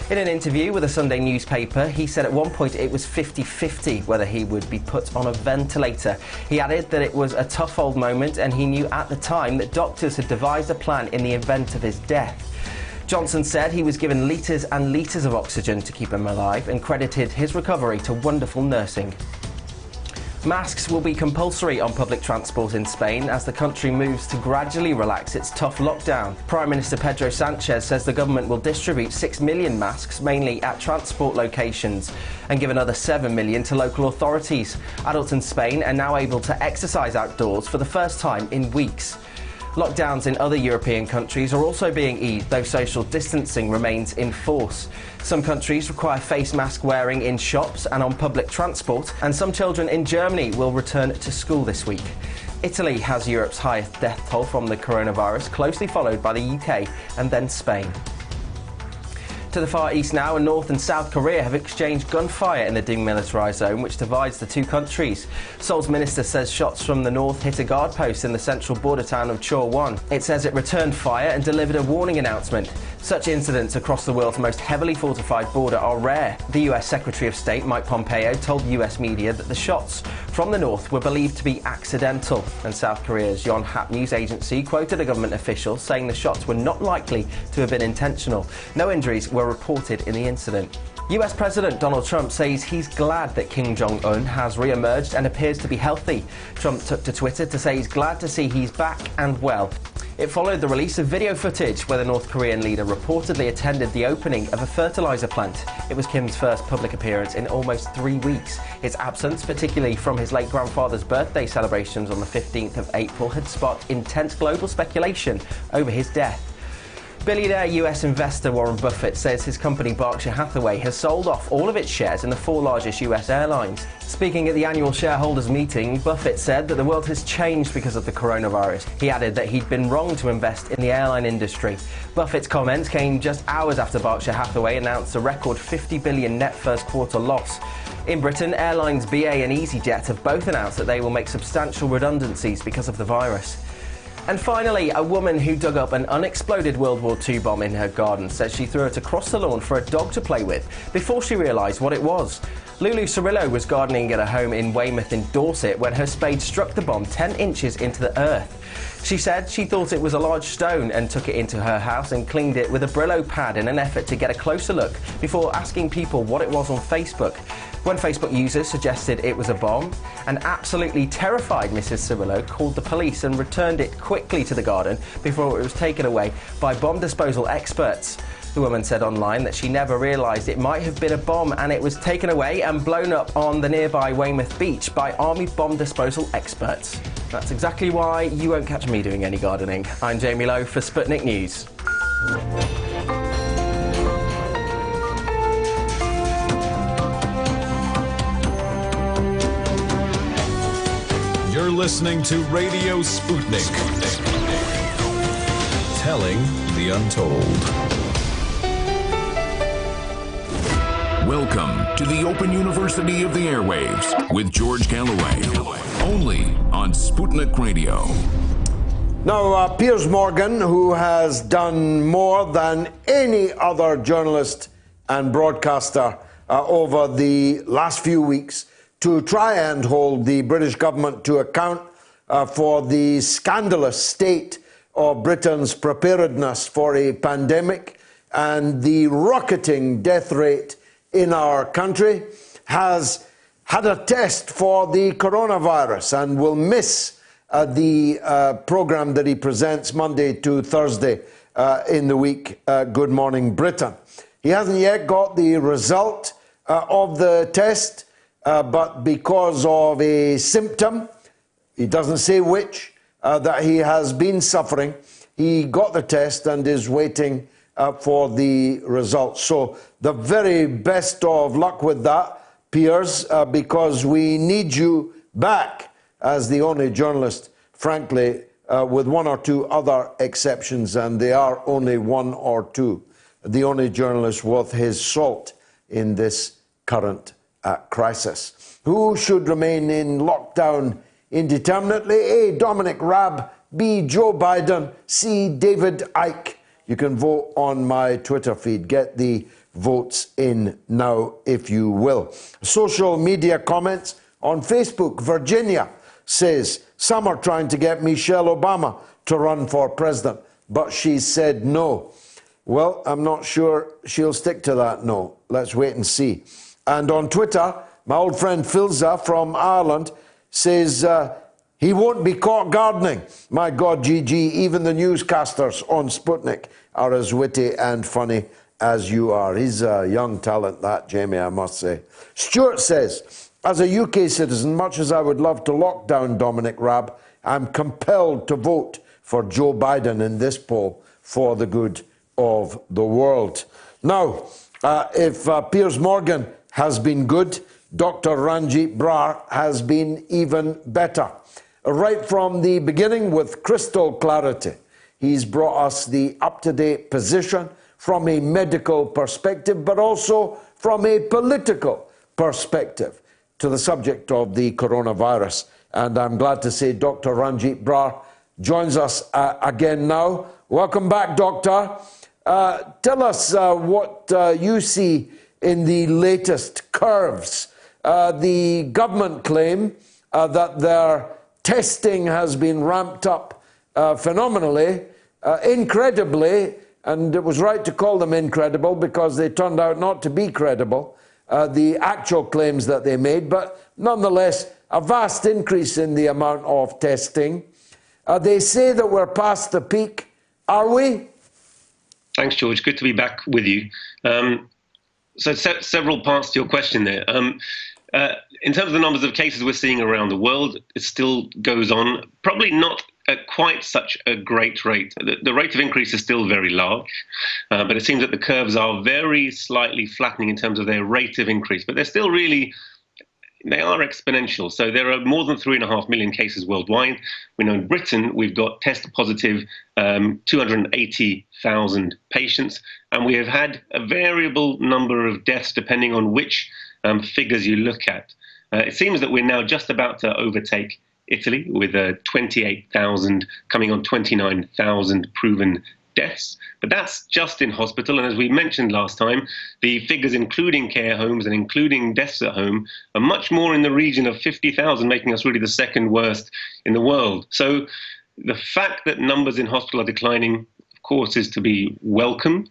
In an interview with a Sunday newspaper, he said at one point it was 50-50 whether he would be put on a ventilator. He added that it was a tough old moment and he knew at the time that doctors had devised a plan in the event of his death. Johnson said he was given litres and litres of oxygen to keep him alive and credited his recovery to wonderful nursing. Masks will be compulsory on public transport in Spain as the country moves to gradually relax its tough lockdown. Prime Minister Pedro Sanchez says the government will distribute 6 million masks, mainly at transport locations, and give another 7 million to local authorities. Adults in Spain are now able to exercise outdoors for the first time in weeks. Lockdowns in other European countries are also being eased, though social distancing remains in force. Some countries require face mask wearing in shops and on public transport, and some children in Germany will return to school this week. Italy has Europe's highest death toll from the coronavirus, closely followed by the UK and then Spain. To the Far East now, and North and South Korea have exchanged gunfire in the demilitarised zone which divides the two countries. Seoul's minister says shots from the north hit a guard post in the central border town of Chorwon. It says it returned fire and delivered a warning announcement. Such incidents across the world's most heavily fortified border are rare. The US Secretary of State Mike Pompeo told US media that the shots from the north were believed to be accidental, and South Korea's Yonhap news agency quoted a government official saying the shots were not likely to have been intentional. No injuries were reported in the incident. US President Donald Trump says he's glad that Kim Jong-un has re-emerged and appears to be healthy. Trump took to Twitter to say he's glad to see he's back and well. It followed the release of video footage where the North Korean leader reportedly attended the opening of a fertilizer plant. It was Kim's first public appearance in almost 3 weeks. His absence, particularly from his late grandfather's birthday celebrations on the 15th of April, had sparked intense global speculation over his death. Billionaire US investor Warren Buffett says his company Berkshire Hathaway has sold off all of its shares in the 4 largest US airlines. Speaking at the annual shareholders meeting, Buffett said that the world has changed because of the coronavirus. He added that he'd been wrong to invest in the airline industry. Buffett's comments came just hours after Berkshire Hathaway announced a record $50 billion net first quarter loss. In Britain, airlines BA and EasyJet have both announced that they will make substantial redundancies because of the virus. And finally, a woman who dug up an unexploded World War II bomb in her garden says she threw it across the lawn for a dog to play with before she realised what it was. Lulu Cirillo was gardening at a home in Weymouth in Dorset when her spade struck the bomb 10 inches into the earth. She said she thought it was a large stone and took it into her house and cleaned it with a Brillo pad in an effort to get a closer look before asking people what it was on Facebook. When Facebook users suggested it was a bomb, an absolutely terrified Mrs. Cirillo called the police and returned it quickly to the garden before it was taken away by bomb disposal experts. The woman said online that she never realised it might have been a bomb and it was taken away and blown up on the nearby Weymouth beach by Army bomb disposal experts. That's exactly why you won't catch me doing any gardening. I'm Jamie Lowe for Sputnik News. You're listening to Radio Sputnik. Telling the untold. Welcome to the Open University of the Airwaves with George Galloway. Only on Sputnik Radio. Now, Piers Morgan, who has done more than any other journalist and broadcaster over the last few weeks to try and hold the British government to account for the scandalous state of Britain's preparedness for a pandemic and the rocketing death rate in our country, has had a test for the coronavirus and will miss the programme that he presents Monday to Thursday in the week, Good Morning Britain. He hasn't yet got the result of the test, but because of a symptom, he doesn't say which, that he has been suffering, he got the test and is waiting for the results. So the very best of luck with that, Piers, because we need you back as the only journalist, frankly, with one or two other exceptions, and they are only one or two, the only journalist worth his salt in this current crisis. Who should remain in lockdown indeterminately? A, Dominic Rabb. B, Joe Biden. C, David Icke. You can vote on my Twitter feed. Get the votes in now, if you will. Social media comments on Facebook. Virginia says, some are trying to get Michelle Obama to run for president, but she said no. Well, I'm not sure she'll stick to that no. Let's wait and see. And on Twitter, my old friend Filza from Ireland says, he won't be caught gardening. My God, GG, even the newscasters on Sputnik are as witty and funny as you are. He's a young talent, that, Jamie, I must say. Stuart says, as a UK citizen, much as I would love to lock down Dominic Rabb, I'm compelled to vote for Joe Biden in this poll for the good of the world. Now, if Piers Morgan has been good, Dr. Ranjeet Brar has been even better. Right from the beginning, with crystal clarity, he's brought us the up-to-date position from a medical perspective, but also from a political perspective to the subject of the coronavirus. And I'm glad to say Dr. Ranjeet Brar joins us again now. Welcome back, Doctor. Tell us what you see in the latest curves. The government claim that their testing has been ramped up phenomenally, incredibly, and it was right to call them incredible because they turned out not to be credible, the actual claims that they made, but nonetheless, a vast increase in the amount of testing. They say that we're past the peak. Are we? Thanks, George. Good to be back with you. So several parts to your question there. In terms of the numbers of cases we're seeing around the world, it still goes on, probably not at quite such a great rate. The rate of increase is still very large, but it seems that the curves are very slightly flattening in terms of their rate of increase, but they're still really, they are exponential. So there are more than 3.5 million cases worldwide. We know in Britain, we've got test positive 280,000 patients, and we have had a variable number of deaths depending on which figures you look at. It seems that we're now just about to overtake Italy with 28,000 coming on 29,000 proven deaths. But that's just in hospital. And as we mentioned last time, the figures including care homes and including deaths at home are much more in the region of 50,000, making us really the second worst in the world. So the fact that numbers in hospital are declining, of course, is to be welcomed.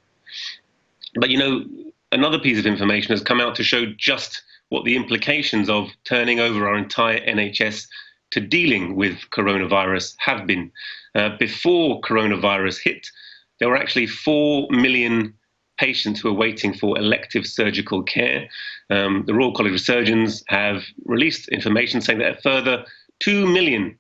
But, you know, another piece of information has come out to show just what the implications of turning over our entire NHS to dealing with coronavirus have been. Before coronavirus hit, there were actually 4 million patients who are waiting for elective surgical care. The Royal College of Surgeons have released information saying that a further 2 million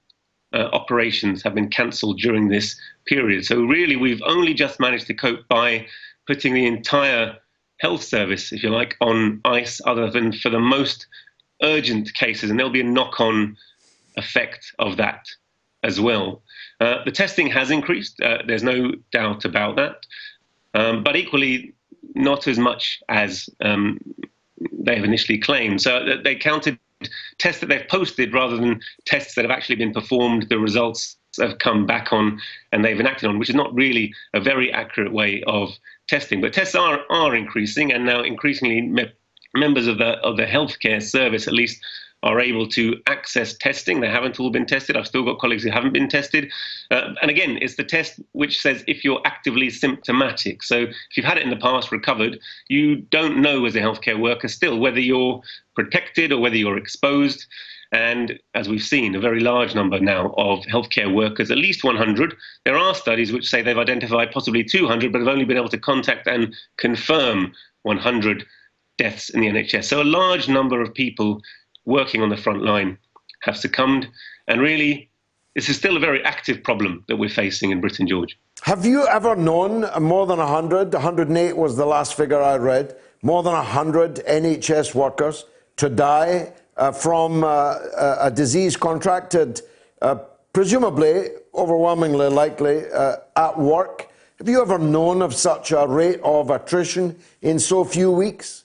operations have been cancelled during this period. So really, we've only just managed to cope by putting the entire health service, if you like, on ice, other than for the most urgent cases, and there'll be a knock-on effect of that as well. The testing has increased, there's no doubt about that, but equally not as much as they have initially claimed. So they counted tests that they've posted rather than tests that have actually been performed, the results have come back on and they've enacted on, which is not really a very accurate way of testing. But tests are increasing, and now increasingly members of the healthcare service at least are able to access testing. They haven't all been tested. I've still got colleagues who haven't been tested. And again, it's the test which says if you're actively symptomatic. So if you've had it in the past, recovered, you don't know as a healthcare worker still whether you're protected or whether you're exposed. And as we've seen, a very large number now of healthcare workers, at least 100. There are studies which say they've identified possibly 200, but have only been able to contact and confirm 100 deaths in the NHS. So a large number of people working on the front line have succumbed. And really, this is still a very active problem that we're facing in Britain, George. Have you ever known more than 100, 108 was the last figure I read, more than 100 NHS workers to die from a disease contracted, presumably, overwhelmingly likely, at work? Have you ever known of such a rate of attrition in so few weeks?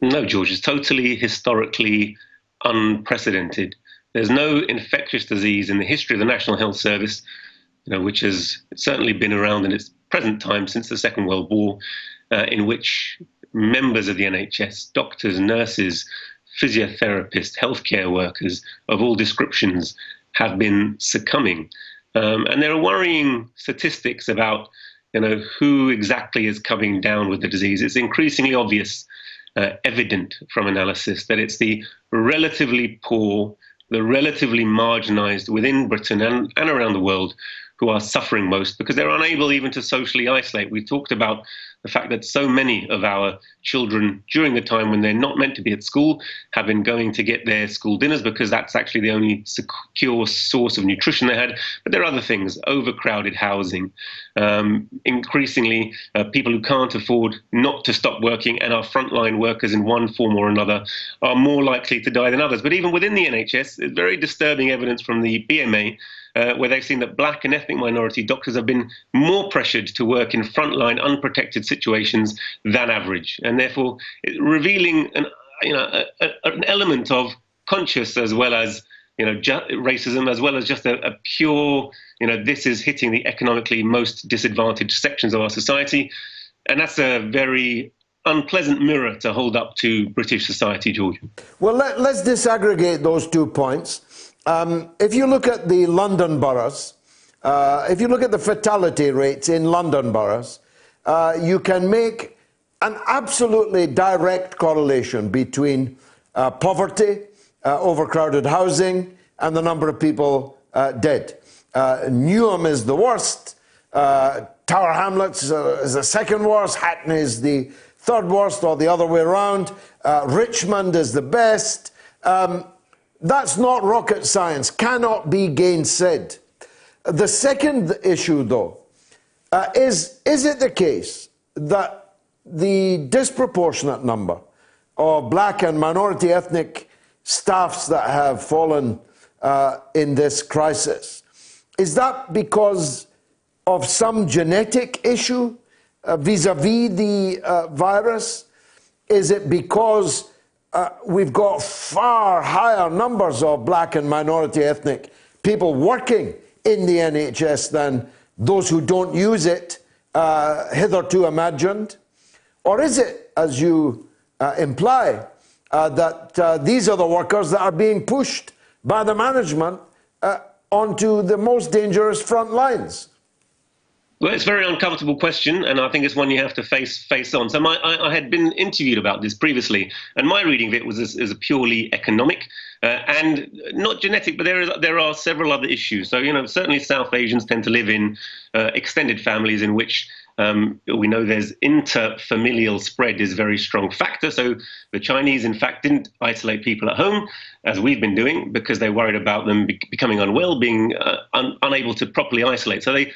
No, George, it's totally historically unprecedented. There's no infectious disease in the history of the National Health Service, which has certainly been around in its present time since the Second World War, in which members of the NHS, doctors, nurses, physiotherapists, healthcare workers of all descriptions have been succumbing. And there are worrying statistics about, who exactly is coming down with the disease. It's increasingly obvious, evident from analysis, that it's the relatively poor, the relatively marginalised within Britain and around the world who are suffering most because they're unable even to socially isolate. We talked about the fact that so many of our children during the time when they're not meant to be at school have been going to get their school dinners because that's actually the only secure source of nutrition they had. But there are other things, overcrowded housing, increasingly people who can't afford not to stop working and are frontline workers in one form or another are more likely to die than others. But even within the NHS, there's very disturbing evidence from the BMA where they've seen that black and ethnic minority doctors have been more pressured to work in frontline, unprotected situations than average, and therefore revealing an element of conscious as well as racism, as well as just a pure, this is hitting the economically most disadvantaged sections of our society, and that's a very unpleasant mirror to hold up to British society, George. Well, let's disaggregate those 2 points. If you look at the London boroughs, if you look at the fatality rates in London boroughs, you can make an absolutely direct correlation between poverty, overcrowded housing, and the number of people dead. Newham is the worst, Tower Hamlets is the second worst, Hatton is the third worst, or the other way around, Richmond is the best. That's not rocket science, cannot be gainsaid. The second issue, though, is it the case that the disproportionate number of black and minority ethnic staffs that have fallen in this crisis, is that because of some genetic issue vis-a-vis the virus? Is it because we've got far higher numbers of black and minority ethnic people working in the NHS than those who don't use it hitherto imagined? Or is it, as you imply, that these are the workers that are being pushed by the management onto the most dangerous front lines? Well, it's a very uncomfortable question, and I think it's one you have to face on. So I had been interviewed about this previously, and my reading of it was as a purely economic and not genetic, but there are several other issues. So, certainly South Asians tend to live in extended families in which we know there's interfamilial spread is a very strong factor. So the Chinese, in fact, didn't isolate people at home, as we've been doing, because they worried about them becoming unwell, being unable to properly isolate. So they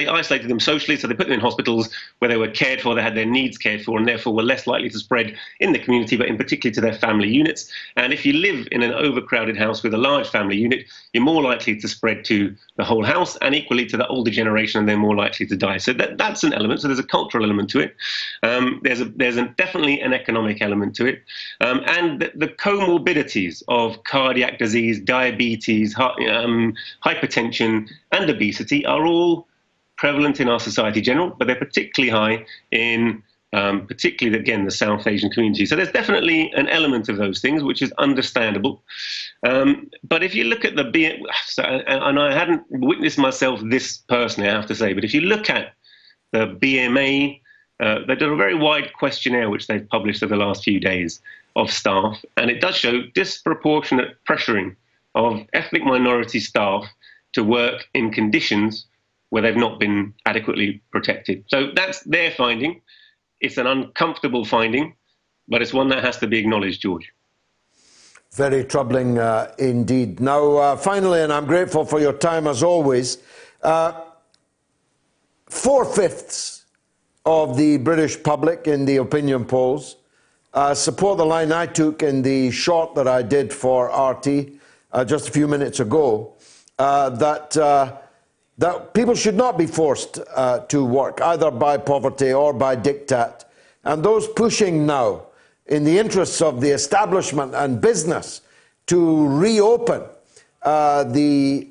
isolated them socially, so they put them in hospitals where they were cared for, they had their needs cared for, and therefore were less likely to spread in the community, but in particular to their family units. And if you live in an overcrowded house with a large family unit, you're more likely to spread to the whole house and equally to the older generation, and they're more likely to die. So that's an element. So there's a cultural element to it. There's definitely an economic element to it. And the comorbidities of cardiac disease, diabetes, hypertension, and obesity are all prevalent in our society in general, but they're particularly high in particularly, again, the South Asian community. So there's definitely an element of those things, which is understandable. But if you look at and I hadn't witnessed myself this personally, I have to say, but if you look at the BMA, they did a very wide questionnaire, which they've published over the last few days, of staff, and it does show disproportionate pressuring of ethnic minority staff to work in conditions where they've not been adequately protected. So that's their finding. It's an uncomfortable finding, but it's one that has to be acknowledged, George. Very troubling indeed. Now, finally, and I'm grateful for your time as always, 4/5 of the British public in the opinion polls support the line I took in the short that I did for RT just a few minutes ago, that people should not be forced to work, either by poverty or by diktat. And those pushing now, in the interests of the establishment and business, to reopen the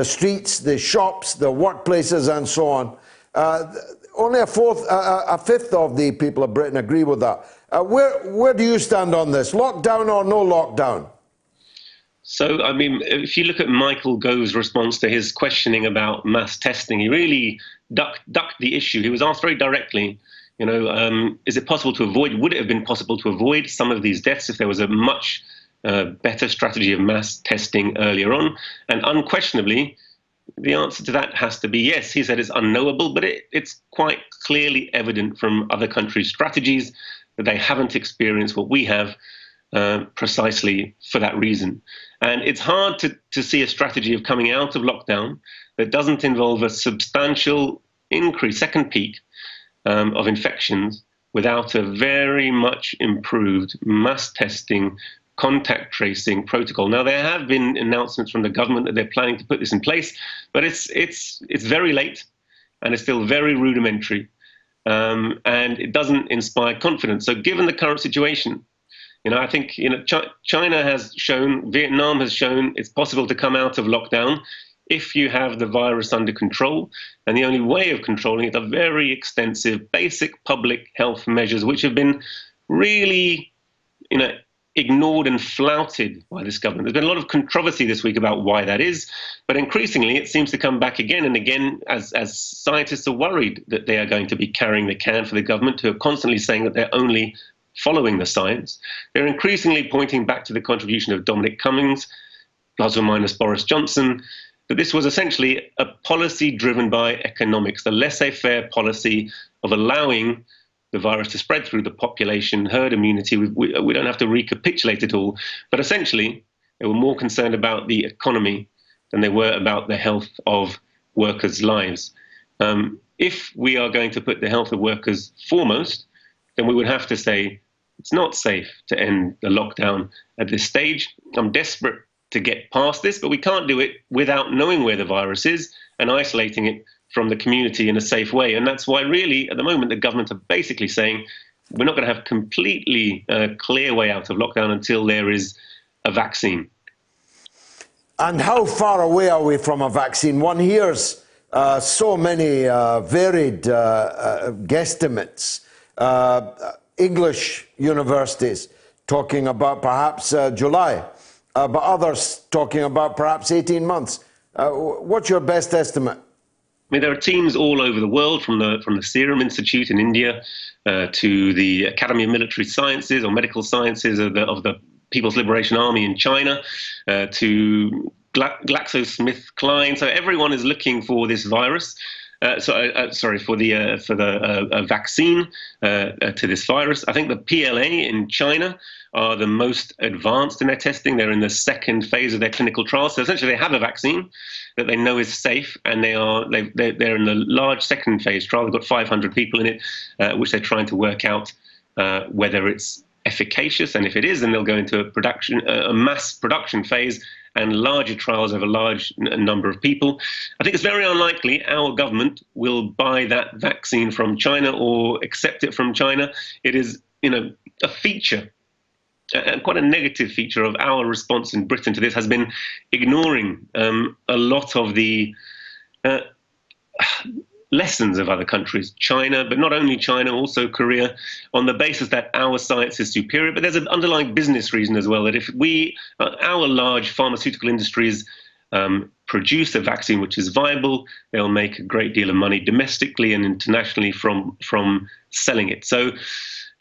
streets, the shops, the workplaces, and so on, only a fifth of the people of Britain agree with that. Where do you stand on this? Lockdown or no lockdown? So, I mean, if you look at Michael Gove's response to his questioning about mass testing, he really ducked the issue. He was asked very directly, is it possible to avoid, would it have been possible to avoid some of these deaths if there was a much better strategy of mass testing earlier on? And unquestionably, the answer to that has to be yes. He said it's unknowable, but it's quite clearly evident from other countries' strategies that they haven't experienced what we have precisely for that reason. And it's hard to see a strategy of coming out of lockdown that doesn't involve a substantial increase, second peak of infections without a very much improved mass testing, contact tracing protocol. Now, there have been announcements from the government that they're planning to put this in place, but it's very late and it's still very rudimentary, and it doesn't inspire confidence. So given the current situation, I think China has shown, Vietnam has shown it's possible to come out of lockdown if you have the virus under control. And the only way of controlling it are very extensive basic public health measures, which have been really, ignored and flouted by this government. There's been a lot of controversy this week about why that is, but increasingly it seems to come back again and again as scientists are worried that they are going to be carrying the can for the government, who are constantly saying that they're only following the science. They're increasingly pointing back to the contribution of Dominic Cummings, plus or minus Boris Johnson, that this was essentially a policy driven by economics, the laissez-faire policy of allowing the virus to spread through the population, herd immunity. We don't have to recapitulate it all, but essentially they were more concerned about the economy than they were about the health of workers' lives. If we are going to put the health of workers foremost, then we would have to say it's not safe to end the lockdown at this stage. I'm desperate to get past this, but we can't do it without knowing where the virus is and isolating it from the community in a safe way. And that's why really, at the moment, the government are basically saying we're not going to have completely clear way out of lockdown until there is a vaccine. And how far away are we from a vaccine? One hears so many varied guesstimates. English universities talking about perhaps July, but others talking about perhaps 18 months. What's your best estimate? I mean, there are teams all over the world, from the Serum Institute in India to the Academy of Military Sciences or Medical Sciences of the People's Liberation Army in China, to GlaxoSmithKline. So everyone is looking for this virus. For the vaccine to this virus. I think the PLA in China are the most advanced in their testing. They're in the second phase of their clinical trials. So essentially, they have a vaccine that they know is safe, and they're in the large second phase trial. They've got 500 people in it, which they're trying to work out whether it's efficacious, and if it is, then they'll go into a mass production phase and larger trials over a large number of people. I think it's very unlikely our government will buy that vaccine from China or accept it from China. It is, a feature, quite a negative feature of our response in Britain to this has been ignoring a lot of the lessons of other countries, China, but not only China, also Korea, on the basis that our science is superior. But there's an underlying business reason as well, that if our large pharmaceutical industries produce a vaccine which is viable, they'll make a great deal of money domestically and internationally from selling it. So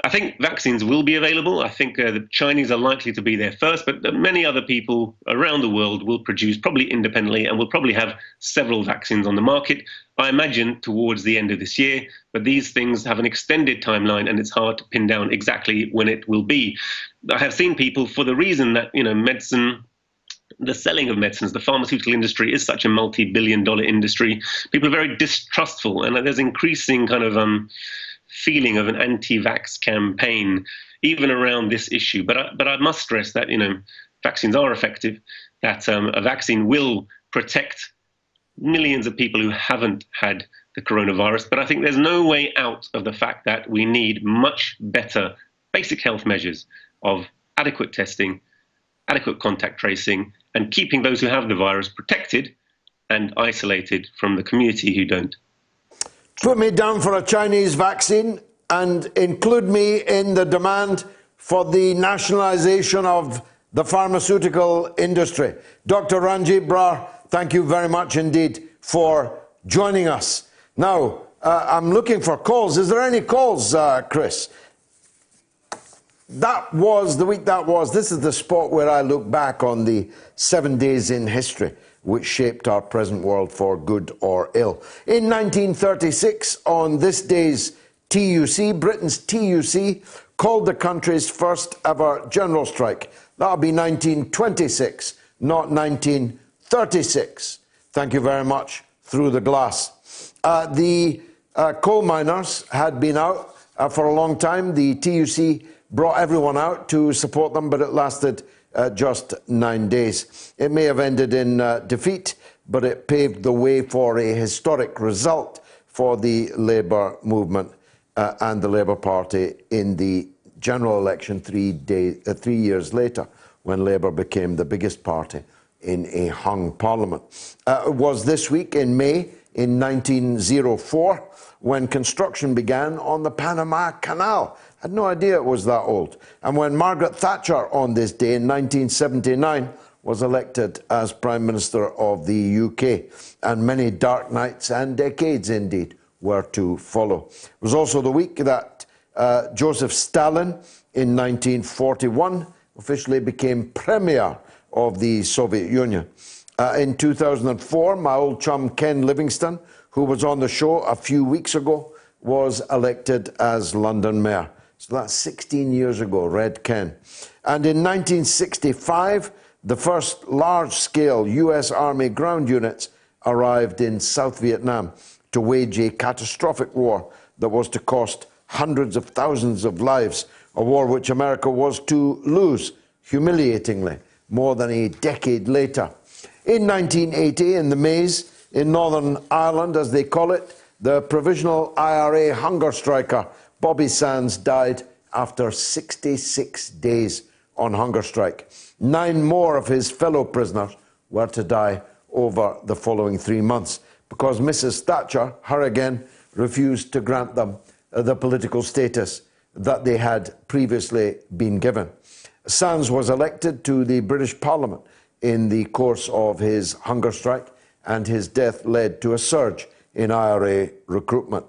I think vaccines will be available. I think the Chinese are likely to be there first, but many other people around the world will produce, probably independently, and will probably have several vaccines on the market, I imagine, towards the end of this year. But these things have an extended timeline, and it's hard to pin down exactly when it will be. I have seen people, for the reason that, medicine, the selling of medicines, the pharmaceutical industry is such a multi-billion-dollar industry, people are very distrustful, and there's increasing kind of feeling of an anti-vax campaign even around this issue. But I must stress that vaccines are effective, that a vaccine will protect millions of people who haven't had the coronavirus. But I think there's no way out of the fact that we need much better basic health measures of adequate testing, adequate contact tracing, and keeping those who have the virus protected and isolated from the community who don't. Put me down for a Chinese vaccine and include me in the demand for the nationalization of the pharmaceutical industry. Dr. Ranjeet Brar, thank you very much indeed for joining us. Now, I'm looking for calls. Is there any calls, Chris? That was the week that was. This is the spot where I look back on the 7 days in history which shaped our present world for good or ill. In 1936, on this day's TUC, Britain's TUC, called the country's first ever general strike. That'll be 1926, not 1936. Thank you very much, Through the Glass. The coal miners had been out for a long time. The TUC brought everyone out to support them, but it lasted just 9 days. It may have ended in defeat, but it paved the way for a historic result for the Labour movement and the Labour Party in the general election 3 years later, when Labour became the biggest party in a hung parliament. It was this week in May in 1904 when construction began on the Panama Canal. I had no idea it was that old. And when Margaret Thatcher on this day in 1979 was elected as Prime Minister of the UK. And many dark nights and decades indeed were to follow. It was also the week that Joseph Stalin in 1941 officially became Premier of the Soviet Union. In 2004, my old chum Ken Livingstone, who was on the show a few weeks ago, was elected as London Mayor. So that's 16 years ago, Red Ken. And in 1965, the first large-scale US Army ground units arrived in South Vietnam to wage a catastrophic war that was to cost hundreds of thousands of lives, a war which America was to lose, humiliatingly, more than a decade later. In 1980, in the Maze, in Northern Ireland, as they call it, the provisional IRA hunger striker Bobby Sands died after 66 days on hunger strike. 9 more of his fellow prisoners were to die over the following 3 months because Mrs. Thatcher, her again, refused to grant them the political status that they had previously been given. Sands was elected to the British Parliament in the course of his hunger strike, and his death led to a surge in IRA recruitment.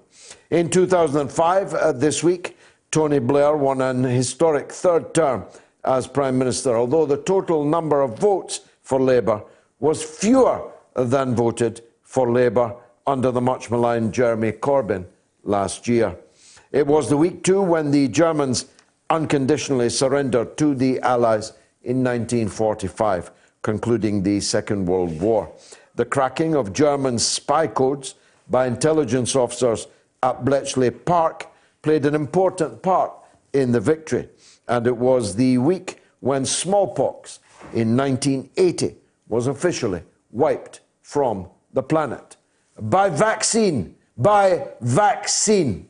In 2005, this week, Tony Blair won an historic third term as Prime Minister, although the total number of votes for Labour was fewer than voted for Labour under the much maligned Jeremy Corbyn last year. It was the week, too, when the Germans unconditionally surrendered to the Allies in 1945, concluding the Second World War. The cracking of German spy codes by intelligence officers at Bletchley Park played an important part in the victory, and it was the week when smallpox in 1980 was officially wiped from the planet. By vaccine, by vaccine.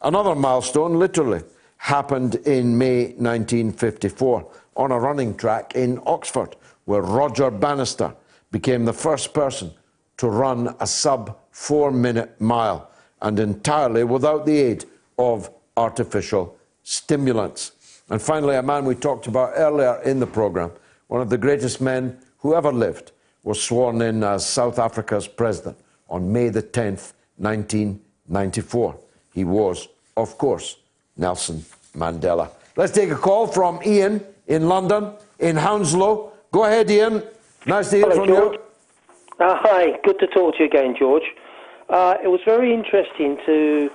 Another milestone, literally, happened in May 1954 on a running track in Oxford, where Roger Bannister became the first person to run a sub 4-minute mile, and entirely without the aid of artificial stimulants. And finally, a man we talked about earlier in the program, one of the greatest men who ever lived, was sworn in as South Africa's president on May the 10th, 1994. He was, of course, Nelson Mandela. Let's take a call from Ian in London, in Hounslow. Go ahead, Ian. Nice to hear from George. you. Hi, good to talk to you again, George. It was very interesting to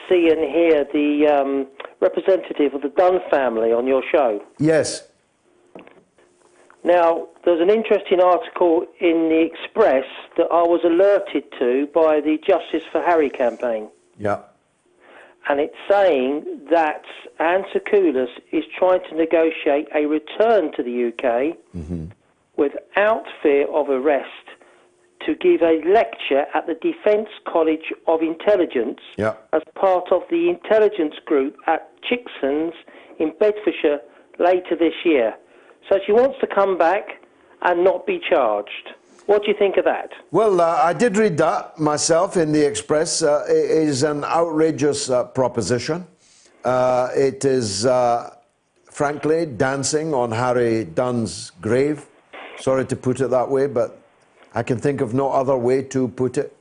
see and hear the representative of the Dunn family on your show. Yes. Now, there's an interesting article in the Express that I was alerted to by the Justice for Harry campaign. Yeah. And it's saying that Anne Secoulis is trying to negotiate a return to the UK without fear of arrest to give a lecture at the Defence College of Intelligence as part of the intelligence group at Chickson's in Bedfordshire later this year. So she wants to come back and not be charged. What do you think of that? Well, I did read that myself in the Express. It is an outrageous proposition. It is, frankly, dancing on Harry Dunn's grave. Sorry to put it that way, but I can think of no other way to put it.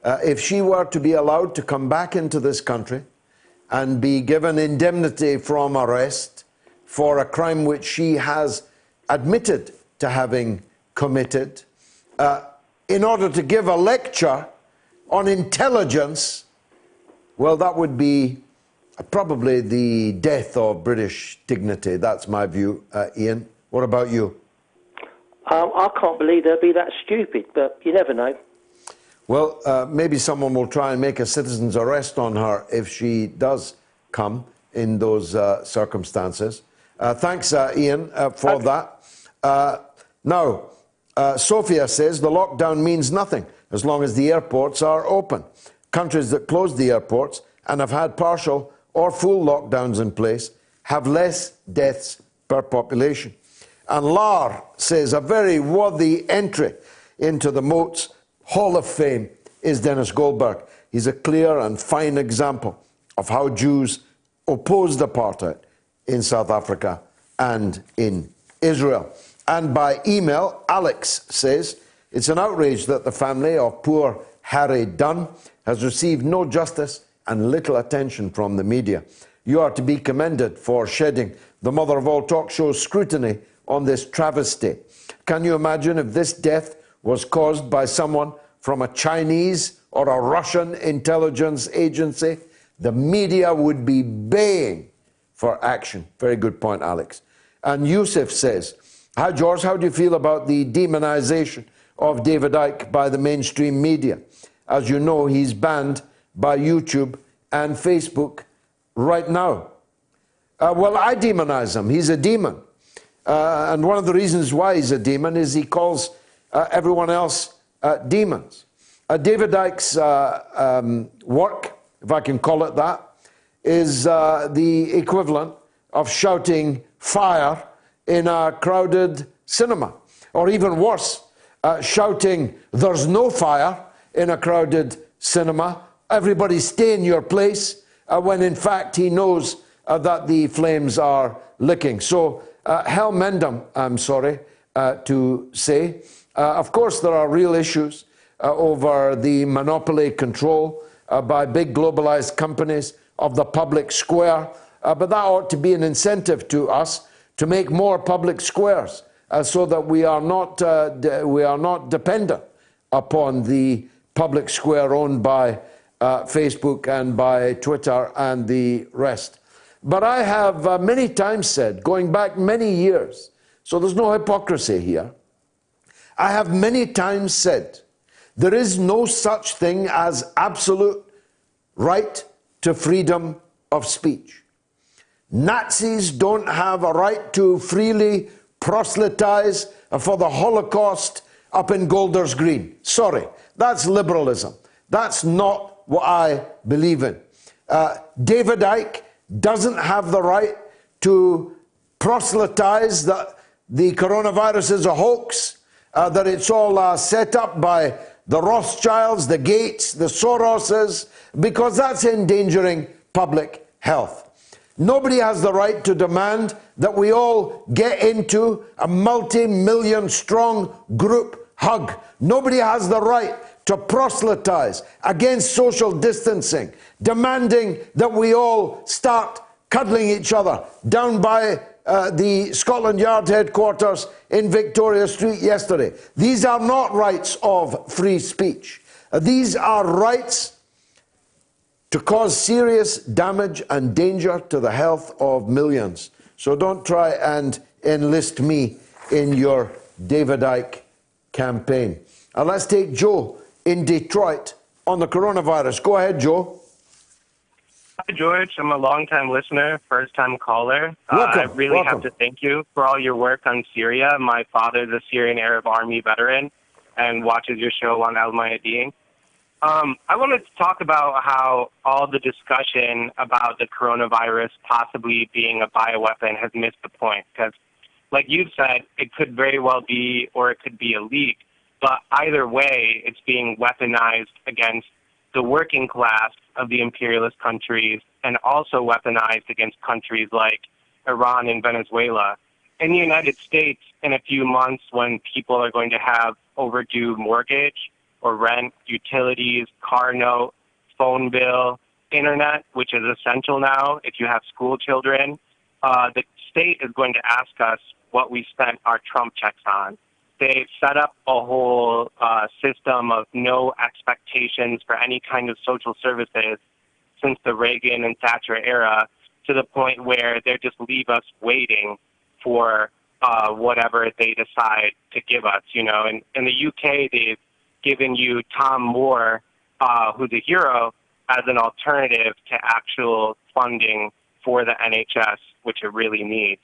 If she were to be allowed to come back into this country and be given indemnity from arrest for a crime which she has admitted to having committed, in order to give a lecture on intelligence, well, that would be probably the death of British dignity. That's my view, Ian. What about you? I can't believe they'll be that stupid, but you never know. Well, maybe someone will try and make a citizen's arrest on her if she does come in those circumstances. Thanks, Ian, for that. Now, Sophia says the lockdown means nothing as long as the airports are open. Countries that close the airports and have had partial or full lockdowns in place have less deaths per population. And Lar says a very worthy entry into the Moats Hall of Fame is Dennis Goldberg. He's a clear and fine example of how Jews opposed apartheid in South Africa and in Israel. And by email, Alex says, it's an outrage that the family of poor Harry Dunn has received no justice and little attention from the media. You are to be commended for shedding the mother of all talk shows scrutiny on this travesty. Can you imagine if this death was caused by someone from a Chinese or a Russian intelligence agency? The media would be baying for action. Very good point, Alex. And Yusuf says, hi, George, how do you feel about the demonization of David Icke by the mainstream media? As you know, he's banned by YouTube and Facebook right now. Well, I demonize him. He's a demon. And one of the reasons why he's a demon is he calls everyone else demons. David Icke's work, if I can call it that, is the equivalent of shouting fire in a crowded cinema. Or even worse, shouting there's no fire in a crowded cinema. Everybody stay in your place, when in fact he knows that the flames are licking. So hell mend him, I'm sorry to say. Of course, there are real issues over the monopoly control by big globalized companies of the public square, but that ought to be an incentive to us to make more public squares so that we are not dependent upon the public square owned by Facebook and by Twitter and the rest. But I have many times said, going back many years, so there's no hypocrisy here, I have many times said there is no such thing as absolute right to freedom of speech. Nazis don't have a right to freely proselytize for the Holocaust up in Golders Green. Sorry, that's liberalism. That's not what I believe in. David Icke doesn't have the right to proselytize that the coronavirus is a hoax, that it's all set up by the Rothschilds, the Gates, the Soroses, because that's endangering public health. Nobody has the right to demand that we all get into a multi-million strong group hug. Nobody has the right to proselytize against social distancing, demanding that we all start cuddling each other down by the Scotland Yard headquarters in Victoria Street yesterday. These are not rights of free speech. These are rights to cause serious damage and danger to the health of millions. So don't try and enlist me in your David Icke campaign. Let's take Joe in Detroit on the coronavirus. Go ahead, Joe. Hi, George. I'm a long-time listener, first-time caller. Welcome. I really have to thank you for all your work on Syria. My father's a Syrian Arab Army veteran and watches your show on Al Mayadeen. I wanted to talk about how all the discussion about the coronavirus possibly being a bioweapon has missed the point. Because, like you've said, it could very well be, or it could be a leak. But either way, it's being weaponized against the working class of the imperialist countries and also weaponized against countries like Iran and Venezuela. In the United States, in a few months, when people are going to have overdue mortgage or rent, utilities, car note, phone bill, internet, which is essential now if you have school children, the state is going to ask us what we spent our Trump checks on. They've set up a whole system of no expectations for any kind of social services since the Reagan and Thatcher era, to the point where they just leave us waiting for whatever they decide to give us. You know, in the UK, they've given you Tom Moore, who's a hero, as an alternative to actual funding for the NHS, which it really needs.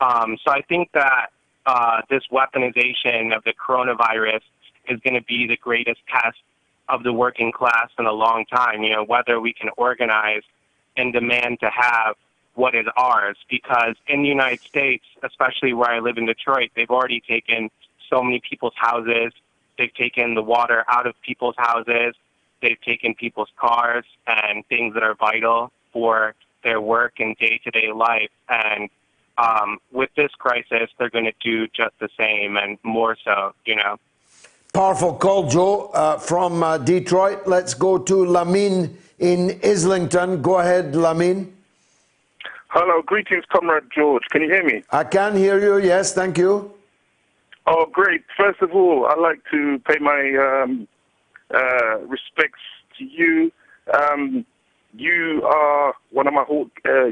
So I think that this weaponization of the coronavirus is going to be the greatest test of the working class in a long time, you know, whether we can organize and demand to have what is ours. Because in the United States, especially where I live in Detroit, they've already taken so many people's houses. They've taken the water out of people's houses. They've taken people's cars and things that are vital for their work and day-to-day life. And with this crisis, they're going to do just the same and more so, you know. Powerful call, Joe, from Detroit. Let's go to Lamine in Islington. Go ahead, Lamine. Hello, greetings, Comrade George. Can you hear me? I can hear you, yes, thank you. Oh, great. First of all, I'd like to pay my respects to you. You are one of my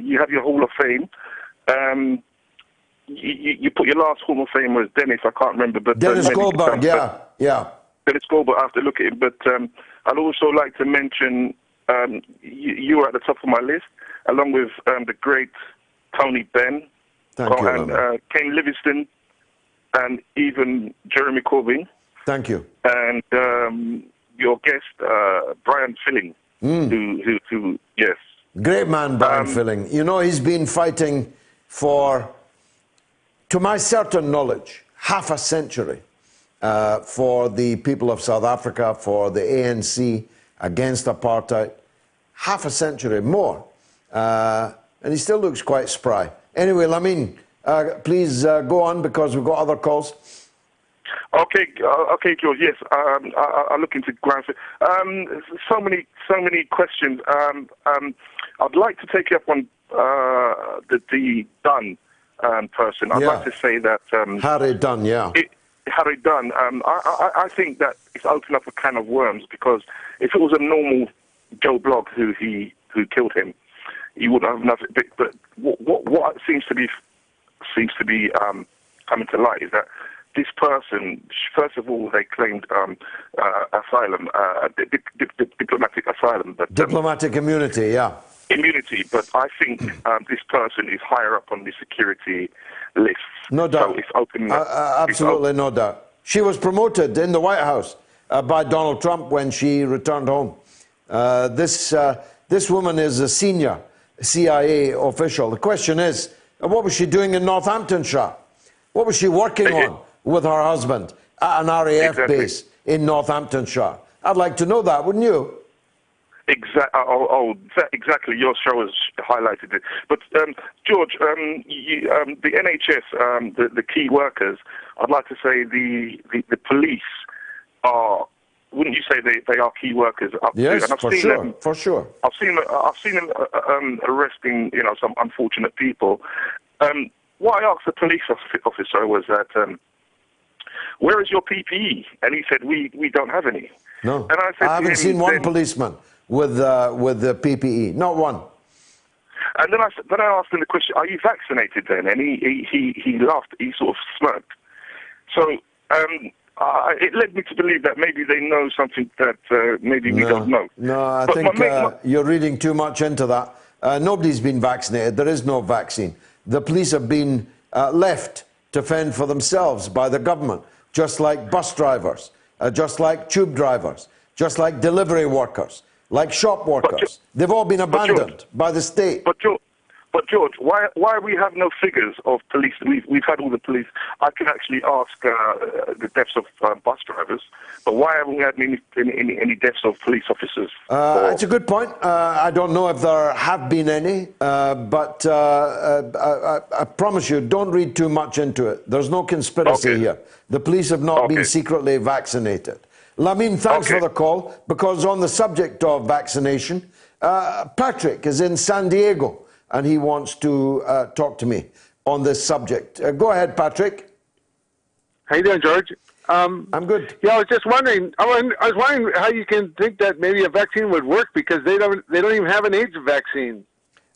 you have your Hall of Fame. You put your last Hall of Famer as Dennis, I can't remember. But Dennis Goldberg, yeah. Dennis Goldberg, I have to look at it. But I'd also like to mention you were at the top of my list, along with the great Tony Benn, and Ken Livingstone, and even Jeremy Corbyn. Thank you. And your guest, Brian Filling, who yes. Great man, Brian Filling. You know, he's been fighting for, to my certain knowledge, half a century for the people of South Africa, for the ANC, against apartheid. Half a century more. And he still looks quite spry. Anyway, Lamine, please go on because we've got other calls. Okay, George. Yes, I'll look into grants. So many questions. I'd like to take you up on the Dunn person. I'd like to say that Harry Dunn, Harry Dunn. I think that it's opened up a can of worms, because if it was a normal Joe Blogg who killed him, he wouldn't have nothing. But what seems to be coming to light is that this person, first of all, they claimed asylum, diplomatic asylum. But, diplomatic immunity, yeah. Immunity, but I think this person is higher up on the security list. No doubt. So it's open. Absolutely no doubt. She was promoted in the White House by Donald Trump when she returned home. This woman is a senior CIA official. The question is, what was she doing in Northamptonshire? What was she working on with her husband at an RAF base in Northamptonshire? I'd like to know that, wouldn't you? Exactly. Your show has highlighted it. But George, the NHS, the key workers, I'd like to say the police are. Wouldn't you say they are key workers up yes, to? And I've for seen sure. them, For sure. I've seen them arresting some unfortunate people. What I asked the police officer was that, where is your PPE? And he said, we don't have any. No, and I said I haven't seen one policeman with the PPE, not one. And then I asked him the question, are you vaccinated then? And he laughed, he sort of smirked. So it led me to believe that maybe they know something that maybe we don't know. No, I think you're reading too much into that. Nobody's been vaccinated. There is no vaccine. The police have been left to fend for themselves by the government, just like bus drivers, just like tube drivers, just like delivery workers, like shop workers. They've all been abandoned by the state. But George, why we have no figures of police? We've had all the police. I can actually ask the deaths of bus drivers, but why haven't we had any deaths of police officers? That's a good point. I don't know if there have been any, but I promise you, don't read too much into it. There's no conspiracy here. The police have not been secretly vaccinated. Lamine, thanks for the call, because on the subject of vaccination, Patrick is in San Diego, and he wants to talk to me on this subject. Go ahead, Patrick. How you doing, George? I'm good. Yeah, I was just wondering. I was wondering how you can think that maybe a vaccine would work, because they don't even have an AIDS vaccine.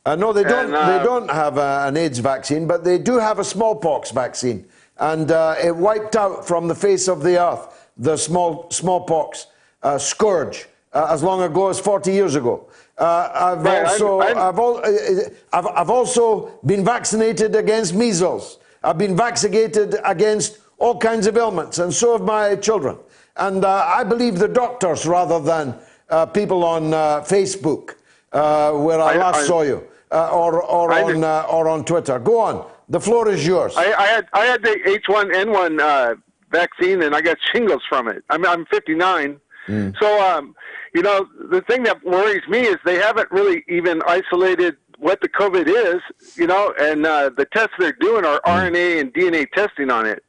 No, they don't. They don't have an AIDS vaccine, but they do have a smallpox vaccine, and it wiped out from the face of the earth the smallpox scourge as long ago as 40 years ago. I've also been vaccinated against measles. I've been vaccinated against all kinds of ailments, and so have my children. And I believe the doctors rather than people on Facebook, where I last saw you, or on Twitter. Go on. The floor is yours. I had the H1N1 vaccine, and I got shingles from it. I'm 59. So, the thing that worries me is they haven't really even isolated what the COVID is, and the tests they're doing are RNA and DNA testing on it.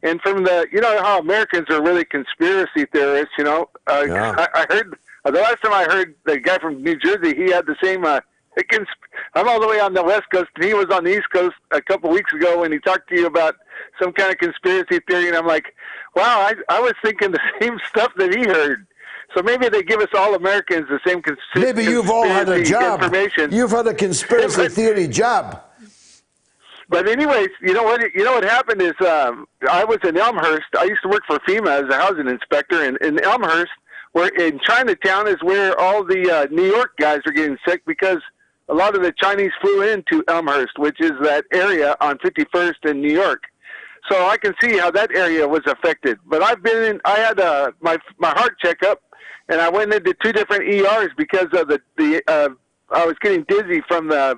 And from how Americans are really conspiracy theorists, I heard, the last time I heard the guy from New Jersey, he had the same, I'm all the way on the West Coast, and he was on the East Coast a couple weeks ago when he talked to you about some kind of conspiracy theory, and I'm like, wow, I was thinking the same stuff that he heard. So maybe they give us all Americans the same Maybe you've all had a jab. Information. You've had a conspiracy theory jab. But anyways, you know what happened is I was in Elmhurst. I used to work for FEMA as a housing inspector, and in Elmhurst, where in Chinatown is where all the New York guys are getting sick, because a lot of the Chinese flew into Elmhurst, which is that area on 51st in New York. So I can see how that area was affected. But I had my heart checkup, and I went into 2 different ERs because of I was getting dizzy from I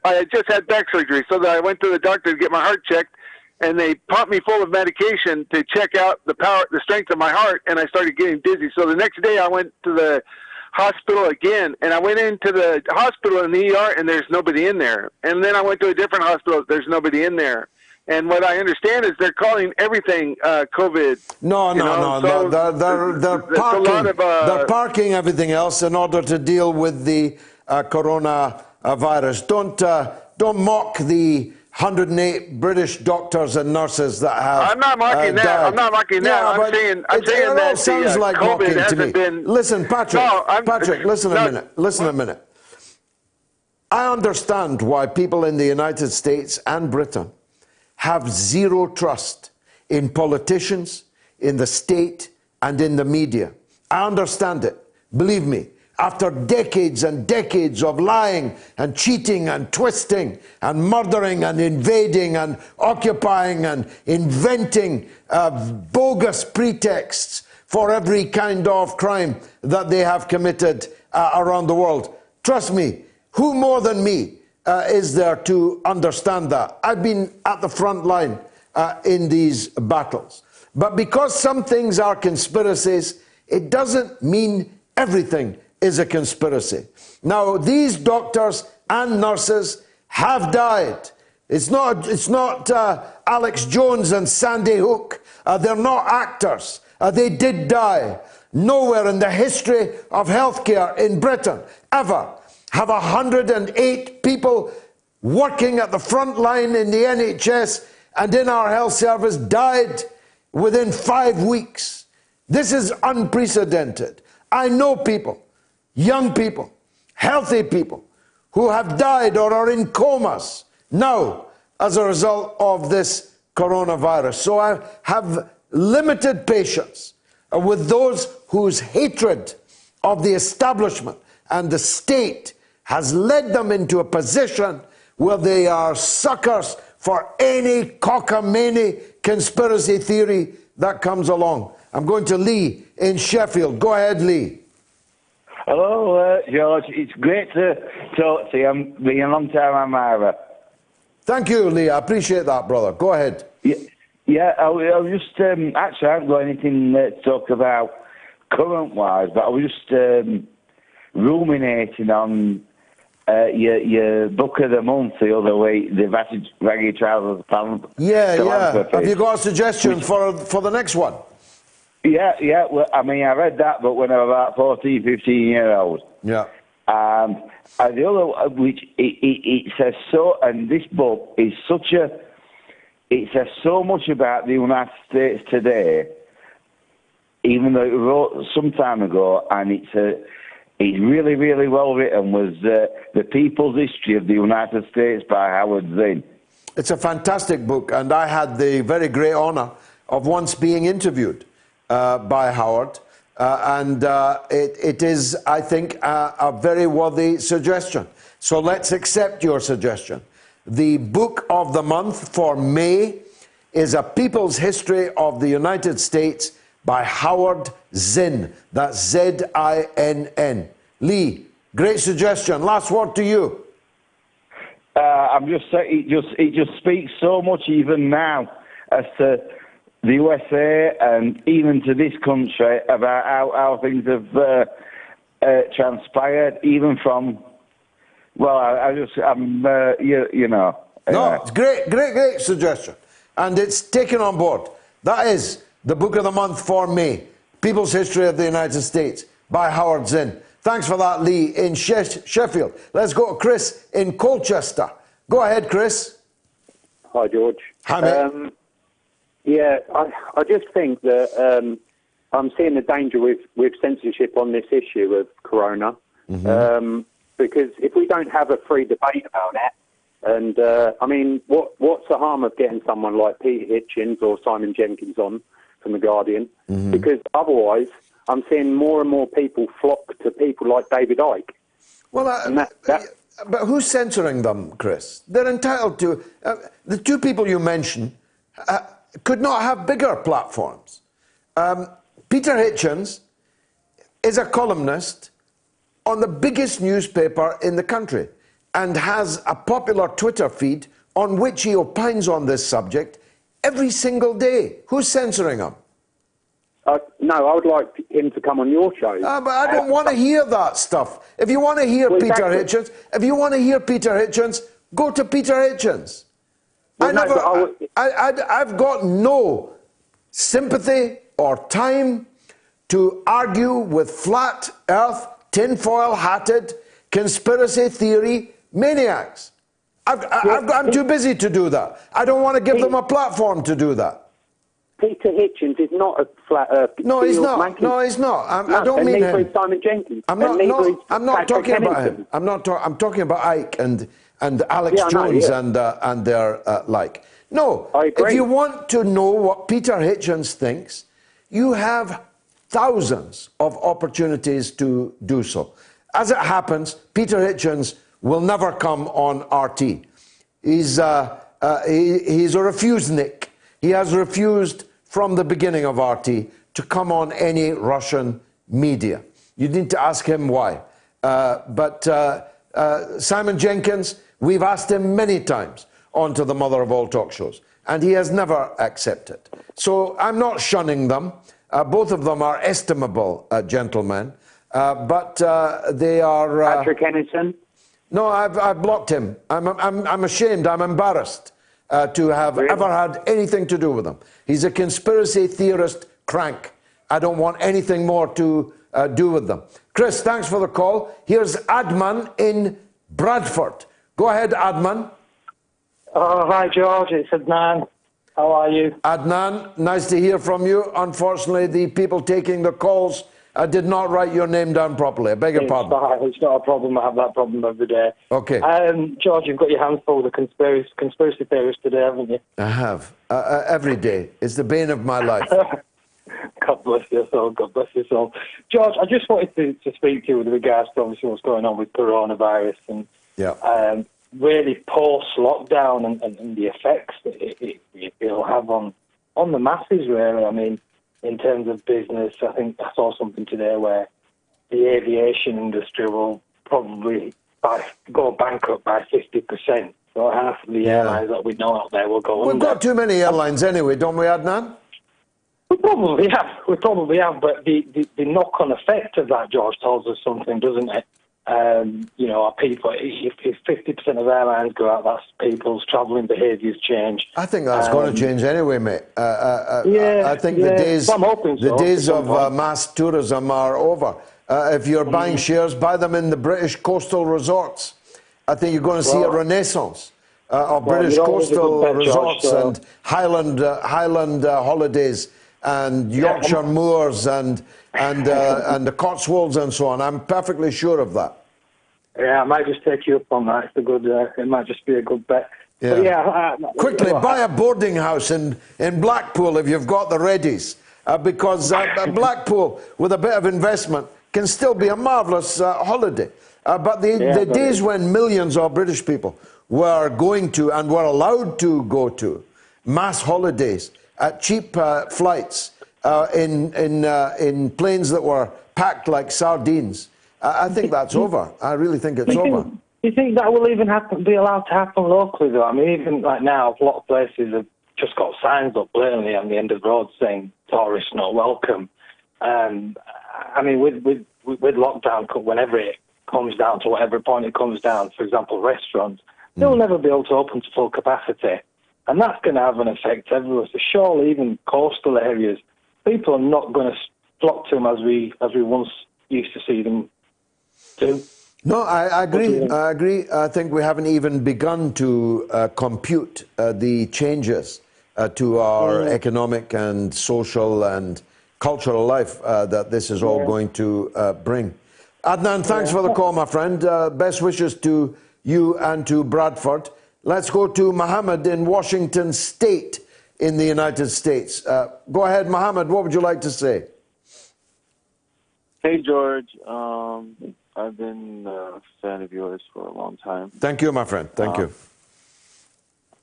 had just had back surgery, so that I went to the doctor to get my heart checked, and they pumped me full of medication to check out the strength of my heart, and I started getting dizzy. So the next day I went to the hospital again, and I went into the hospital in the ER, and there's nobody in there. And then I went to a different hospital, there's nobody in there. And what I understand is they're calling everything COVID. No. They're parking everything else in order to deal with the coronavirus. Don't mock the 108 British doctors and nurses that have. I'm not mocking that. Died. I'm not mocking that. I'm saying it that all sounds like COVID mocking to me. been. Listen, Patrick, listen a minute. Listen a minute. I understand why people in the United States and Britain have zero trust in politicians, in the state, and in the media. I understand it. Believe me, after decades and decades of lying and cheating and twisting and murdering and invading and occupying and inventing bogus pretexts for every kind of crime that they have committed around the world. Trust me, who more than me is there to understand that? I've been at the front line in these battles. But because some things are conspiracies, it doesn't mean everything is a conspiracy. Now, these doctors and nurses have died. It's not Alex Jones and Sandy Hook. They're not actors. They did die. Nowhere in the history of healthcare in Britain ever have 108 people working at the front line in the NHS and in our health service died within 5 weeks. This is unprecedented. I know people, young people, healthy people, who have died or are in comas now as a result of this coronavirus. So I have limited patience with those whose hatred of the establishment and the state has led them into a position where they are suckers for any cockamamie conspiracy theory that comes along. I'm going to Lee in Sheffield. Go ahead, Lee. Hello, George. It's great to talk to you. I've been a long time admirer. Thank you, Lee. I appreciate that, brother. Go ahead. Yeah, I was just, actually, I haven't got anything to talk about current-wise, but I was just ruminating on your book of the month the other week, the Raggy Trousers Yeah. Have you got a suggestion for the next one? Yeah. Well, I mean, I read that book when I was about 14, 15 years old. Yeah. And the other, which it says so, and this book is it says so much about the United States today, even though it was wrote some time ago, and it's really, really well written, was The People's History of the United States by Howard Zinn. It's a fantastic book, and I had the very great honour of once being interviewed by Howard, and it is, I think, a very worthy suggestion. So let's accept your suggestion. The book of the month for May is A People's History of the United States by Howard Zinn. That's Z-I-N-N. Lee, great suggestion. Last word to you. I'm just saying, it just speaks so much even now as to the USA and even to this country about how things have transpired, even from. Well, you know. No, it's great suggestion, and it's taken on board. That is the book of the month for May, People's History of the United States by Howard Zinn. Thanks for that, Lee in Sheffield. Let's go to Chris in Colchester. Go ahead, Chris. Hi, George. Hi, mate. Yeah, I just think that I'm seeing the danger with censorship on this issue of corona. Mm-hmm. Because if we don't have a free debate about it, and I mean, what's the harm of getting someone like Peter Hitchens or Simon Jenkins on from The Guardian? Mm-hmm. Because otherwise, I'm seeing more and more people flock to people like David Icke. Well, but who's censoring them, Chris? They're entitled to. The two people you mentioned could not have bigger platforms. Peter Hitchens is a columnist on the biggest newspaper in the country and has a popular Twitter feed on which he opines on this subject every single day. Who's censoring him? No, I would like him to come on your show. But I don't want to hear that stuff. If you want to hear Peter Hitchens, go to Peter Hitchens. Well, I've got no sympathy or time to argue with flat earth, tinfoil-hatted, conspiracy theory maniacs. I'm too busy to do that. I don't want to give them a platform to do that. Peter Hitchens is not a flat earth. No, he's not. No, he's not. I don't mean him. Neither is Simon Jenkins. I'm not talking about him. I'm talking about Icke and Alex Jones and their like. No, if you want to know what Peter Hitchens thinks, you have thousands of opportunities to do so. As it happens, Peter Hitchens will never come on RT. He's a refusenik. He has refused from the beginning of RT to come on any Russian media. You need to ask him why. But Simon Jenkins, we've asked him many times onto the mother of all talk shows. And he has never accepted. So I'm not shunning them. Both of them are estimable gentlemen. But they are... Patrick Henderson? No, I've blocked him. I'm ashamed. I'm embarrassed to have ever had anything to do with him. He's a conspiracy theorist crank. I don't want anything more to do with them. Chris, thanks for the call. Here's Adman in Bradford. Go ahead, Adman. Oh, hi, George. It's Adnan. How are you? Adnan, nice to hear from you. Unfortunately, the people taking the calls did not write your name down properly. I beg your pardon. It's not a problem. I have that problem every day. Okay. George, you've got your hands full of the conspiracy theorists today, haven't you? I have. Every day. It's the bane of my life. God bless your soul. God bless your soul. George, I just wanted to speak to you with regards to obviously what's going on with coronavirus and really post-lockdown and the effects that it'll have on the masses, really. I mean, in terms of business, I think I saw something today where the aviation industry will probably go bankrupt by 50%. So half of the airlines that we know out there will go under. We've got too many airlines anyway, don't we, Adnan? We probably have, but the knock-on effect of that, George, tells us something, doesn't it? You know, our people, if 50% of airlines go out, that's people's travelling behaviours change. I think that's going to change anyway, mate. I think the days of mass tourism are over. If you're buying shares, buy them in the British coastal resorts. I think you're going to see a renaissance of British coastal resorts and Highland holidays and Yorkshire moors and the Cotswolds and so on. I'm perfectly sure of that. Yeah, I might just take you up on that. It's a good. It might just be a good bet. Yeah. Quickly, buy a boarding house in Blackpool if you've got the readies, because Blackpool, with a bit of investment, can still be a marvellous holiday. But the days when millions of British people were going to and were allowed to go to mass holidays at cheap flights in planes that were packed like sardines, I think that's over. I really think it's over. Do you think that will even be allowed to happen locally, though? I mean, even like now, a lot of places have just got signs up blatantly on the end of the road saying tourists not welcome. I mean, with lockdown, whenever it comes down to whatever point it comes down, for example, restaurants, they'll never be able to open to full capacity. And that's going to have an effect everywhere. So surely even coastal areas, people are not going to flock to them as we once used to see them do. No, I agree. I agree. I think we haven't even begun to compute the changes to our economic and social and cultural life that this is all going to bring. Adnan, thanks for the call, my friend. Best wishes to you and to Bradford. Let's go to Mohammed in Washington State in the United States. Go ahead, Mohammed. What would you like to say? Hey, George. I've been a fan of yours for a long time. Thank you, my friend. Thank you.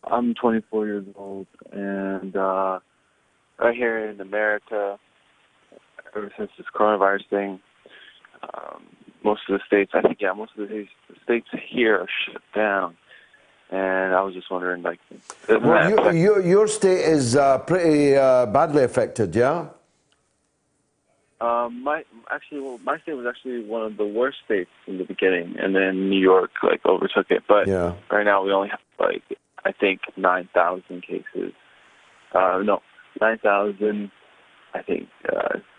I'm 24 years old, and right here in America, ever since this coronavirus thing, most of the states, most of the states here are shut down. And I was just wondering, like, your state is pretty badly affected, yeah? My state was actually one of the worst states in the beginning, and then New York overtook it. But right now we only have I think 9,000 cases. 9,000. I think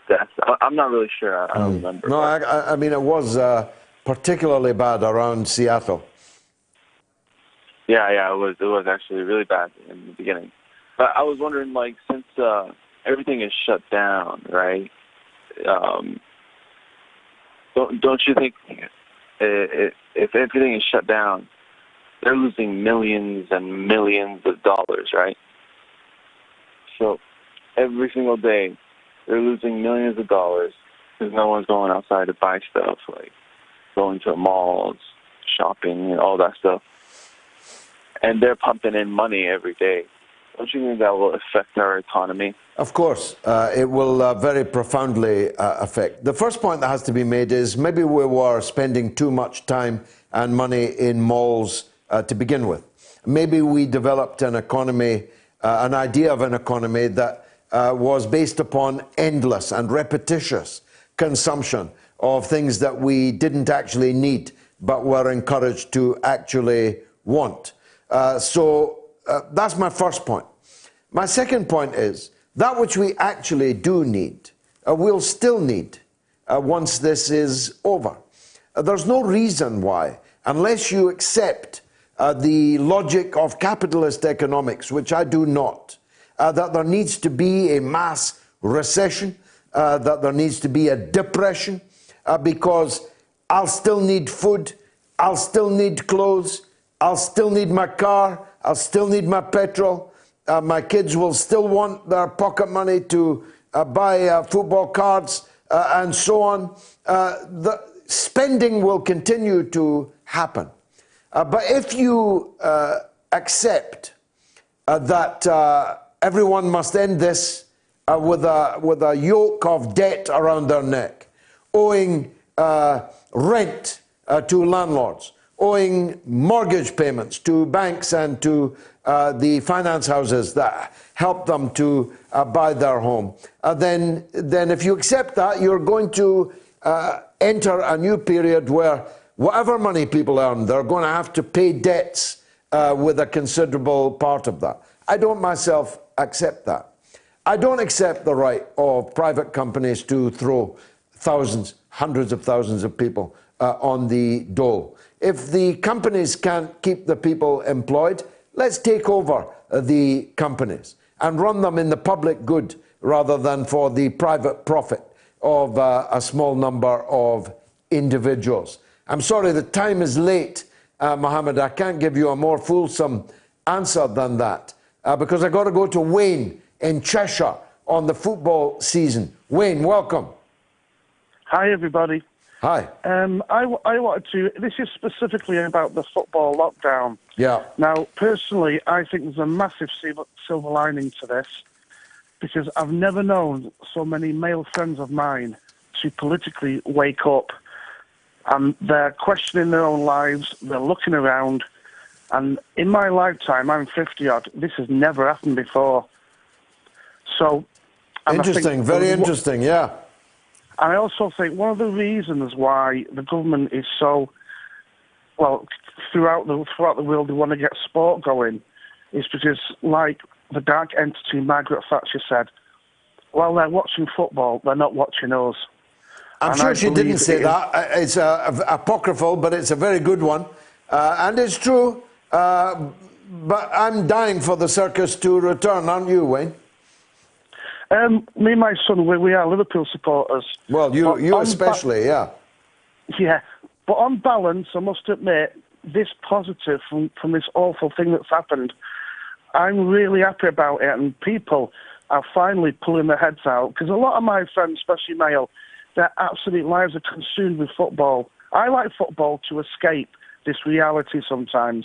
deaths. I'm not really sure. I don't remember. No, I mean it was particularly bad around Seattle. Yeah, it was actually really bad in the beginning. But I was wondering, like, since everything is shut down, right? Don't you think if everything is shut down, they're losing millions and millions of dollars, right? So every single day, they're losing millions of dollars because no one's going outside to buy stuff, like going to malls, shopping, and all that stuff. And they're pumping in money every day. Don't you think that will affect our economy? Of course, it will very profoundly affect. The first point that has to be made is maybe we were spending too much time and money in malls to begin with. maybe we developed an economy, an idea of an economy that was based upon endless and repetitious consumption of things that we didn't actually need, but were encouraged to actually want. So that's my first point. My second point is that which we actually do need, we'll still need once this is over. There's no reason why, unless you accept the logic of capitalist economics, which I do not, that there needs to be a mass recession, that there needs to be a depression, because I'll still need food, I'll still need clothes, I'll still need my car, I'll still need my petrol, my kids will still want their pocket money to buy football cards, and so on. The spending will continue to happen. But if you accept that everyone must end this with a yoke of debt around their neck, owing rent to landlords, owing mortgage payments to banks and to the finance houses that help them to buy their home, then if you accept that, you're going to enter a new period where whatever money people earn, they're going to have to pay debts with a considerable part of that. I don't myself accept that. I don't accept the right of private companies to throw thousands, hundreds of thousands of people on the dole. If the companies can't keep the people employed, let's take over the companies and run them in the public good rather than for the private profit of a small number of individuals. I'm sorry, the time is late, Mohammed. I can't give you a more fulsome answer than that because I've got to go to Wayne in Cheshire on the football season. Wayne, welcome. Hi, everybody. Hi. I wanted to, this is specifically about the football lockdown. Yeah. Now, personally, I think there's a massive silver lining to this because I've never known so many male friends of mine to politically wake up and they're questioning their own lives, they're looking around, and in my lifetime, I'm 50-odd, this has never happened before. So... Interesting, very interesting, yeah. I also think one of the reasons why the government is so, well, throughout the world they want to get sport going is because, like the dark entity Margaret Thatcher said, while they're watching football, they're not watching us. I'm sure she didn't say that. It's apocryphal, but it's a very good one. And it's true. But I'm dying for the circus to return, aren't you, Wayne? Me and my son, we are Liverpool supporters. Well, you especially, yeah. Yeah, but on balance, I must admit, this positive from this awful thing that's happened, I'm really happy about it, and people are finally pulling their heads out, because a lot of my friends, especially male, their absolute lives are consumed with football. I like football to escape this reality sometimes,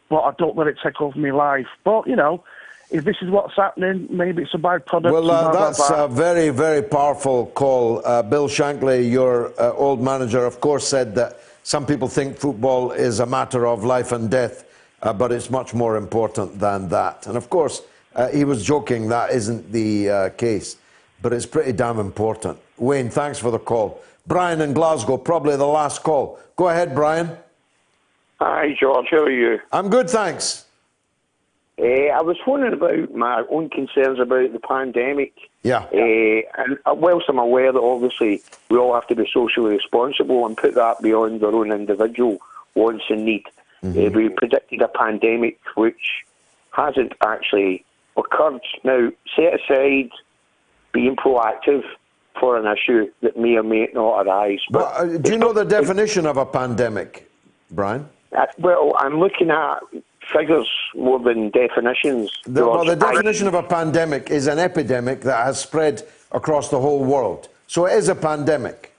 but I don't let it take over my life. But, you know, if this is what's happening, maybe it's a byproduct. Well, that's a very, very powerful call. Bill Shankly, your old manager, of course, said that some people think football is a matter of life and death, but it's much more important than that. And of course, he was joking, that isn't the case, but it's pretty damn important. Wayne, thanks for the call. Brian in Glasgow, probably the last call. Go ahead, Brian. Hi, George. How are you? I'm good, thanks. I was wondering about my own concerns about the pandemic. Yeah. And whilst I'm aware that obviously we all have to be socially responsible and put that beyond our own individual wants and need, we predicted a pandemic which hasn't actually occurred. Now, set aside being proactive for an issue that may or may not arise. But do you know the definition of a pandemic, Brian? Well, I'm looking at figures more than definitions. Well, the definition of a pandemic is an epidemic that has spread across the whole world. So it is a pandemic.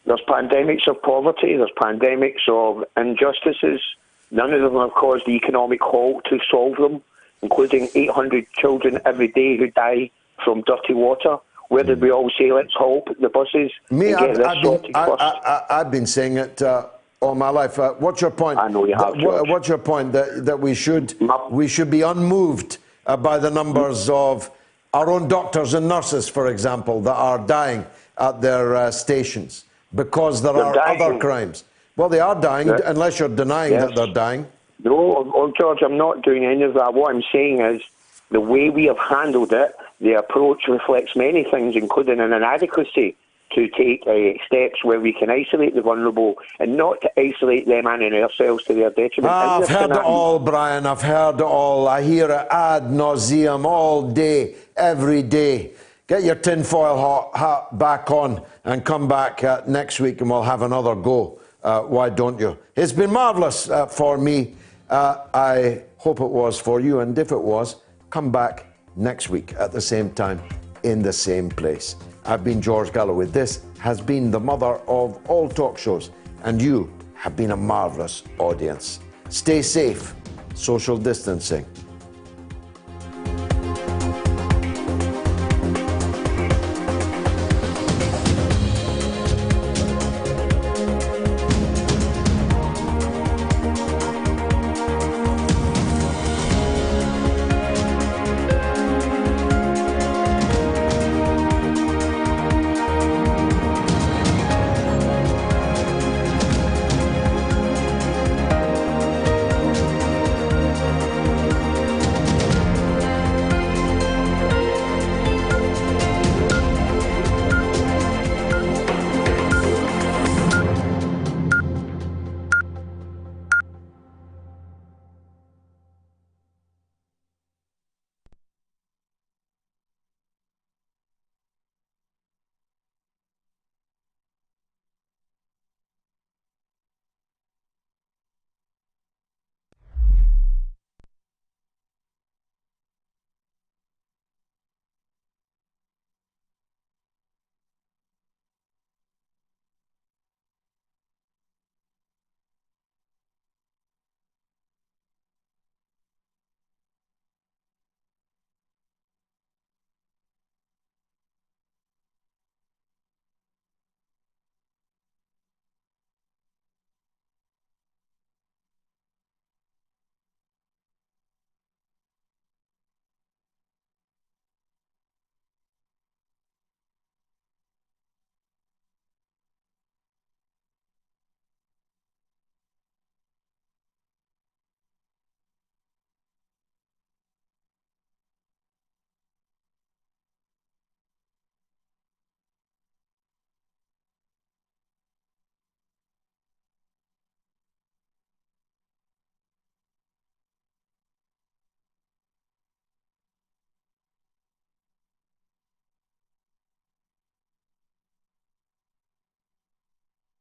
There's pandemics of poverty, there's pandemics of injustices. None of them have caused the economic halt to solve them, including 800 children every day who die from dirty water. Where did we all say, let's halt the buses and get this sorted first? I've been saying it all my life. What's your point? I know you have, George. What's your point that we should be unmoved by the numbers of our own doctors and nurses, for example, that are dying at their stations because there are other crimes? Well, they are dying, unless you're denying that they're dying. No, George, I'm not doing any of that. What I'm saying is the way we have handled it, the approach reflects many things, including an inadequacy to take steps where we can isolate the vulnerable and not to isolate them and ourselves to their detriment. I've heard it all, Brian. I've heard it all. I hear it ad nauseum all day, every day. Get your tinfoil hat back on and come back next week and we'll have another go. Why don't you? It's been marvellous for me. I hope it was for you. And if it was, come back next week at the same time in the same place. I've been George Galloway. This has been the mother of all talk shows, and you have been a marvellous audience. Stay safe, social distancing,